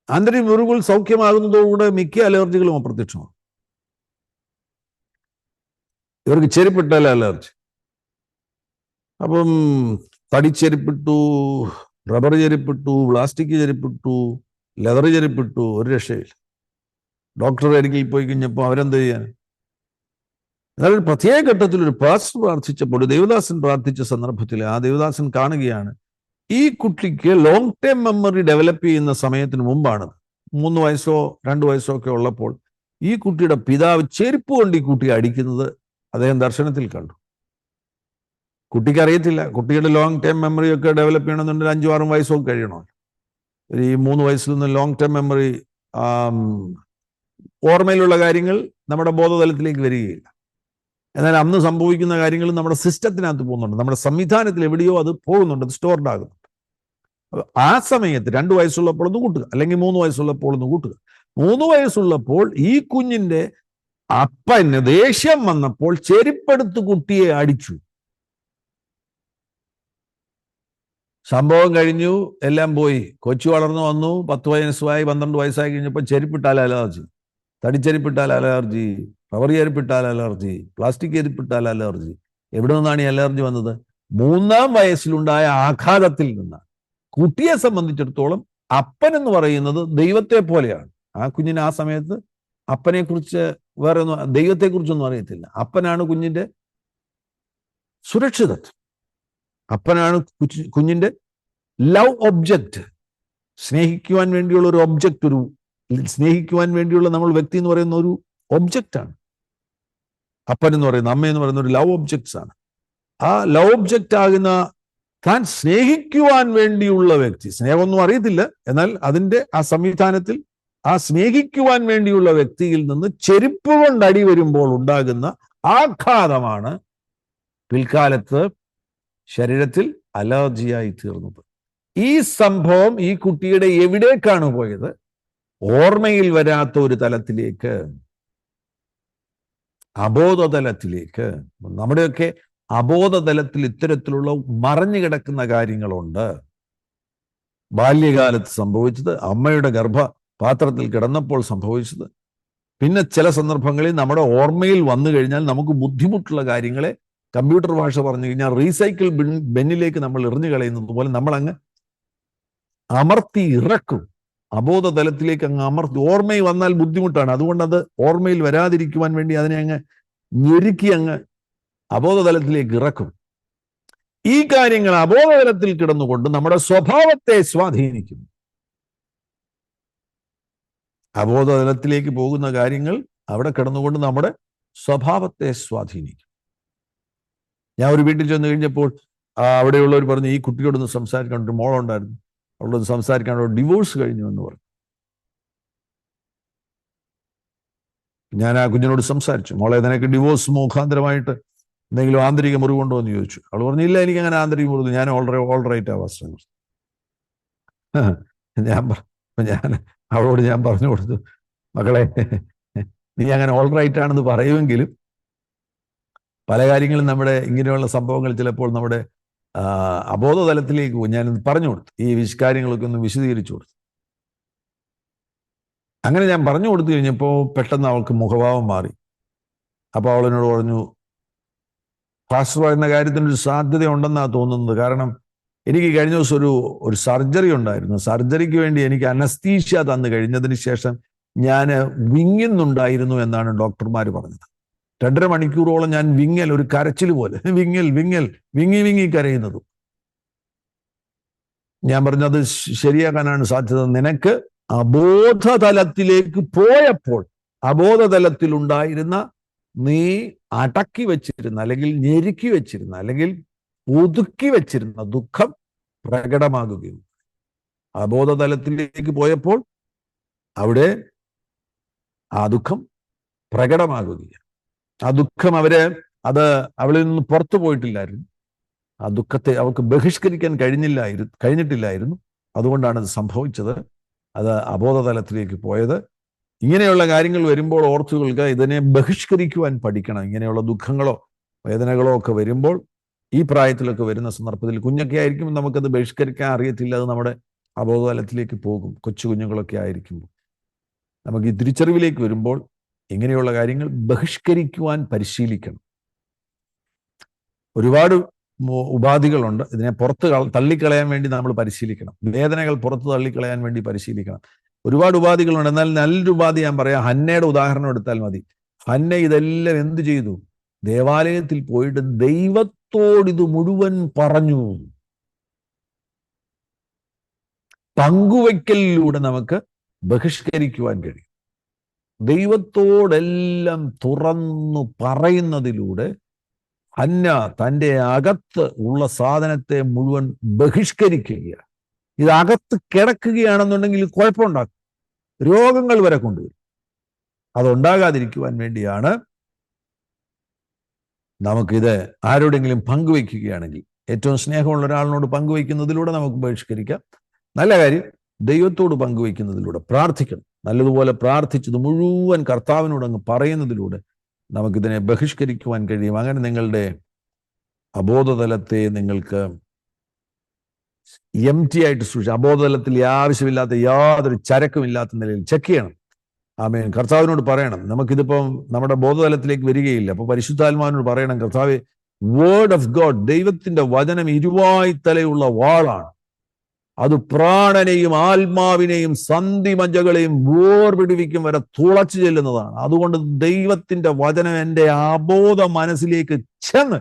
ആന്തരിക മുറിവുകൾ സൗഖ്യമാകുന്നതോടുകൂടെ മിക്ക അലർജികളും അപ്രത്യക്ഷമാണ്. ഇവർക്ക് ചെരുപ്പിട്ടാൽ അലർജി. അപ്പം തടിച്ചെരുപ്പിട്ടു, റബ്ബർ ചെരുപ്പിട്ടു, പ്ലാസ്റ്റിക് ചെരുപ്പിട്ടു, ലെതർ ചെരുപ്പിട്ടു, ഒരു രക്ഷയില്ല. ഡോക്ടറുടെ അരികിൽ പോയി കഴിഞ്ഞപ്പോൾ അവരെന്ത് ചെയ്യാൻ? എന്നാൽ ഒരു പ്രത്യേക ഘട്ടത്തിൽ ഒരു പാസ്റ്റർ പ്രാർത്ഥിച്ചപ്പോൾ, ഒരു ദേവദാസൻ പ്രാർത്ഥിച്ച സന്ദർഭത്തിൽ ആ ദേവദാസൻ കാണുകയാണ്, ഈ കുട്ടിക്ക് ലോങ് ടേം മെമ്മറി ഡെവലപ്പ് ചെയ്യുന്ന സമയത്തിന് മുമ്പാണ്, 3 വയസ്സോ 2 വയസ്സോ ഒക്കെ ഉള്ളപ്പോൾ, ഈ കുട്ടിയുടെ പിതാവ് ചെരുപ്പ് കൊണ്ട് ഈ കുട്ടിയെ അടിക്കുന്നത് അദ്ദേഹം ദർശനത്തിൽ കണ്ടു. കുട്ടിക്ക് അറിയത്തില്ല, കുട്ടിയുടെ ലോങ് ടേം മെമ്മറി ഒക്കെ ഡെവലപ്പ് ചെയ്യണമെന്നുണ്ടെങ്കിൽ 5-6 വയസ്സൊക്കെ കഴിയണോ. ഈ 3 വയസ്സിൽ നിന്ന് ലോങ് ടേം മെമ്മറി, ഓർമ്മയിലുള്ള കാര്യങ്ങൾ നമ്മുടെ ബോധതലത്തിലേക്ക് വരികയില്ല. എന്നാൽ അന്ന് സംഭവിക്കുന്ന കാര്യങ്ങൾ നമ്മുടെ സിസ്റ്റത്തിനകത്ത് പോകുന്നുണ്ട്, നമ്മുടെ സംവിധാനത്തിൽ എവിടെയോ അത് പോകുന്നുണ്ട്, അത് സ്റ്റോർഡ് ആകുന്നുണ്ട്. ആ സമയത്ത് 2 വയസ്സുള്ളപ്പോൾ ഒന്ന് കൂട്ടുക, അല്ലെങ്കിൽ 3 വയസ്സുള്ളപ്പോൾ ഒന്ന് കൂട്ടുക. 3 വയസ്സുള്ളപ്പോൾ ഈ കുഞ്ഞിന്റെ അപ്പന് ദേഷ്യം വന്നപ്പോൾ ചെരുപ്പെടുത്ത് കുട്ടിയെ അടിച്ചു. സംഭവം കഴിഞ്ഞു, എല്ലാം പോയി. കൊച്ചു വളർന്നു വന്നു, 10 വയസ്സായി 12 വയസ്സായി കഴിഞ്ഞപ്പോൾ ചെരുപ്പിട്ടാൽ അലർജി, തടിച്ചെരുപ്പിട്ടാൽ അലർജി, റബ്ബർ ചെരുപ്പിട്ടാൽ അലർജി, പ്ലാസ്റ്റിക് ചെരുപ്പിട്ടാൽ അലർജി. എവിടെ നിന്നാണ് ഈ അലർജി വന്നത്? 3-ാം വയസ്സിലുണ്ടായ ആഘാതത്തിൽ നിന്നാണ്. കുട്ടിയെ സംബന്ധിച്ചിടത്തോളം അപ്പൻ എന്ന് പറയുന്നത് ദൈവത്തെ പോലെയാണ്. ആ കുഞ്ഞിന് ആ സമയത്ത് അപ്പനെ കുറിച്ച് വേറെ ഒന്നും, ദൈവത്തെക്കുറിച്ചൊന്നും അറിയത്തില്ല. അപ്പനാണ് കുഞ്ഞിന്റെ സുരക്ഷിതത്വം, അപ്പനാണ് കുഞ്ഞിന്റെ ലവ് ഒബ്ജക്റ്റ്. സ്നേഹിക്കുവാൻ വേണ്ടിയുള്ള ഒരു ഒബ്ജക്റ്റ്, ഒരു സ്നേഹിക്കുവാൻ വേണ്ടിയുള്ള നമ്മൾ വ്യക്തി എന്ന് പറയുന്ന ഒരു ഒബ്ജക്റ്റാണ് അപ്പൻ എന്ന് പറയുന്നത്. അമ്മ എന്ന് പറയുന്ന ഒരു ലവ് ഒബ്ജക്ട്സ് ആണ്. ആ ലവ് ഒബ്ജക്റ്റ് ആകുന്ന താൻ സ്നേഹിക്കുവാൻ വേണ്ടിയുള്ള വ്യക്തി, സ്നേഹമൊന്നും അറിയത്തില്ല, എന്നാൽ അതിന്റെ ആ സംവിധാനത്തിൽ ആ സ്നേഹിക്കുവാൻ വേണ്ടിയുള്ള വ്യക്തിയിൽ നിന്ന് ചെരുപ്പ് കൊണ്ട് അടി വരുമ്പോൾ ഉണ്ടാകുന്ന ആഘാതമാണ് പിൽക്കാലത്ത് ശരീരത്തിൽ അലർജിയായി തീർന്നത്. ഈ സംഭവം ഈ കുട്ടിയുടെ എവിടേക്കാണ് പോയത്? ഓർമ്മയിൽ വരാത്ത ഒരു തലത്തിലേക്ക്, അബോധതലത്തിലേക്ക്. നമ്മുടെയൊക്കെ അബോധതലത്തിൽ ഇത്തരത്തിലുള്ള മറഞ്ഞു കിടക്കുന്ന കാര്യങ്ങളുണ്ട്. ബാല്യകാലത്ത് സംഭവിച്ചത്, അമ്മയുടെ ഗർഭപാത്രത്തിൽ കിടന്നപ്പോൾ സംഭവിച്ചത്, പിന്നെ ചില സന്ദർഭങ്ങളിൽ നമ്മുടെ ഓർമ്മയിൽ വന്നു കഴിഞ്ഞാൽ നമുക്ക് ബുദ്ധിമുട്ടുള്ള കാര്യങ്ങളെ കമ്പ്യൂട്ടർ ഭാഷ പറഞ്ഞു കഴിഞ്ഞാൽ റീസൈക്കിൾ ബെന്നിലേക്ക് നമ്മൾ എറിഞ്ഞു കളയുന്നത് പോലെ നമ്മൾ അങ്ങ് അമർത്തി ഇറക്കും. അബോധതലത്തിലേക്ക് അങ്ങ് അമർത്തി. ഓർമ്മയിൽ വന്നാൽ ബുദ്ധിമുട്ടാണ്, അതുകൊണ്ട് അത് ഓർമ്മയിൽ വരാതിരിക്കുവാൻ വേണ്ടി അതിനെ അങ്ങ് ഞെരുക്കി അങ്ങ് അബോധതലത്തിലേക്ക് ഇറക്കും. ഈ കാര്യങ്ങൾ അബോധതലത്തിൽ കിടന്നുകൊണ്ട് നമ്മുടെ സ്വഭാവത്തെ സ്വാധീനിക്കും. അബോധതലത്തിലേക്ക് പോകുന്ന കാര്യങ്ങൾ അവിടെ കിടന്നുകൊണ്ട് നമ്മുടെ സ്വഭാവത്തെ സ്വാധീനിക്കും. ഞാൻ ഒരു വീട്ടിൽ ചെന്ന് കഴിഞ്ഞപ്പോൾ അവിടെയുള്ളവർ പറഞ്ഞു, ഈ കുട്ടിയോടൊന്ന് സംസാരിക്കാൻ, ഒരു മോളുണ്ടായിരുന്നു, അവളോട് സംസാരിക്കാൻ, ഡിവോഴ്സ് കഴിഞ്ഞു എന്ന് പറഞ്ഞു. ഞാൻ ആ കുഞ്ഞിനോട് സംസാരിച്ചു, മോളെ നിനക്ക് ഡിവോഴ്സ് മുഖാന്തരമായിട്ട് എന്തെങ്കിലും ആന്തരിക മുറിവുണ്ടോ എന്ന് ചോദിച്ചു. അവൾ പറഞ്ഞു, ഇല്ല, എനിക്ക് അങ്ങനെ ആന്തരിക മുറിവ്, ഞാൻ ഓൾറൈറ്റ് ആവാം. ഞാൻ അവളോട് ഞാൻ പറഞ്ഞു കൊടുത്തു, മകളെ നീ അങ്ങനെ ഓൾറൈറ്റ് ആണെന്ന് പറയുമെങ്കിലും പല കാര്യങ്ങളും നമ്മുടെ ഇങ്ങനെയുള്ള സംഭവങ്ങൾ ചിലപ്പോൾ നമ്മുടെ അബോധതലത്തിലേക്ക് പോകും. ഞാൻ പറഞ്ഞു കൊടുത്തു, ഈ കാര്യങ്ങളൊക്കെ ഒന്ന് വിശദീകരിച്ചു കൊടുത്തു. അങ്ങനെ ഞാൻ പറഞ്ഞു കൊടുത്തു കഴിഞ്ഞപ്പോൾ പെട്ടെന്ന് അവൾക്ക് മുഖഭാവം മാറി. അപ്പോൾ അവളെന്നോട് പറഞ്ഞു, ഫാസ്റ്റർ പറയുന്ന കാര്യത്തിന് ഒരു സാധ്യത ഉണ്ടെന്നാണ് തോന്നുന്നത്. കാരണം എനിക്ക് കഴിഞ്ഞ ദിവസം ഒരു സർജറി ഉണ്ടായിരുന്നു. സർജറിക്ക് വേണ്ടി എനിക്ക് അനസ്തീഷ്യ തന്നു കഴിഞ്ഞതിന് ശേഷം ഞാൻ വിങ്ങുന്നുണ്ടായിരുന്നു എന്നാണ് ഡോക്ടർമാർ പറഞ്ഞത്. 2.5 മണിക്കൂറോളം ഞാൻ വിങ്ങൽ, ഒരു കരച്ചിൽ പോലെ വിങ്ങി കരയുന്നതും. ഞാൻ പറഞ്ഞത് ശരിയാക്കാനാണ് സാധ്യത. നിനക്ക് അബോധതലത്തിലേക്ക് പോയപ്പോൾ അബോധതലത്തിൽ ഉണ്ടായിരുന്ന നീ അടക്കി വെച്ചിരുന്ന, അല്ലെങ്കിൽ ഞെരുക്കി വെച്ചിരുന്ന, അല്ലെങ്കിൽ ഒതുക്കി വെച്ചിരുന്ന ദുഃഖം പ്രകടമാകുകയും, അബോധതലത്തിലേക്ക് പോയപ്പോൾ അവിടെ ആ ദുഃഖം പ്രകടമാകുകയാണ്. ആ ദുഃഖം അവളിൽ നിന്ന് പുറത്തു പോയിട്ടില്ലായിരുന്നു. ആ ദുഃഖത്തെ അവൾക്ക് ബഹിഷ്കരിക്കാൻ കഴിഞ്ഞിട്ടില്ലായിരുന്നു. അതുകൊണ്ടാണ് അത് സംഭവിച്ചത്. അത് അബോധതലത്തിലേക്ക് പോയത്. ഇങ്ങനെയുള്ള കാര്യങ്ങൾ വരുമ്പോൾ ഓർത്തുകൾക്ക് ഇതിനെ ബഹിഷ്കരിക്കുവാൻ പഠിക്കണം. ഇങ്ങനെയുള്ള ദുഃഖങ്ങളോ വേദനകളോ ഒക്കെ വരുമ്പോൾ, ഈ പ്രായത്തിലൊക്കെ വരുന്ന സന്ദർഭത്തിൽ, കുഞ്ഞൊക്കെ ആയിരിക്കുമ്പോൾ നമുക്കത് ബഹിഷ്കരിക്കാൻ അറിയത്തില്ല, അത് നമ്മുടെ അബോധതലത്തിലേക്ക് പോകും. കൊച്ചു കുഞ്ഞുങ്ങളൊക്കെ ആയിരിക്കുമ്പോൾ നമുക്ക് ഈ തിരിച്ചറിവിലേക്ക് വരുമ്പോൾ ഇങ്ങനെയുള്ള കാര്യങ്ങൾ ബഹിഷ്കരിക്കുവാൻ പരിശീലിക്കണം. ഒരുപാട് ഉപാധികളുണ്ട്. ഇതിനെ പുറത്ത് തള്ളിക്കളയാൻ വേണ്ടി നമ്മൾ പരിശീലിക്കണം. വേദനകൾ പുറത്ത് തള്ളിക്കളയാൻ വേണ്ടി പരിശീലിക്കണം. ഒരുപാട് ഉപാധികളുണ്ട്. എന്നാൽ നല്ലൊരു ഉപാധി ഞാൻ പറയാം. ഹന്നയുടെ ഉദാഹരണം എടുത്താൽ മതി. ഹന്ന ഇതെല്ലാം എന്ത് ചെയ്തു? ദേവാലയത്തിൽ പോയിട്ട് ദൈവത്തോടിത് മുഴുവൻ പറഞ്ഞു. പങ്കുവയ്ക്കലിലൂടെ നമുക്ക് ബഹിഷ്കരിക്കുവാൻ കഴിയും. ദൈവത്തോടെല്ലാം തുറന്നു പറയുന്നതിലൂടെ ഹന്ന തൻ്റെ അകത്ത് ഉള്ള സാധനത്തെ മുഴുവൻ ബഹിഷ്കരിക്കുകയാണ്. ഇത് അകത്ത് കിടക്കുകയാണെന്നുണ്ടെങ്കിൽ കുഴപ്പമുണ്ടാക്കും, രോഗങ്ങൾ വരെ കൊണ്ടുവരും. അതുണ്ടാകാതിരിക്കുവാൻ വേണ്ടിയാണ് നമുക്കിത് ആരോടെങ്കിലും പങ്കുവയ്ക്കുകയാണെങ്കിൽ, ഏറ്റവും സ്നേഹമുള്ള ഒരാളിനോട് പങ്കുവയ്ക്കുന്നതിലൂടെ നമുക്ക് ബഹിഷ്കരിക്കാം. നല്ല കാര്യം, ദൈവത്തോട് പങ്കുവയ്ക്കുന്നതിലൂടെ പ്രാർത്ഥിക്കണം. നല്ലതുപോലെ പ്രാർത്ഥിച്ചത് മുഴുവൻ കർത്താവിനോട് അങ്ങ് പറയുന്നതിലൂടെ നമുക്കിതിനെ ബഹിഷ്കരിക്കുവാൻ കഴിയും. അങ്ങനെ നിങ്ങളുടെ അബോധതലത്തെ നിങ്ങൾക്ക് എംറ്റി ആയിട്ട് സൂക്ഷിച്ചു. അബോധതലത്തിൽ ആവശ്യമില്ലാത്ത യാതൊരു ചരക്കും ഇല്ലാത്ത നിലയിൽ ചെക്ക് ചെയ്യണം. ആമേൻ. കർത്താവിനോട് പറയണം. നമുക്കിതിപ്പം നമ്മുടെ ബോധതലത്തിലേക്ക് വരികയില്ല. അപ്പൊ പരിശുദ്ധാത്മാവിനോട് പറയണം, കർത്താവേ, വേർഡ് ഓഫ് ഗോഡ്, ദൈവത്തിന്റെ വചനം ഇരുവായ്ത്തലയുള്ള വാളാണ്. അത് പ്രാണനെയും ആത്മാവിനെയും സന്ധിമജ്ജകളെയും വേർപിടിവിക്കും വരെ തുളച്ചു ചെല്ലുന്നതാണ്. അതുകൊണ്ട് ദൈവത്തിന്റെ വചനം എൻ്റെ അബോധ മനസ്സിലേക്ക് ചെന്ന്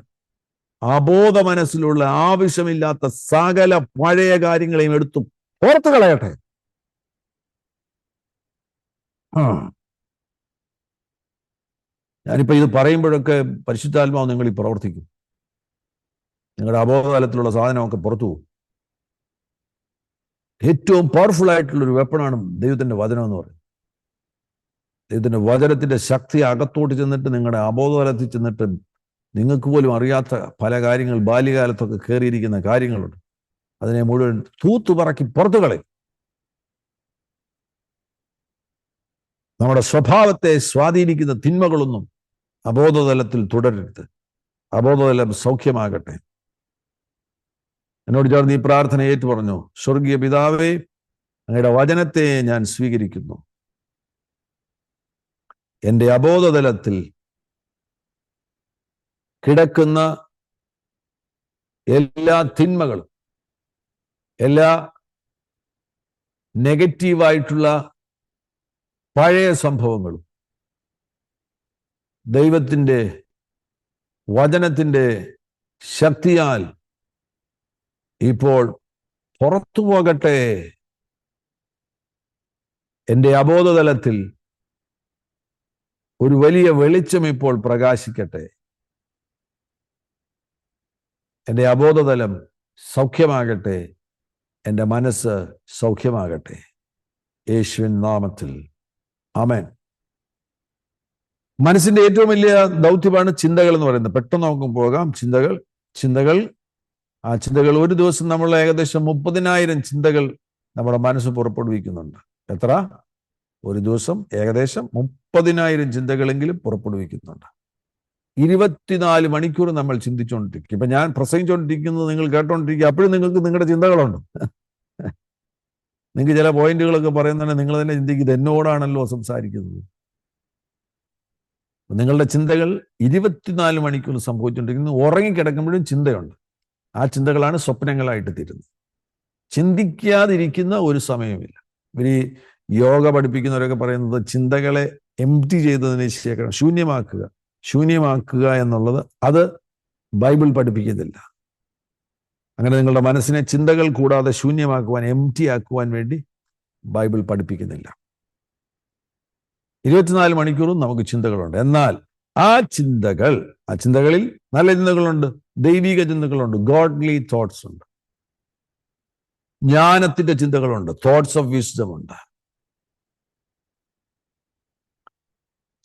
അബോധ മനസ്സിലുള്ള ആവശ്യമില്ലാത്ത സകല പഴയ കാര്യങ്ങളെയും എടുത്തു പുറത്തു കളയട്ടെ. ഞാനിപ്പോ ഇത് പറയുമ്പോഴൊക്കെ പരിശുദ്ധാത്മാവ് നിങ്ങളിൽ പ്രവർത്തിക്കും. നിങ്ങളുടെ അബോധതലത്തിലുള്ള സാധനമൊക്കെ പുറത്തു പോകും. ഏറ്റവും പവർഫുൾ ആയിട്ടുള്ള ഒരു വെപ്പണാണ് ദൈവത്തിന്റെ വചനം എന്ന് പറയുന്നത്. ദൈവത്തിന്റെ വചനത്തിന്റെ ശക്തി അകത്തോട്ട് ചെന്നിട്ട് നിങ്ങളുടെ അബോധതലത്തിൽ ചെന്നിട്ട് നിങ്ങൾക്ക് പോലും അറിയാത്ത പല കാര്യങ്ങൾ ബാല്യകാലത്തൊക്കെ കയറിയിരിക്കുന്ന കാര്യങ്ങളുണ്ട്. അതിനെ മുഴുവൻ തൂത്തുപറക്കി പുറത്തു കളയും. നമ്മുടെ സ്വഭാവത്തെ സ്വാധീനിക്കുന്ന തിന്മകളൊന്നും അബോധതലത്തിൽ തുടരരുത്. അബോധതലം സൗഖ്യമാകട്ടെ. എന്നോട് ചേർന്ന് ഈ പ്രാർത്ഥന ഏറ്റു പറഞ്ഞു. സ്വർഗീയ പിതാവേ, അങ്ങയുടെ വചനത്തെ ഞാൻ സ്വീകരിക്കുന്നു. എൻ്റെ അബോധതലത്തിൽ കിടക്കുന്ന എല്ലാ തിന്മകളും, എല്ലാ നെഗറ്റീവായിട്ടുള്ള പഴയ സംഭവങ്ങളും ദൈവത്തിൻ്റെ വചനത്തിൻ്റെ ശക്തിയാൽ ഇപ്പോൾ പുറത്തു പോകട്ടെ. എൻ്റെ അബോധതലത്തിൽ ഒരു വലിയ വെളിച്ചം ഇപ്പോൾ പ്രകാശിക്കട്ടെ. എൻ്റെ അബോധതലം സൗഖ്യമാകട്ടെ. എൻ്റെ മനസ്സ് സൗഖ്യമാകട്ടെ. യേശുവിൻ നാമത്തിൽ ആമേൻ. മനസ്സിന്റെ ഏറ്റവും വലിയ ദൗത്യമാണ് ചിന്തകൾ എന്ന് പറയുന്നത്. പെട്ടെന്ന് നമുക്ക് പോകാം. ചിന്തകൾ ആ ചിന്തകൾ ഒരു ദിവസം നമ്മൾ ഏകദേശം 30,000 ചിന്തകൾ നമ്മുടെ മനസ്സ് പുറപ്പെടുവിക്കുന്നുണ്ട്. എത്ര? ഒരു ദിവസം ഏകദേശം 30,000 ചിന്തകളെങ്കിലും പുറപ്പെടുവിക്കുന്നുണ്ട്. 24 മണിക്കൂർ നമ്മൾ ചിന്തിച്ചുകൊണ്ടിരിക്കും. ഇപ്പൊ ഞാൻ പ്രസംഗിച്ചുകൊണ്ടിരിക്കുന്നത് നിങ്ങൾ കേട്ടോണ്ടിരിക്കുക, അപ്പോഴും നിങ്ങൾക്ക് നിങ്ങളുടെ ചിന്തകളുണ്ട്. നിങ്ങൾക്ക് ചില പോയിന്റുകളൊക്കെ പറയുന്നുണ്ട്, നിങ്ങൾ തന്നെ ചിന്തിക്കും, ഇത് എന്നോടാണല്ലോ സംസാരിക്കുന്നത്. നിങ്ങളുടെ ചിന്തകൾ 24 മണിക്കൂർ സംഭവിച്ചുകൊണ്ടിരിക്കുന്നു. ഉറങ്ങിക്കിടക്കുമ്പോഴും ചിന്തയുണ്ട്. ആ ചിന്തകളാണ് സ്വപ്നങ്ങളായിട്ട് തീരുന്നത്. ചിന്തിക്കാതിരിക്കുന്ന ഒരു സമയമില്ല. ഇവർ ഈ യോഗ പഠിപ്പിക്കുന്നവരൊക്കെ പറയുന്നത് ചിന്തകളെ എംപ്റ്റി ചെയ്തതിന് ശേഷം ശൂന്യമാക്കുക എന്നുള്ളത് അത് ബൈബിൾ പഠിപ്പിക്കുന്നില്ല. അങ്ങനെ നിങ്ങളുടെ മനസ്സിനെ ചിന്തകൾ കൂടാതെ ശൂന്യമാക്കുവാൻ, എംപ്റ്റി ആക്കുവാൻ വേണ്ടി ബൈബിൾ പഠിപ്പിക്കുന്നില്ല. 24 മണിക്കൂറും നമുക്ക് ചിന്തകളുണ്ട്. എന്നാൽ ആ ചിന്തകളിൽ നല്ല ചിന്തകളുണ്ട്, ദൈവിക ചിന്തകളുണ്ട്, ഗോഡ്ലി തോട്ട്സ് ഉണ്ട്, ജ്ഞാനത്തിന്റെ ചിന്തകളുണ്ട്, തോട്ട്സ് ഓഫ് വിസ്ഡം ഉണ്ട്,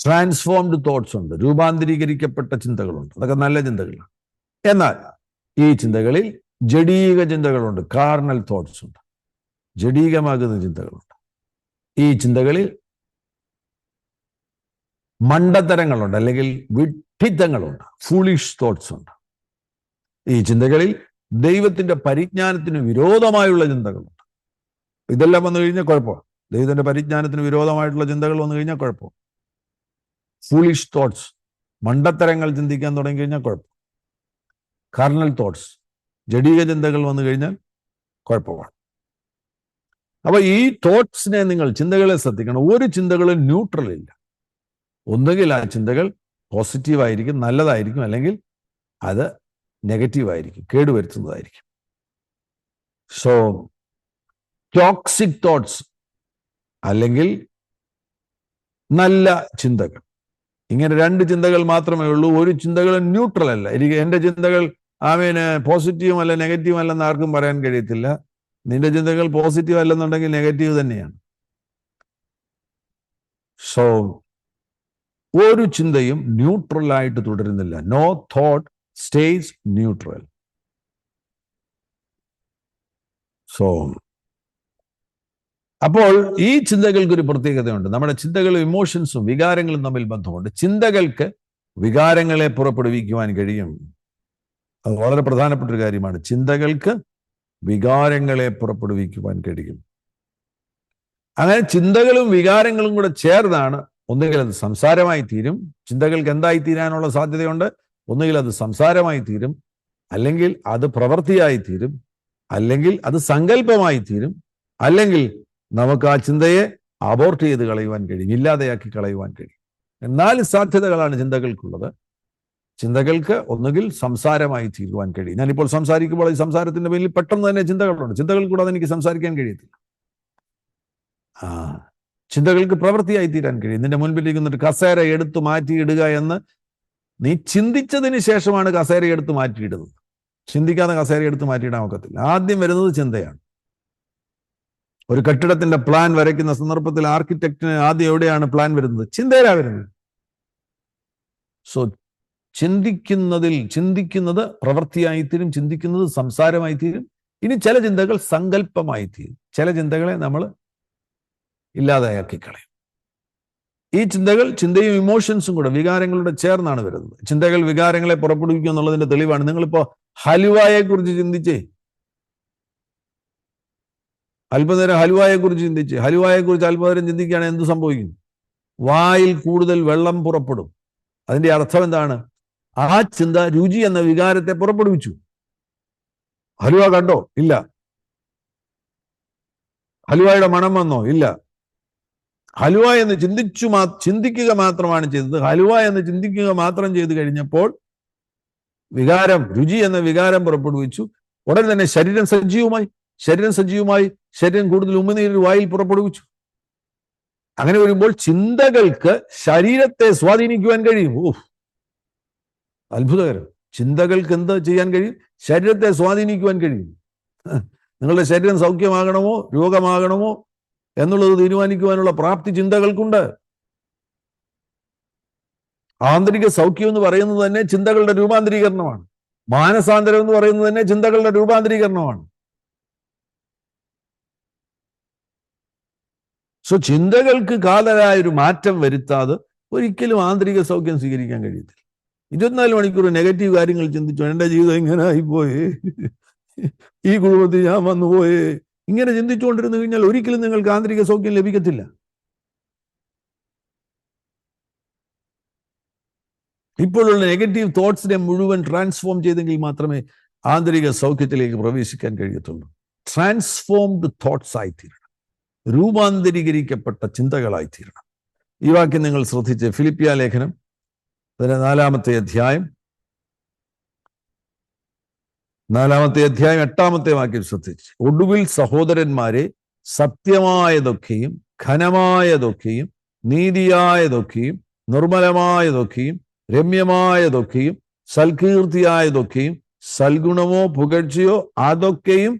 ട്രാൻസ്ഫോംഡ് തോട്ട്സ് ഉണ്ട്, രൂപാന്തരീകരിക്കപ്പെട്ട ചിന്തകളുണ്ട്. അതൊക്കെ നല്ല ചിന്തകളാണ്. എന്നാൽ ഈ ചിന്തകളിൽ ജഡീക ചിന്തകളുണ്ട്, കാർണൽ തോട്ട്സ് ഉണ്ട്, ജഡീകമാകുന്ന ചിന്തകളുണ്ട്. ഈ ചിന്തകളിൽ മണ്ടത്തരങ്ങളുണ്ട്, അല്ലെങ്കിൽ വിഡ്ഢിത്തങ്ങളുണ്ട്, ഫൂളിഷ് തോട്ട്സ് ഉണ്ട്. ഈ ചിന്തകളിൽ ദൈവത്തിന്റെ പരിജ്ഞാനത്തിന് വിരോധമായുള്ള ചിന്തകളുണ്ട്. ഇതെല്ലാം വന്നു കഴിഞ്ഞാൽ കുഴപ്പമാണ്. ദൈവത്തിന്റെ പരിജ്ഞാനത്തിന് വിരോധമായിട്ടുള്ള ചിന്തകൾ വന്നു കഴിഞ്ഞാൽ കുഴപ്പം. ഫൂളിഷ് തോട്ട്സ്, മണ്ടത്തരങ്ങൾ ചിന്തിക്കാൻ തുടങ്ങി കഴിഞ്ഞാൽ കുഴപ്പം. കാർണൽ തോട്ട്സ്, ജഡീക ചിന്തകൾ വന്നു കഴിഞ്ഞാൽ കുഴപ്പമാണ്. അപ്പൊ ഈ തോട്ട്സിനെ, ചിന്തകളെ ശ്രദ്ധിക്കണം. ഒരു ചിന്തകളും ന്യൂട്രൽ ഇല്ല. ഒന്നുകിൽ ആ ചിന്തകൾ പോസിറ്റീവായിരിക്കും, നല്ലതായിരിക്കും, അല്ലെങ്കിൽ അത് നെഗറ്റീവായിരിക്കും, കേടുവരുത്തുന്നതായിരിക്കും. സോ ടോക്സിക് തോട്ട്സ് അല്ലെങ്കിൽ നല്ല ചിന്തകൾ, ഇങ്ങനെ 2 ചിന്തകൾ മാത്രമേ ഉള്ളൂ. ഒരു ചിന്തകളും ന്യൂട്രൽ അല്ല. എൻ്റെ ചിന്തകൾ പോസിറ്റീവും അല്ല നെഗറ്റീവും അല്ലെന്ന് ആർക്കും പറയാൻ കഴിയത്തില്ല. നിന്റെ ചിന്തകൾ പോസിറ്റീവ് അല്ലെന്നുണ്ടെങ്കിൽ നെഗറ്റീവ് തന്നെയാണ്. സോ ഒരു ചിന്തയും ന്യൂട്രൽ ആയിട്ട് തുടരുന്നില്ല. No thought stays neutral. So അപ്പോൾ ഈ ചിന്തകൾക്ക് ഒരു പ്രത്യേകതയുണ്ട്. നമ്മുടെ ചിന്തകളും ഇമോഷൻസും വികാരങ്ങളും തമ്മിൽ ബന്ധമുണ്ട്. ചിന്തകൾക്ക് വികാരങ്ങളെ പുറപ്പെടുവിക്കുവാൻ കഴിയും. അത് വളരെ പ്രധാനപ്പെട്ട ഒരു കാര്യമാണ്. ചിന്തകൾക്ക് വികാരങ്ങളെ പുറപ്പെടുവിക്കുവാൻ കഴിയും. അങ്ങനെ ചിന്തകളും വികാരങ്ങളും കൂടെ ചേർന്നാണ് ഒന്നുകിൽ അത് സംസാരമായി തീരും. ചിന്തകൾക്ക് എന്തായി തീരാനുള്ള സാധ്യതയുണ്ട്? ഒന്നുകിൽ അത് സംസാരമായി തീരും, അല്ലെങ്കിൽ അത് പ്രവൃത്തിയായി തീരും, അല്ലെങ്കിൽ അത് സങ്കല്പമായി തീരും, അല്ലെങ്കിൽ നമുക്ക് ആ ചിന്തയെ അബോർട്ട് ചെയ്ത് കളയുവാൻ കഴിയും, ഇല്ലാതെയാക്കി കളയുവാൻ കഴിയും. 4 സാധ്യതകളാണ് ചിന്തകൾക്കുള്ളത്. ചിന്തകൾക്ക് ഒന്നുകിൽ സംസാരമായി തീരുവാൻ കഴിയും. ഞാനിപ്പോൾ സംസാരിക്കുമ്പോൾ ഈ സംസാരത്തിന്റെ പേരിൽ പെട്ടെന്ന് തന്നെ ചിന്തകളുണ്ട്. ചിന്തകൾ കൂടാതെ എനിക്ക് സംസാരിക്കാൻ കഴിയത്തില്ല. ചിന്തകൾക്ക് പ്രവൃത്തിയായി തീരാൻ കഴിയും. നിന്റെ മുൻപിലിരിക്കുന്നൊരു കസേര എടുത്തു മാറ്റിയിടുക എന്ന് നീ ചിന്തിച്ചതിന് ശേഷമാണ് കസേര എടുത്ത് മാറ്റിയിടുന്നത്. ചിന്തിക്കാതെ കസേര എടുത്ത് മാറ്റിയിടാൻ ഒക്കത്തില്ല. ആദ്യം വരുന്നത് ചിന്തയാണ്. ഒരു കെട്ടിടത്തിന്റെ പ്ലാൻ വരയ്ക്കുന്ന സന്ദർഭത്തിൽ ആർക്കിടെക്റ്റിന് ആദ്യം എവിടെയാണ് പ്ലാൻ വരുന്നത്? ചിന്തയിലാണ് വരുന്നത്. സോ ചിന്തിക്കുന്നത് പ്രവൃത്തിയായി തീരും, ചിന്തിക്കുന്നത് സംസാരമായി തീരും. ഇനി ചില ചിന്തകൾ സങ്കല്പമായി തീരും. ചില ചിന്തകളെ നമ്മൾ ഇല്ലാതെയാക്കി കളയും. ഈ ചിന്തയും ഇമോഷൻസും കൂടെ, വികാരങ്ങളുടെ ചേർന്നാണ് വരുന്നത്. ചിന്തകൾ വികാരങ്ങളെ പുറപ്പെടുവിക്കുക എന്നുള്ളതിന്റെ തെളിവാണ്. നിങ്ങളിപ്പോ ഹലുവായെ കുറിച്ച് ചിന്തിച്ചേ, അല്പനേരം ഹലുവായെ കുറിച്ച് ചിന്തിച്ചേ. ഹലുവായെ കുറിച്ച് അല്പനേരം ചിന്തിക്കുകയാണെങ്കിൽ എന്ത് സംഭവിക്കും? വായിൽ കൂടുതൽ വെള്ളം പുറപ്പെടും. അതിന്റെ അർത്ഥം എന്താണ്? ആ ചിന്ത രുചി എന്ന വികാരത്തെ പുറപ്പെടുവിച്ചു. ഹലുവ കണ്ടോ? ഇല്ല. ഹലുവയുടെ മണം വന്നോ? ഇല്ല. ഹലുവ എന്ന് ചിന്തിക്കുക മാത്രമാണ് ചെയ്തത്. ഹലുവ എന്ന് ചിന്തിക്കുക മാത്രം ചെയ്തു കഴിഞ്ഞപ്പോൾ വികാരം, രുചി എന്ന വികാരം പുറപ്പെടുവിച്ചു. ഉടൻ തന്നെ ശരീരം സജീവമായി ശരീരം കൂടുതൽ ഉമിനീര് വായിൽ പുറപ്പെടുവിച്ചു. അങ്ങനെ വരുമ്പോൾ ചിന്തകൾക്ക് ശരീരത്തെ സ്വാധീനിക്കുവാൻ കഴിയും. അത്ഭുതകരം. ചിന്തകൾക്ക് എന്ത് ചെയ്യാൻ കഴിയും? ശരീരത്തെ സ്വാധീനിക്കുവാൻ കഴിയും. നിങ്ങളുടെ ശരീരം സൗഖ്യമാകണമോ രോഗമാകണമോ എന്നുള്ളത് തീരുമാനിക്കുവാനുള്ള പ്രാപ്തി ചിന്തകൾക്കുണ്ട്. ആന്തരിക സൗഖ്യം എന്ന് പറയുന്നത് തന്നെ ചിന്തകളുടെ രൂപാന്തരീകരണമാണ്. മാനസാന്തരം എന്ന് പറയുന്നത് തന്നെ ചിന്തകളുടെ രൂപാന്തരീകരണമാണ്. സോ ചിന്തകൾക്ക് കാതലായ ഒരു മാറ്റം വരുത്താതെ ഒരിക്കലും ആന്തരിക സൗഖ്യം സ്വീകരിക്കാൻ കഴിയത്തില്ല. 24 മണിക്കൂർ നെഗറ്റീവ് കാര്യങ്ങൾ ചിന്തിച്ചു, എൻ്റെ ജീവിതം ഇങ്ങനെ ആയിപ്പോയേ, ഈ കുടുംബത്തിൽ ഞാൻ വന്നുപോയേ, ഇങ്ങനെ ചിന്തിച്ചുകൊണ്ടിരുന്നു കഴിഞ്ഞാൽ ഒരിക്കലും നിങ്ങൾക്ക് ആന്തരിക സൗഖ്യം ലഭിക്കത്തില്ല. ഇപ്പോഴുള്ള നെഗറ്റീവ് തോട്ട്സിനെ മുഴുവൻ ട്രാൻസ്ഫോം ചെയ്തെങ്കിൽ മാത്രമേ ആന്തരിക സൗഖ്യത്തിലേക്ക് പ്രവേശിക്കാൻ കഴിയത്തുള്ളൂ. ട്രാൻസ്ഫോംഡ് തോട്ട്സ് ആയിത്തീരണം, രൂപാന്തരീകരിക്കപ്പെട്ട ചിന്തകളായിത്തീരണം. ഈ വാക്യം നിങ്ങൾ ശ്രദ്ധിച്ച്, ഫിലിപ്പിയ ലേഖനം അതിന്റെ 4-ാമത്തെ അധ്യായം 8-ാമത്തെ വാക്യം ശ്രദ്ധിച്ച്, ഒടുവിൽ സഹോദരന്മാരെ, സത്യമായതൊക്കെയും ഘനമായതൊക്കെയും നീതിയായതൊക്കെയും നിർമ്മലമായതൊക്കെയും രമ്യമായതൊക്കെയും സൽകീർത്തിയായതൊക്കെയും സൽഗുണമോ പുകഴ്ചയോ അതൊക്കെയും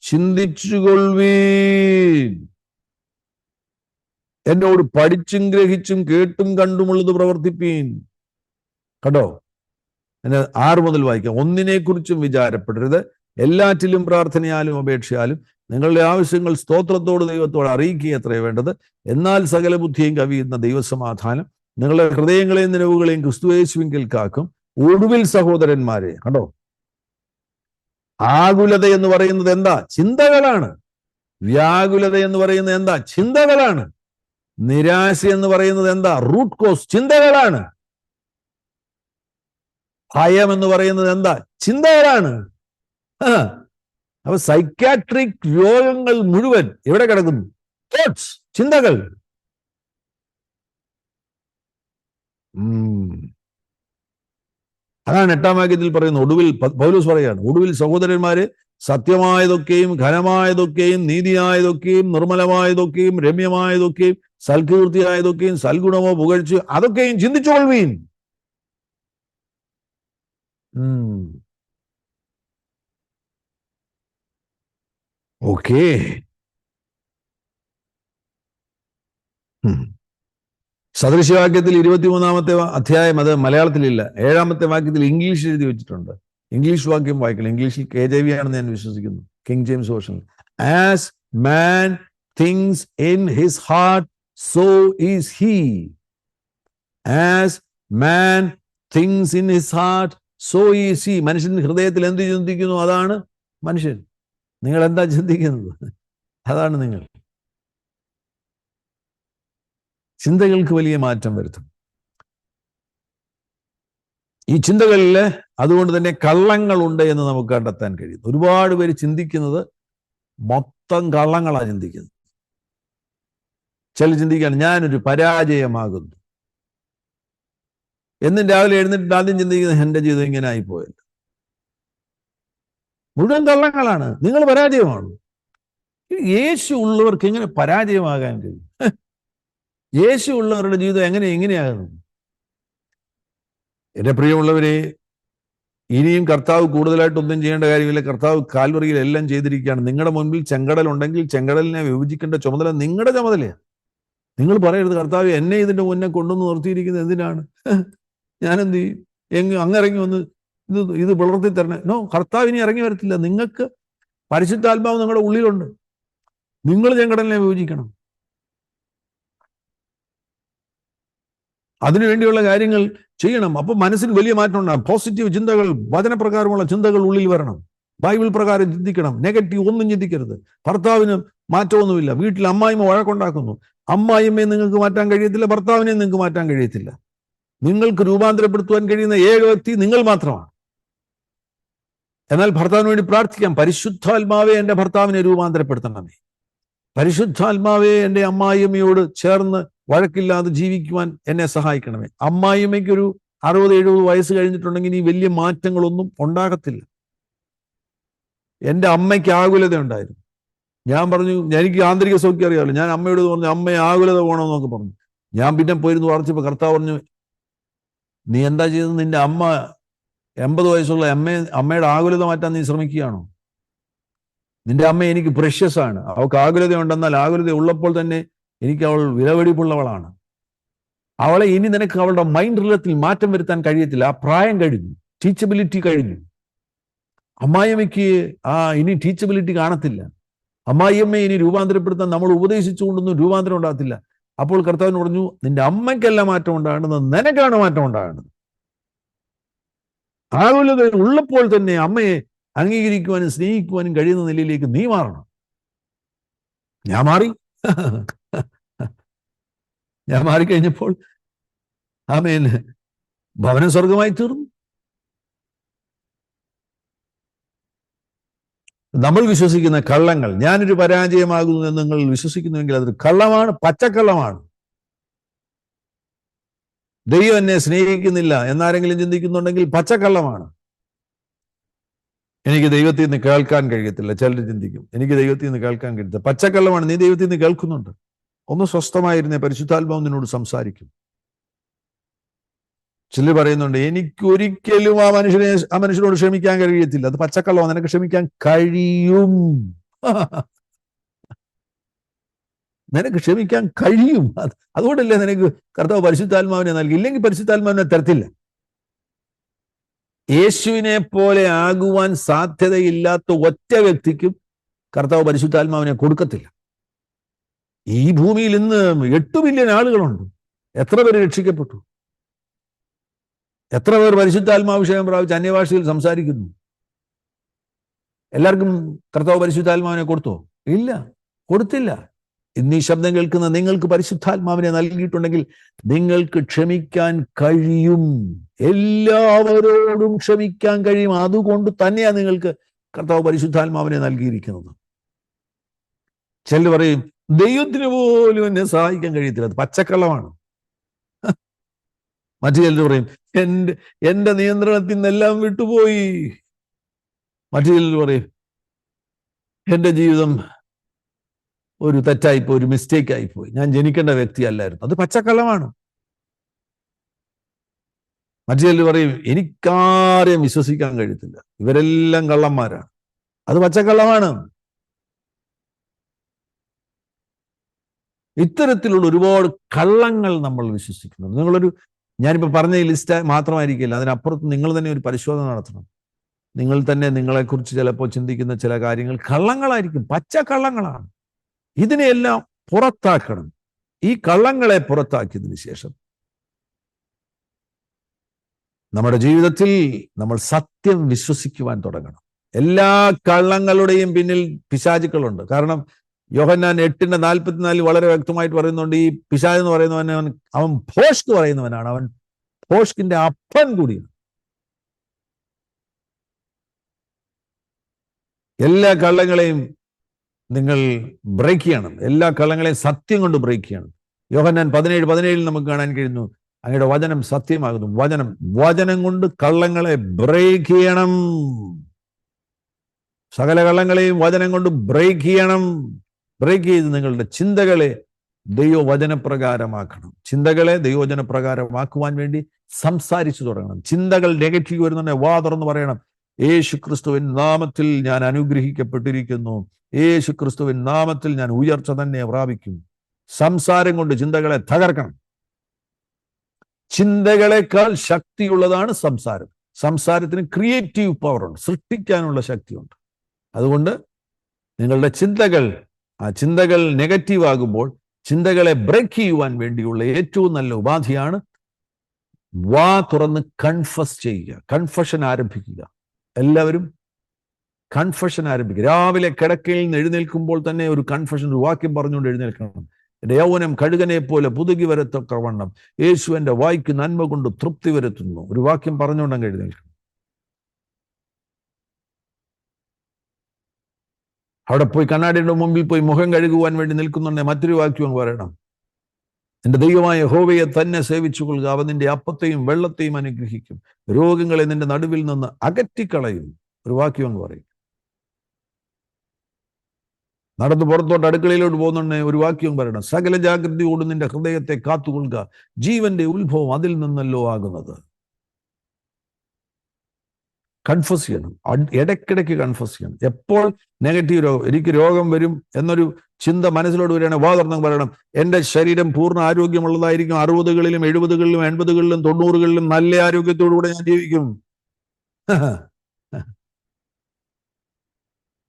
ചിന്തിച്ചുകൊള്ളുവീൻ. എന്നോട് പഠിച്ചും ഗ്രഹിച്ചും കേട്ടും കണ്ടുമുള്ളത് പ്രവർത്തിപ്പീൻ. കണ്ടോ? 6 മുതൽ വായിക്കാം. ഒന്നിനെക്കുറിച്ചും വിചാരപ്പെടരുത്, എല്ലാറ്റിലും പ്രാർത്ഥനയാലും അപേക്ഷയാലും നിങ്ങളുടെ ആവശ്യങ്ങൾ സ്തോത്രത്തോട് ദൈവത്തോട് അറിയിക്കുക അത്രേ വേണ്ടത്. എന്നാൽ സകല ബുദ്ധിയും കവിയുന്ന ദൈവസമാധാനം നിങ്ങളുടെ ഹൃദയങ്ങളെയും നിലവുകളെയും ക്രിസ്തുയേശുവിങ്കൽ കാക്കും. ഒടുവിൽ സഹോദരന്മാരെ, കണ്ടോ, ആകുലത എന്ന് പറയുന്നത് എന്താ? ചിന്തകളാണ്. വ്യാകുലത എന്ന് പറയുന്നത് എന്താ? ചിന്തകളാണ്. നിരാശ എന്ന് പറയുന്നത് എന്താ? റൂട്ട് കോസ്, ചിന്തകളാണ്. ഭയം എന്ന് പറയുന്നത് എന്താ? ചിന്തകളാണ്. അപ്പൊ സൈക്യാട്രിക് രോഗങ്ങൾ മുഴുവൻ എവിടെ കിടക്കുന്നു? തോട്ട്സ്, ചിന്തകൾ. അതാണ് 8-ാം വാക്യത്തിൽ പറയുന്നത്. ഒടുവിൽ പൗലോസ് പറയാണ്, ഒടുവിൽ സഹോദരന്മാരെ, സത്യമായതൊക്കെയും ഘനമായതൊക്കെയും നീതിയായതൊക്കെയും നിർമ്മലമായതൊക്കെയും രമ്യമായതൊക്കെയും സൽകീർത്തിയായതൊക്കെയും സൽഗുണമോ പുകഴ്ചയോ അതൊക്കെയും ചിന്തിച്ചുകൊള്ളുവീൻ. ഓക്കേ. സദൃശ്യവാക്യത്തിൽ 23-ാമത്തെ അധ്യായം, അത് മലയാളത്തിലില്ല. 7-ാമത്തെ വാക്യത്തിൽ ഇംഗ്ലീഷിൽ എഴുതി വെച്ചിട്ടുണ്ട്. ഇംഗ്ലീഷ് വാക്യം വായിക്കണം. ഇംഗ്ലീഷിൽ KJV ആണെന്ന് ഞാൻ വിശ്വസിക്കുന്നു, king James version. As man things in his heart, so is he. As man things in his heart, so is he. മനുഷ്യൻ ഹൃദയത്തിൽ എന്ത് ചിന്തിക്കുന്നു അതാണ് മനുഷ്യൻ. നിങ്ങൾ എന്താ ചിന്തിക്കുന്നത്? അതാണ് നിങ്ങൾ. ചിന്തകൾക്ക് വലിയ മാറ്റം വരുത്തും. ഈ ചിന്തകളിൽ അതുകൊണ്ട് തന്നെ കള്ളങ്ങളുണ്ട് എന്ന് നമുക്ക് കണ്ടെത്താൻ കഴിയും. ഒരുപാട് പേര് ചിന്തിക്കുന്നത് മൊത്തം കള്ളങ്ങളാണ് ചിന്തിക്കുന്നത്. ചില ചിന്തിക്കുകയാണ് ഞാനൊരു പരാജയമാകുന്നു എന്നും രാവിലെ എഴുന്നേറ്റ് ആദ്യം ചിന്തിക്കുന്നത് എൻ്റെ ജീവിതം ഇങ്ങനെ ആയിപ്പോയല്ലോ. മുഴുവൻ കള്ളങ്ങളാണ്. നിങ്ങൾ പരാജയമാണ്. യേശു ഉള്ളവർക്ക് എങ്ങനെ പരാജയമാകാൻ കഴിയും? യേശു ഉള്ളവരുടെ ജീവിതം എങ്ങനെയാകുന്നു? എൻ്റെ പ്രിയമുള്ളവരെ, ഇനിയും കർത്താവ് കൂടുതലായിട്ടൊന്നും ചെയ്യേണ്ട കാര്യമില്ല. കർത്താവ് കാൽവറിയിൽ എല്ലാം ചെയ്തിരിക്കുകയാണ്. നിങ്ങളുടെ മുൻപിൽ ചെങ്കടൽ ഉണ്ടെങ്കിൽ ചെങ്കടലിനെ വിഭജിക്കേണ്ട ചുമതല നിങ്ങളുടെ ചുമതലയാണ്. നിങ്ങൾ പറയരുത് കർത്താവ് എന്നെ ഇതിന്റെ മുന്നേ കൊണ്ടുവന്ന് നിർത്തിയിരിക്കുന്നത് എന്തിനാണ്, ഞാനെന്ത് ചെയ്യും, അങ്ങിറങ്ങി വന്ന് ഇത് വളർത്തി തരണേ. നോ, കർത്താവ് ഇനി ഇറങ്ങി വരത്തില്ല. നിങ്ങൾക്ക് പരിശുദ്ധാത്മാവ് നിങ്ങളുടെ ഉള്ളിലുണ്ട്. നിങ്ങൾ ചെങ്കടലിനെ വിഭജിക്കണം. അതിനുവേണ്ടിയുള്ള കാര്യങ്ങൾ ചെയ്യണം. അപ്പൊ മനസ്സിൽ വലിയ മാറ്റം ഉണ്ടാകും. പോസിറ്റീവ് ചിന്തകൾ, വചനപ്രകാരമുള്ള ചിന്തകൾ ഉള്ളിൽ വരണം. ബൈബിൾ പ്രകാരം ചിന്തിക്കണം. നെഗറ്റീവ് ഒന്നും ചിന്തിക്കരുത്. ഭർത്താവിന് മാറ്റമൊന്നുമില്ല. വീട്ടിൽ അമ്മായിമ്മ വഴക്കുണ്ടാക്കുന്നു. അമ്മായിമ്മയെ നിങ്ങൾക്ക് മാറ്റാൻ കഴിയത്തില്ല, ഭർത്താവിനെ നിങ്ങൾക്ക് മാറ്റാൻ കഴിയത്തില്ല. നിങ്ങൾക്ക് രൂപാന്തരപ്പെടുത്തുവാൻ കഴിയുന്ന ഏക വ്യക്തി നിങ്ങൾ മാത്രമാണ്. എന്നാൽ ഭർത്താവിന് വേണ്ടി പ്രാർത്ഥിക്കാം. പരിശുദ്ധാത്മാവെ എൻ്റെ ഭർത്താവിനെ രൂപാന്തരപ്പെടുത്തണമേ. പരിശുദ്ധാത്മാവെ എൻ്റെ അമ്മായിയമ്മയോട് ചേർന്ന് വഴക്കില്ലാതെ ജീവിക്കുവാൻ എന്നെ സഹായിക്കണമേ. അമ്മായിയമ്മയ്ക്കൊരു 60-70 വയസ്സ് കഴിഞ്ഞിട്ടുണ്ടെങ്കിൽ ഈ വലിയ മാറ്റങ്ങളൊന്നും ഉണ്ടാകത്തില്ല. എൻ്റെ അമ്മയ്ക്ക് ആകുലത ഉണ്ടായിരുന്നു. ഞാൻ പറഞ്ഞു, എനിക്ക് ആന്തരിക സൗഖ്യം അറിയാമല്ലോ. ഞാൻ അമ്മയോട് പറഞ്ഞു, അമ്മയെ ആകുലത പോകണമെന്നൊക്കെ പറഞ്ഞു. ഞാൻ പിന്നെ പോയിരുന്നു പ്രാർത്ഥിച്ചപ്പോൾ കർത്താവ് പറഞ്ഞു, നീ എന്താ ചെയ്തത്? നിന്റെ അമ്മ 80 വയസ്സുള്ള അമ്മയുടെ ആകുലത മാറ്റാൻ നീ ശ്രമിക്കുകയാണോ? നിന്റെ അമ്മ എനിക്ക് പ്രഷ്യസ് ആണ്. അവൾക്ക് ആകുലത ഉണ്ടെന്നാൽ ആകുലത ഉള്ളപ്പോൾ തന്നെ എനിക്ക് അവൾ വിലപിടിപ്പുള്ളവളാണ്. അവളെ ഇനി നിനക്ക് അവളുടെ മൈൻഡ് റിലത്തിൽ മാറ്റം വരുത്താൻ കഴിയത്തില്ല. ആ പ്രായം കഴിഞ്ഞു, ടീച്ചബിലിറ്റി കഴിഞ്ഞു. അമ്മായിയമ്മയ്ക്ക് ഇനി ടീച്ചബിലിറ്റി കാണത്തില്ല. അമ്മായിയമ്മയെ ഇനി രൂപാന്തരപ്പെടുത്താൻ നമ്മൾ ഉപദേശിച്ചുകൊണ്ടൊന്നും രൂപാന്തരം ഉണ്ടാകത്തില്ല. അപ്പോൾ കർത്താവിന് പറഞ്ഞു, നിന്റെ അമ്മയ്ക്കല്ല മാറ്റം ഉണ്ടാകേണ്ടത്, നിനക്കാണ് മാറ്റം ഉണ്ടാകേണ്ടത്. ആകുലത ഉള്ളപ്പോൾ തന്നെ അമ്മയെ അംഗീകരിക്കുവാനും സ്നേഹിക്കുവാനും കഴിയുന്ന നിലയിലേക്ക് നീ മാറണം. ഞാൻ മാറിക്കഴിഞ്ഞപ്പോൾ ആമേൻ, ഭവനം സ്വർഗമായി തീർന്നു. നമ്മൾ വിശ്വസിക്കുന്ന കള്ളങ്ങൾ, ഞാനൊരു പരാജയമാകുന്നു എന്ന് നിങ്ങൾ വിശ്വസിക്കുന്നുവെങ്കിൽ അതൊരു കള്ളമാണ്, പച്ചക്കള്ളമാണ്. ദൈവം എന്നെ സ്നേഹിക്കുന്നില്ല എന്നാരെങ്കിലും ചിന്തിക്കുന്നുണ്ടെങ്കിൽ പച്ചക്കള്ളമാണ്. എനിക്ക് ദൈവത്തിൽ നിന്ന് കേൾക്കാൻ കഴിയത്തില്ല. ചിലർ ചിന്തിക്കും, എനിക്ക് ദൈവത്തിൽ നിന്ന് കേൾക്കാൻ കഴിയത്തില്ല. പച്ചക്കള്ളമാണ്. നീ ദൈവത്തിൽ നിന്ന് കേൾക്കുന്നുണ്ട്. ഒന്ന് സ്വസ്ഥമായിരുന്നേ, പരിശുദ്ധാത്മാവ് നിന്നോട് സംസാരിക്കും. ചിലർ പറയുന്നുണ്ട്, എനിക്കൊരിക്കലും ആ മനുഷ്യനോട് ക്ഷമിക്കാൻ കഴിയത്തില്ല. അത് പച്ചക്കള്ളമാണ്. നിനക്ക് ക്ഷമിക്കാൻ കഴിയും. നിനക്ക് ക്ഷമിക്കാൻ കഴിയും. അതുകൊണ്ടല്ലേ നിനക്ക് കർത്താവ് പരിശുദ്ധാത്മാവിനെ നൽകി. ഇല്ലെങ്കിൽ പരിശുദ്ധാത്മാവിനെ തരത്തില്ല. യേശുവിനെ പോലെ ആകുവാൻ സാധ്യതയില്ലാത്ത ഒറ്റ വ്യക്തിക്കും കർത്താവ് പരിശുദ്ധാത്മാവിനെ കൊടുക്കത്തില്ല. ഈ ഭൂമിയിൽ ഇന്ന് 8 ബില്യൺ ആളുകളുണ്ട്. എത്ര പേര് രക്ഷിക്കപ്പെട്ടു? എത്ര പേർ പരിശുദ്ധാത്മാഭിഷേകം പ്രാപിച്ച് അന്യഭാഷയിൽ സംസാരിക്കുന്നു? എല്ലാവർക്കും കർത്താവ് പരിശുദ്ധാത്മാവിനെ കൊടുത്തോ? ഇല്ല, കൊടുത്തില്ല. ഇന്ന് ഈ ശബ്ദം കേൾക്കുന്ന നിങ്ങൾക്ക് പരിശുദ്ധാത്മാവിനെ നൽകിയിട്ടുണ്ടെങ്കിൽ നിങ്ങൾക്ക് ക്ഷമിക്കാൻ കഴിയും. എല്ലാവരോടും ക്ഷമിക്കാൻ കഴിയും. അതുകൊണ്ട് തന്നെയാണ് നിങ്ങൾക്ക് കർത്താവ് പരിശുദ്ധാത്മാവിനെ നൽകിയിരിക്കുന്നത്. ചിലർ പറയും, ദൈവത്തിന് പോലും എന്നെ സഹായിക്കാൻ കഴിയത്തില്ല. അത് പച്ചക്കള്ളമാണ്. മറ്റു ചിലർ പറയും, എന്റെ നിയന്ത്രണത്തിൽ നിന്നെല്ലാം വിട്ടുപോയി. മറ്റു ചിലർ പറയും, എൻ്റെ ജീവിതം ഒരു തെറ്റായിപ്പോയി, ഒരു മിസ്റ്റേക്ക് ആയിപ്പോയി, ഞാൻ ജനിക്കേണ്ട വ്യക്തിയല്ലായിരുന്നു. അത് പച്ചക്കള്ളമാണ്. മറ്റു ചിലർ പറയും, എനിക്കാരെയും വിശ്വസിക്കാൻ കഴിയത്തില്ല, ഇവരെല്ലാം കള്ളന്മാരാണ്. അത് പച്ചക്കള്ളമാണ്. ഇത്തരത്തിലുള്ള ഒരുപാട് കള്ളങ്ങൾ നമ്മൾ വിശ്വസിക്കുന്നു. ഞാനിപ്പോൾ പറഞ്ഞ ഈ ലിസ്റ്റ് മാത്രമായിരിക്കില്ല, അതിനപ്പുറത്ത് നിങ്ങൾ തന്നെ ഒരു പരിശോധന നടത്തണം. നിങ്ങൾ തന്നെ നിങ്ങളെക്കുറിച്ച് ചിലപ്പോൾ ചിന്തിക്കുന്ന ചില കാര്യങ്ങൾ കള്ളങ്ങളായിരിക്കും, പച്ചക്കള്ളങ്ങളാണ്. ഇതിനെയെല്ലാം പുറത്താക്കണം. ഈ കള്ളങ്ങളെ പുറത്താക്കിയതിനു ശേഷം നമ്മുടെ ജീവിതത്തിൽ നമ്മൾ സത്യം വിശ്വസിക്കുവാൻ തുടങ്ങണം. എല്ലാ കള്ളങ്ങളുടെയും പിന്നിൽ പിശാചുക്കളുണ്ട്. കാരണം യോഹന്നാൻ 8:44 വളരെ വ്യക്തമായിട്ട് പറയുന്നുണ്ട്, ഈ പിശാച് എന്ന് പറയുന്നവൻ അവൻ ഭോഷ്ക് പറയുന്നവനാണ്, അവൻ ഭോഷ്കിന്റെ അപ്പൻ കൂടിയാണ്. എല്ലാ കള്ളങ്ങളെയും നിങ്ങൾ ബ്രേക്ക് ചെയ്യണം. എല്ലാ കള്ളങ്ങളെയും സത്യം കൊണ്ട് ബ്രേക്ക് ചെയ്യണം. യോഹന്നാൻ 17:17 നമുക്ക് കാണാൻ കഴിയുന്നു, അങ്ങയുടെ വചനം സത്യമാകുന്നു. വചനം കൊണ്ട് കള്ളങ്ങളെ ബ്രേക്ക് ചെയ്യണം. സകല കള്ളങ്ങളെയും വചനം കൊണ്ട് ബ്രേക്ക് ചെയ്യണം. ബ്രേക്ക് ചെയ്ത് നിങ്ങളുടെ ചിന്തകളെ ദൈവവചനപ്രകാരമാക്കണം. ചിന്തകളെ ദൈവവചനപ്രകാരമാക്കുവാൻ വേണ്ടി സംസാരിച്ചു തുടങ്ങണം. ചിന്തകൾ നെഗറ്റീവ് വരുന്നുണ്ടെങ്കിൽ വാ തുറന്ന് പറയണം, യേശു ക്രിസ്തുവിൻ നാമത്തിൽ ഞാൻ അനുഗ്രഹിക്കപ്പെട്ടിരിക്കുന്നു, യേശു ക്രിസ്തുവിൻ നാമത്തിൽ ഞാൻ ഉയർച്ച തന്നെ പ്രാപിക്കും. സംസാരം കൊണ്ട് ചിന്തകളെ തകർക്കണം. ചിന്തകളെക്കാൾ ശക്തിയുള്ളതാണ് സംസാരം. സംസാരത്തിന് ക്രിയേറ്റീവ് പവർ ഉണ്ട്, സൃഷ്ടിക്കാനുള്ള ശക്തിയുണ്ട്. അതുകൊണ്ട് നിങ്ങളുടെ ചിന്തകൾ നെഗറ്റീവ് ആകുമ്പോൾ ചിന്തകളെ ബ്രേക്ക് ചെയ്യുവാൻ വേണ്ടിയുള്ള ഏറ്റവും നല്ല ഉപാധിയാണ് വാ തുറന്ന് കൺഫസ് ചെയ്യുക, കൺഫഷൻ ആരംഭിക്കുക. എല്ലാവരും കൺഫഷൻ ആരംഭിക്കുക. രാവിലെ കിടക്കയിൽ നിന്ന് എഴുന്നേൽക്കുമ്പോൾ തന്നെ ഒരു കൺഫഷൻ, ഒരു വാക്യം പറഞ്ഞുകൊണ്ട് എഴുന്നേൽക്കണം. എൻ്റെ യൗവനം കഴുകനെ പോലെ പുതുകി വരത്തക്കവണ്ണം യേശു എൻ്റെ വായ്ക്ക് നന്മ കൊണ്ട് തൃപ്തി വരുത്തുന്നു. ഒരു വാക്യം പറഞ്ഞുകൊണ്ടങ്ങ് എഴുന്നേൽക്കണം. അവിടെ പോയി കണ്ണാടിയുടെ മുമ്പിൽ പോയി മുഖം കഴുകുവാൻ വേണ്ടി നിൽക്കുന്നുണ്ടെങ്കിൽ മറ്റൊരു വാക്യം പറയണം, എൻ്റെ ദൈവമായ യഹോവയെ തന്നെ സേവിച്ചു കൊള്ളുക, അവൻ നിന്റെ അപ്പത്തെയും വെള്ളത്തെയും അനുഗ്രഹിക്കും, രോഗങ്ങളെ നിന്റെ നടുവിൽ നിന്ന് അകറ്റിക്കളയും. ഒരു വാക്യം അങ്ങ് പറയും. നടന്ന് പുറത്തോട്ട് അടുക്കളയിലോട്ട് പോകുന്നുണ്ടെങ്കിൽ ഒരു വാക്യം പറയണം, സകല ജാഗ്രതയോട് നിന്റെ ഹൃദയത്തെ കാത്തുകൊള്ളുക, ജീവന്റെ ഉത്ഭവം അതിൽ നിന്നല്ലോ ആകുന്നത്. കൺഫസ് ചെയ്യണം, ഇടയ്ക്കിടയ്ക്ക് കൺഫസ് ചെയ്യണം. എപ്പോൾ നെഗറ്റീവ് രോഗം, എനിക്ക് രോഗം വരും എന്നൊരു ചിന്ത മനസ്സിലോട്ട് വരികയാണെങ്കിൽ വാ തുറന്ന് പറയണം, എൻ്റെ ശരീരം പൂർണ്ണ ആരോഗ്യമുള്ളതായിരിക്കും, 60കളിലും 70കളിലും 80കളിലും 90കളിലും നല്ല ആരോഗ്യത്തോടുകൂടെ ഞാൻ ജീവിക്കും.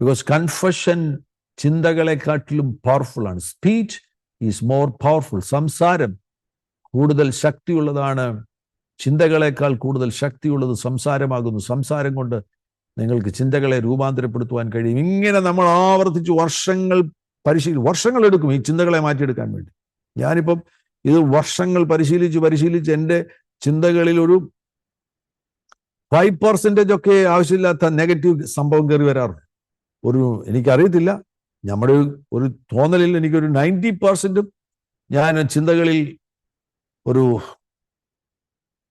ബിക്കോസ് കൺഫഷൻ ചിന്തകളെക്കാട്ടിലും പവർഫുൾ ആണ്. Speech is more powerful. സംസാരം കൂടുതൽ ശക്തിയുള്ളതാണ്. ചിന്തകളെക്കാൾ കൂടുതൽ ശക്തിയുള്ളത് സംസാരമാകുന്നു. സംസാരം കൊണ്ട് നിങ്ങൾക്ക് ചിന്തകളെ രൂപാന്തരപ്പെടുത്തുവാൻ കഴിയും. ഇങ്ങനെ നമ്മൾ ആവർത്തിച്ച് വർഷങ്ങളെടുക്കും ഈ ചിന്തകളെ മാറ്റിയെടുക്കാൻ വേണ്ടി. ഞാനിപ്പം ഇത് വർഷങ്ങൾ പരിശീലിച്ച് എൻ്റെ ചിന്തകളിൽ ഒരു 5% ഒക്കെ ആവശ്യമില്ലാത്ത നെഗറ്റീവ് സംഭവം കയറി വരാറുണ്ട്. എനിക്കറിയത്തില്ല, നമ്മുടെ ഒരു തോന്നലിൽ എനിക്കൊരു 90% ഞാൻ ചിന്തകളിൽ ഒരു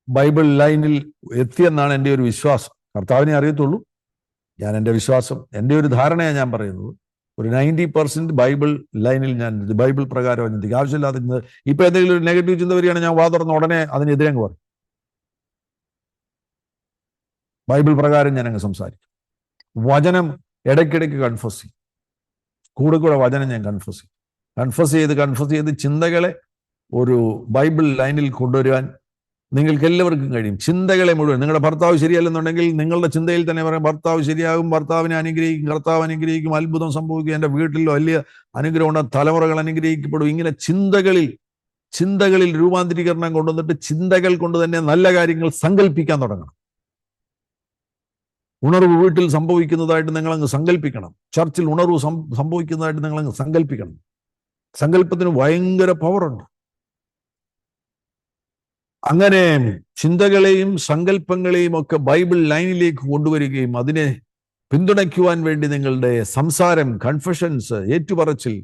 ബൈബിൾ ലൈനിൽ എത്തിയെന്നാണ് എൻ്റെ ഒരു വിശ്വാസം. കർത്താവിനെ അറിയത്തുള്ളൂ. ഞാൻ എൻ്റെ വിശ്വാസം, എൻ്റെ ഒരു ധാരണയാണ് ഞാൻ പറയുന്നത്. ഒരു 90% ബൈബിൾ ലൈനിൽ ഞാൻ ബൈബിൾ പ്രകാരം ചിന്തിക്കും. ആവശ്യമില്ലാത്ത ചിന്ത, ഇപ്പൊ എന്തെങ്കിലും ഒരു നെഗറ്റീവ് ചിന്ത വരികയാണ്, ഞാൻ വാ തുറന്ന് ഉടനെ അതിനെതിരെ അങ്ങ് പറയും. ബൈബിൾ പ്രകാരം ഞാൻ അങ്ങ് സംസാരിക്കും. വചനം ഇടയ്ക്കിടയ്ക്ക് കൺഫസ് ചെയ്യും. കൂടെ വചനം ഞാൻ കൺഫസ് ചെയ്ത് ചിന്തകളെ ഒരു ബൈബിൾ ലൈനിൽ കൊണ്ടുവരുവാൻ നിങ്ങൾക്ക് എല്ലാവർക്കും കഴിയും. ചിന്തകളെ മുഴുവൻ, നിങ്ങളുടെ ഭർത്താവ് ശരിയല്ലെന്നുണ്ടെങ്കിൽ നിങ്ങളുടെ ചിന്തയിൽ തന്നെ പറയും, ഭർത്താവ് ശരിയാകും, ഭർത്താവിനെ അനുഗ്രഹിക്കും, കർത്താവ് അനുഗ്രഹിക്കും, അത്ഭുതം സംഭവിക്കും, എൻ്റെ വീട്ടിൽ വലിയ അനുഗ്രഹമുണ്ട്, തലമുറകൾ അനുഗ്രഹിക്കപ്പെടും. ഇങ്ങനെ ചിന്തകളിൽ രൂപാന്തരീകരണം കൊണ്ടുവന്നിട്ട് ചിന്തകൾ കൊണ്ട് തന്നെ നല്ല കാര്യങ്ങൾ സങ്കല്പിക്കാൻ തുടങ്ങണം. ഉണർവ് വീട്ടിൽ സംഭവിക്കുന്നതായിട്ട് നിങ്ങളങ്ങ് സങ്കല്പിക്കണം. ചർച്ചിൽ ഉണർവ് സംഭവിക്കുന്നതായിട്ട് നിങ്ങളങ്ങ് സങ്കല്പിക്കണം. സങ്കല്പത്തിന് ഭയങ്കര പവറുണ്ട്. അങ്ങനെ ചിന്തകളെയും സങ്കല്പങ്ങളെയും ഒക്കെ ബൈബിൾ ലൈനിലേക്ക് കൊണ്ടുവരികയും അതിനെ പിന്തുണയ്ക്കുവാൻ വേണ്ടി നിങ്ങളുടെ സംസാരം, കൺഫഷൻസ്, ഏറ്റുപറച്ചിൽ,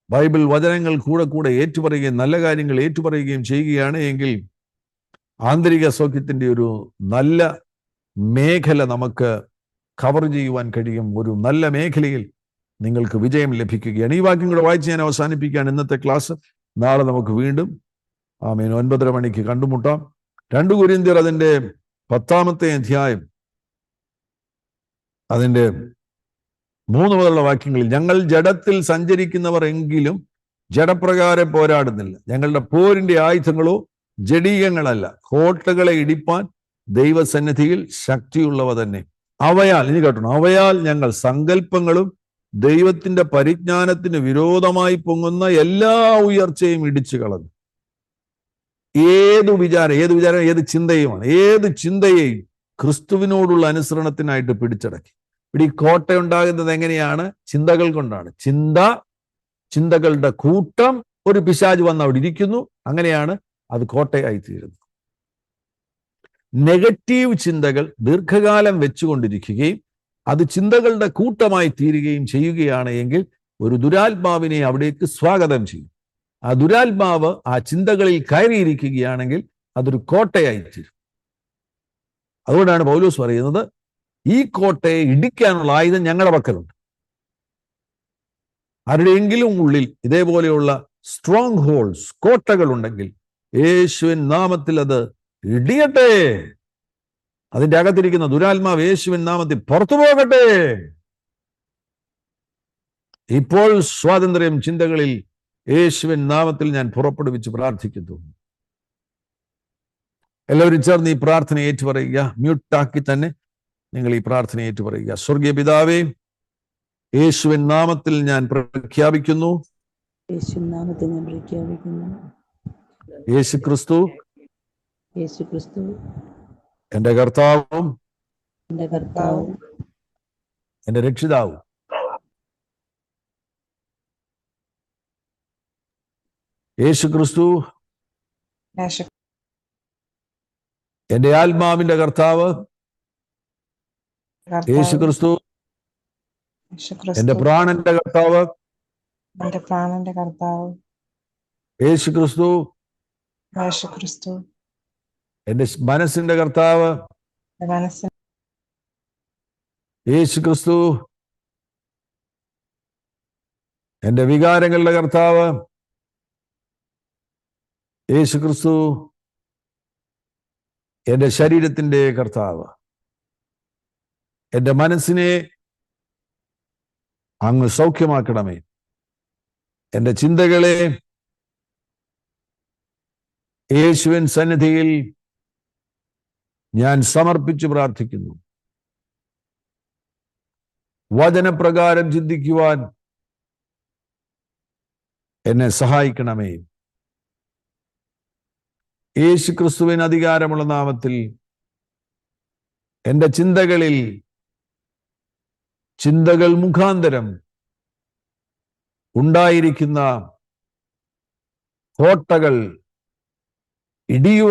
ബൈബിൾ വചനങ്ങൾ കൂടെ ഏറ്റുപറയുകയും നല്ല കാര്യങ്ങൾ ഏറ്റുപറയുകയും ചെയ്യുകയാണ് എങ്കിൽ ആന്തരിക സൗഖ്യത്തിൻ്റെ ഒരു നല്ല മേഖല നമുക്ക് കവർ ചെയ്യുവാൻ കഴിയും. ഒരു നല്ല മേഖലയിൽ നിങ്ങൾക്ക് വിജയം ലഭിക്കുകയാണ്. ഈ വാക്യം കൂടെ വായിച്ച് ഞാൻ അവസാനിപ്പിക്കുകയാണ് ഇന്നത്തെ ക്ലാസ്. നാളെ നമുക്ക് വീണ്ടും ആമേൻ 9:30 മണിക്ക് കണ്ടുമുട്ടാം. 2 കൊരിന്ത്യർ അതിൻ്റെ 10-ാമത്തെ അധ്യായം അതിൻ്റെ 3 മുതലുള്ള വാക്യങ്ങളിൽ, ഞങ്ങൾ ജഡത്തിൽ സഞ്ചരിക്കുന്നവർ എങ്കിലും ജഡപ്രകാരം പോരാടുന്നില്ല. ഞങ്ങളുടെ പോരിന്റെ ആയുധങ്ങളോ ജഡീകങ്ങളല്ല, കോട്ടകളെ ഇടിപ്പാൻ ദൈവസന്നിധിയിൽ ശക്തിയുള്ളവ തന്നെ. അവയാൽ ഞങ്ങൾ സങ്കല്പങ്ങളും ദൈവത്തിന്റെ പരിജ്ഞാനത്തിന് വിരോധമായി പൊങ്ങുന്ന എല്ലാ ഉയർച്ചയും ഇടിച്ചു കളഞ്ഞു. ഏത് ചിന്തയുമാണ്, ഏത് ചിന്തയെയും ക്രിസ്തുവിനോടുള്ള അനുസരണത്തിനായിട്ട് പിടിച്ചടക്കി. ഇവിടെ ഈ കോട്ട ഉണ്ടാകുന്നത് എങ്ങനെയാണ്? ചിന്തകൾ കൊണ്ടാണ്. ചിന്തകളുടെ കൂട്ടം, ഒരു പിശാച് വന്ന് അവിടെ ഇരിക്കുന്നു, അങ്ങനെയാണ് അത് കോട്ടയായി തീരുന്നത്. നെഗറ്റീവ് ചിന്തകൾ ദീർഘകാലം വെച്ചുകൊണ്ടിരിക്കുകയും അത് ചിന്തകളുടെ കൂട്ടമായി തീരുകയും ചെയ്യുകയാണ് എങ്കിൽ ഒരു ദുരാത്മാവിനെ അവിടേക്ക് സ്വാഗതം ചെയ്യും. ആ ദുരാത്മാവ് ആ ചിന്തകളിൽ കയറിയിരിക്കുകയാണെങ്കിൽ അതൊരു കോട്ടയായി തീരും. അതുകൊണ്ടാണ് പൗലോസ് പറയുന്നത്, ഈ കോട്ടയെ ഇടിക്കാനുള്ള ആയുധം ഞങ്ങളുടെ പക്കലുണ്ട്. ആരുടെയെങ്കിലും ഉള്ളിൽ ഇതേപോലെയുള്ള സ്ട്രോങ് ഹോൾസ്, കോട്ടകൾ ഉണ്ടെങ്കിൽ യേശുവിൻ നാമത്തിൽ അത് ഇടിയട്ടെ. അതിന്റെ അകത്തിരിക്കുന്ന ദുരാത്മാവ് യേശുവിൻ നാമത്തിൽ പുറത്തു പോകട്ടെ. ഇപ്പോൾ സ്വാതന്ത്ര്യം ചിന്തകളിൽ യേശുവിൻ നാമത്തിൽ ഞാൻ പുറപ്പെടുവിച്ച് പ്രാർത്ഥിക്കുന്നു. എല്ലാവരും ചേർന്ന് ഈ പ്രാർത്ഥന ഏറ്റുപറയുക. മ്യൂട്ടാക്കി തന്നെ നിങ്ങൾ ഈ പ്രാർത്ഥന ഏറ്റുപറയുക. സ്വർഗീയ പിതാവേ, യേശുവിൻ നാമത്തിൽ ഞാൻ പ്രഖ്യാപിക്കുന്നു, യേശു ക്രിസ്തു എന്റെ കർത്താവും എന്റെ രക്ഷിതാവും. യേശു ക്രിസ്തു എന്റെ ആത്മാവിന്റെ കർത്താവ്. യേശു ക്രിസ്തു എന്റെ പ്രാണന്റെ കർത്താവ്. യേശു ക്രിസ്തു എന്റെ മനസ്സിന്റെ കർത്താവ്. യേശു ക്രിസ്തു എന്റെ വികാരങ്ങളുടെ കർത്താവ്. യേശു ക്രിസ്തു എന്റെ ശരീരത്തിന്റെ കർത്താവ്. എന്റെ മനസ്സിനെ അങ്ങ് സൗഖ്യമാക്കണമേ. എന്റെ ചിന്തകളെ യേശുവിൻ സന്നിധിയിൽ ഞാൻ സമർപ്പിച്ച് പ്രാർത്ഥിക്കുന്നു. വചനപ്രകാരം ചിന്തിക്കുവാൻ എന്നെ സഹായിക്കണമേ. യേശു ക്രിസ്തുവിന് അധികാരമുള്ള നാമത്തിൽ എന്റെ ചിന്തകൾ മുഖാന്തരം ഉണ്ടായിരിക്കുന്ന കോട്ടകൾ ഇടിയുവാൻ